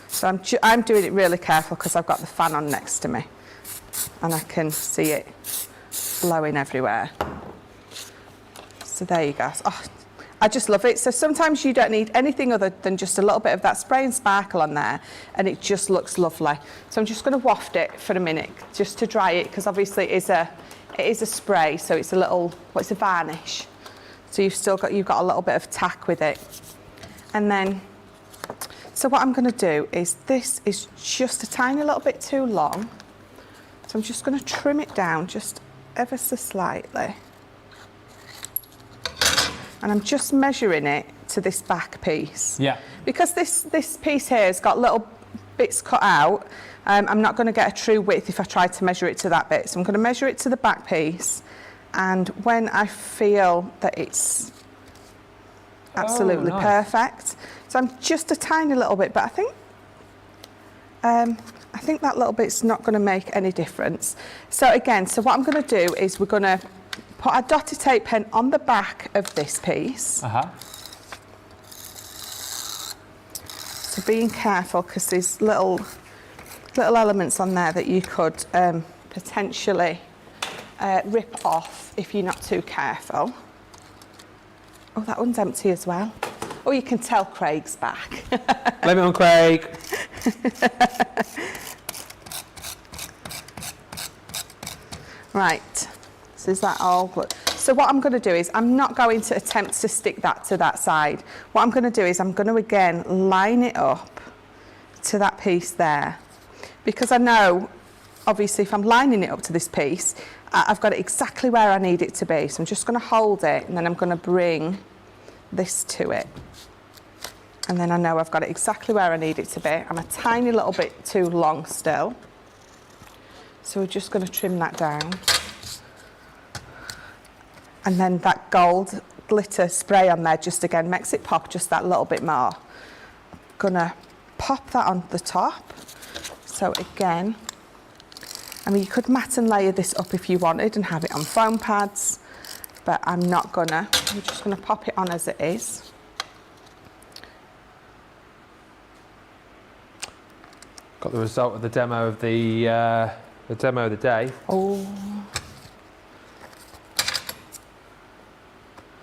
Speaker 2: So I'm doing it really careful because I've got the fan on next to me and I can see it blowing everywhere. So there you go. Oh, I just love it. So sometimes you don't need anything other than just a little bit of that spray and sparkle on there, and it just looks lovely. So I'm just going to waft it for a minute just to dry it, because obviously it is a spray, so it's a little, it's a varnish. So you've got a little bit of tack with it. And then, so what I'm going to do is, this is just a tiny little bit too long. So I'm just going to trim it down just ever so slightly. And I'm just measuring it to this back piece.
Speaker 1: Yeah.
Speaker 2: Because this piece here has got little bits cut out, I'm not going to get a true width if I try to measure it to that bit. So I'm going to measure it to the back piece, and when I feel that it's absolutely perfect, so I'm just a tiny little bit, but I think that little bit's not going to make any difference. So again, so what I'm going to do is we're going to put a dotted tape pen on the back of this piece. So being careful, because there's little elements on there that you could potentially rip off if you're not too careful. Oh, that one's empty as well. Oh, you can tell Craig's back.
Speaker 1: Blame it on Craig.
Speaker 2: Right. So is that all good? So what I'm going to do is, I'm not going to attempt to stick that to that side. What I'm going to do is, I'm going to again line it up to that piece there, because I know obviously if I'm lining it up to this piece, I've got it exactly where I need it to be. So I'm just going to hold it, and then I'm going to bring this to it, and then I know I've got it exactly where I need it to be. I'm a tiny little bit too long still, so we're just going to trim that down. And then that gold glitter spray on there just again makes it pop just that little bit more. Gonna pop that on the top. So again, I mean, you could mat and layer this up if you wanted and have it on foam pads, but I'm not gonna. I'm just gonna pop it on as it is.
Speaker 1: Got the result of the demo of the demo of the day.
Speaker 2: Oh.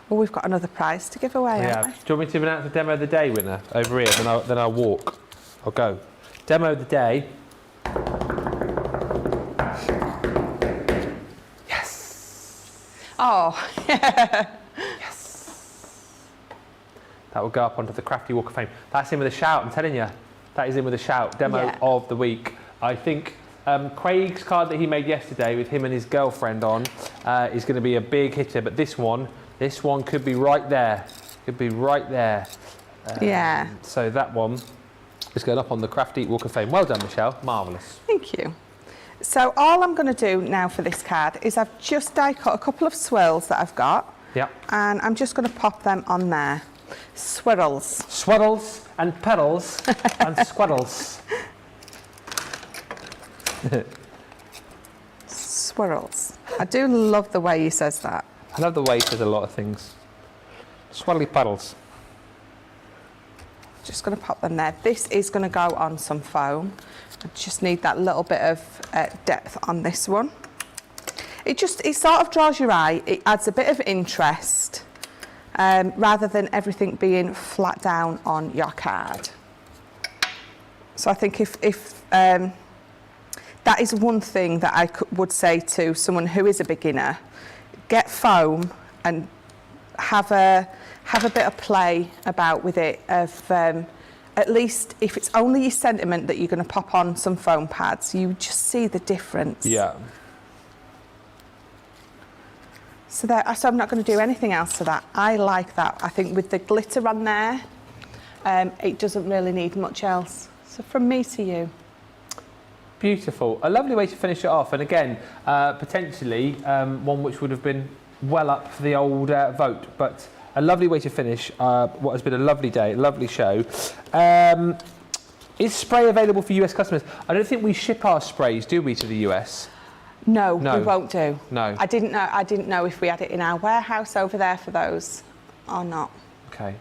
Speaker 2: Well, we've got another prize to give away, haven't we?
Speaker 1: Do you want me to announce the demo of the day winner over here? Then I'll walk. I'll go. Demo of the day. Yes.
Speaker 2: Oh.
Speaker 1: Yes. That will go up onto the Crafty Walk of Fame. That's in with a shout, I'm telling you. That is in with a shout. Demo of the week. I think Craig's card that he made yesterday with him and his girlfriend on is going to be a big hitter, but this one could be right there. Could be right there.
Speaker 2: Yeah.
Speaker 1: So that one is going up on the Crafty Walk of Fame. Well done, Michelle. Marvellous.
Speaker 2: Thank you. So all I'm going to do now for this card is I've just die cut a couple of swirls that I've got.
Speaker 1: Yeah.
Speaker 2: And I'm just going to pop them on there. Swirls.
Speaker 1: Swirls and pedals and squirrels.
Speaker 2: Swirls. I do love the way he says that.
Speaker 1: I love the way he says a lot of things. Swirly puddles.
Speaker 2: Just going to pop them there. This is going to go on some foam. I just need that little bit of depth on this one. It sort of draws your eye. It adds a bit of interest rather than everything being flat down on your card. So I think if that is one thing that I would say to someone who is a beginner, get foam and have a bit of play about with it of at least if it's only your sentiment that you're going to pop on some foam pads, you just see the difference.
Speaker 1: Yeah.
Speaker 2: So I'm not going to do anything else to that. I like that. I think with the glitter on there, it doesn't really need much else. So from me to you.
Speaker 1: Beautiful. A lovely way to finish it off. And again, potentially one which would have been well up for the old vote. But a lovely way to finish what has been a lovely day, a lovely show. Is spray available for US customers? I don't think we ship our sprays, do we, to the US?
Speaker 2: No, we won't do.
Speaker 1: No.
Speaker 2: I didn't know if we had it in our warehouse over there for those or not.
Speaker 1: Okay.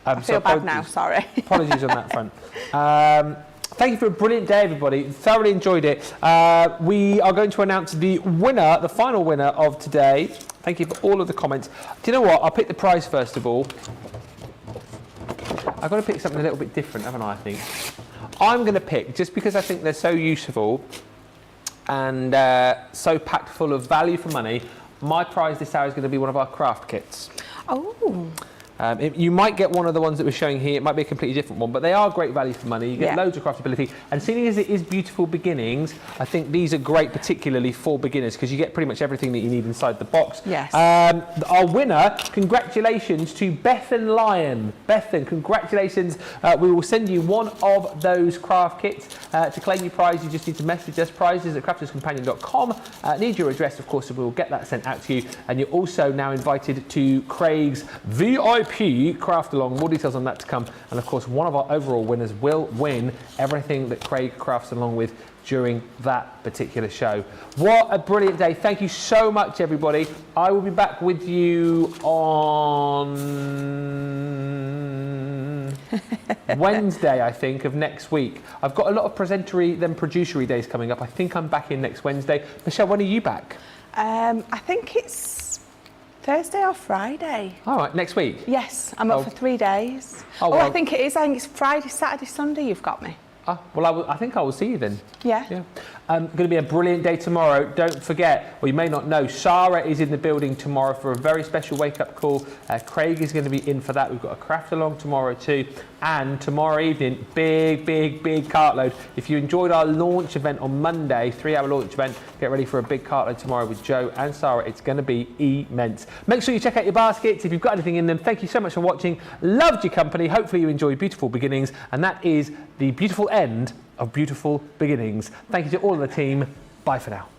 Speaker 2: I feel bad now, sorry.
Speaker 1: Apologies on that front. Thank you for a brilliant day, everybody. Thoroughly enjoyed it. We are going to announce the winner, the final winner of today. Thank you for all of the comments. Do you know what? I'll pick the prize first of all. I've got to pick something a little bit different, haven't I think? I'm going to pick, just because I think they're so useful and so packed full of value for money, my prize this hour is going to be one of our craft kits.
Speaker 2: Oh.
Speaker 1: You might get one of the ones that we're showing here. It might be a completely different one, but they are great value for money. You get loads of craftability. And seeing as it is beautiful beginnings, I think these are great, particularly for beginners, because you get pretty much everything that you need inside the box.
Speaker 2: Yes.
Speaker 1: Our winner, congratulations to Bethan Lyon. Bethan, congratulations. We will send you one of those craft kits. To claim your prize, you just need to message us, prizes@crafterscompanion.com. Need your address, of course, and we'll get that sent out to you. And you're also now invited to Craig's VIP Craft Along. More details on that to come. And of course, one of our overall winners will win everything that Craig crafts along with during that particular show. What a brilliant day. Thank you so much, everybody. I will be back with you on Wednesday, I think, of next week. I've got a lot of presentery, then producery days coming up. I think I'm back in next Wednesday. Michelle, when are you back?
Speaker 2: I think it's Thursday or Friday.
Speaker 1: All right, next week?
Speaker 2: Yes, I'm up for 3 days.
Speaker 1: Oh,
Speaker 2: I
Speaker 1: well.
Speaker 2: think it is. I think it's Friday, Saturday, Sunday you've got me.
Speaker 1: Well, I think I will see you then.
Speaker 2: Yeah.
Speaker 1: Going to be a brilliant day tomorrow. Don't forget, well, you may not know, Sarah is in the building tomorrow for a very special wake-up call. Craig is going to be in for that. We've got a craft along tomorrow too. And tomorrow evening, big cartload. If you enjoyed our launch event on Monday, 3-hour launch event, get ready for a big cartload tomorrow with Joe and Sarah. It's going to be immense. Make sure you check out your baskets if you've got anything in them. Thank you so much for watching. Loved your company. Hopefully you enjoyed Beautiful Beginnings. And that is the beautiful end of Beautiful Beginnings. Thank you to all of the team. Bye for now.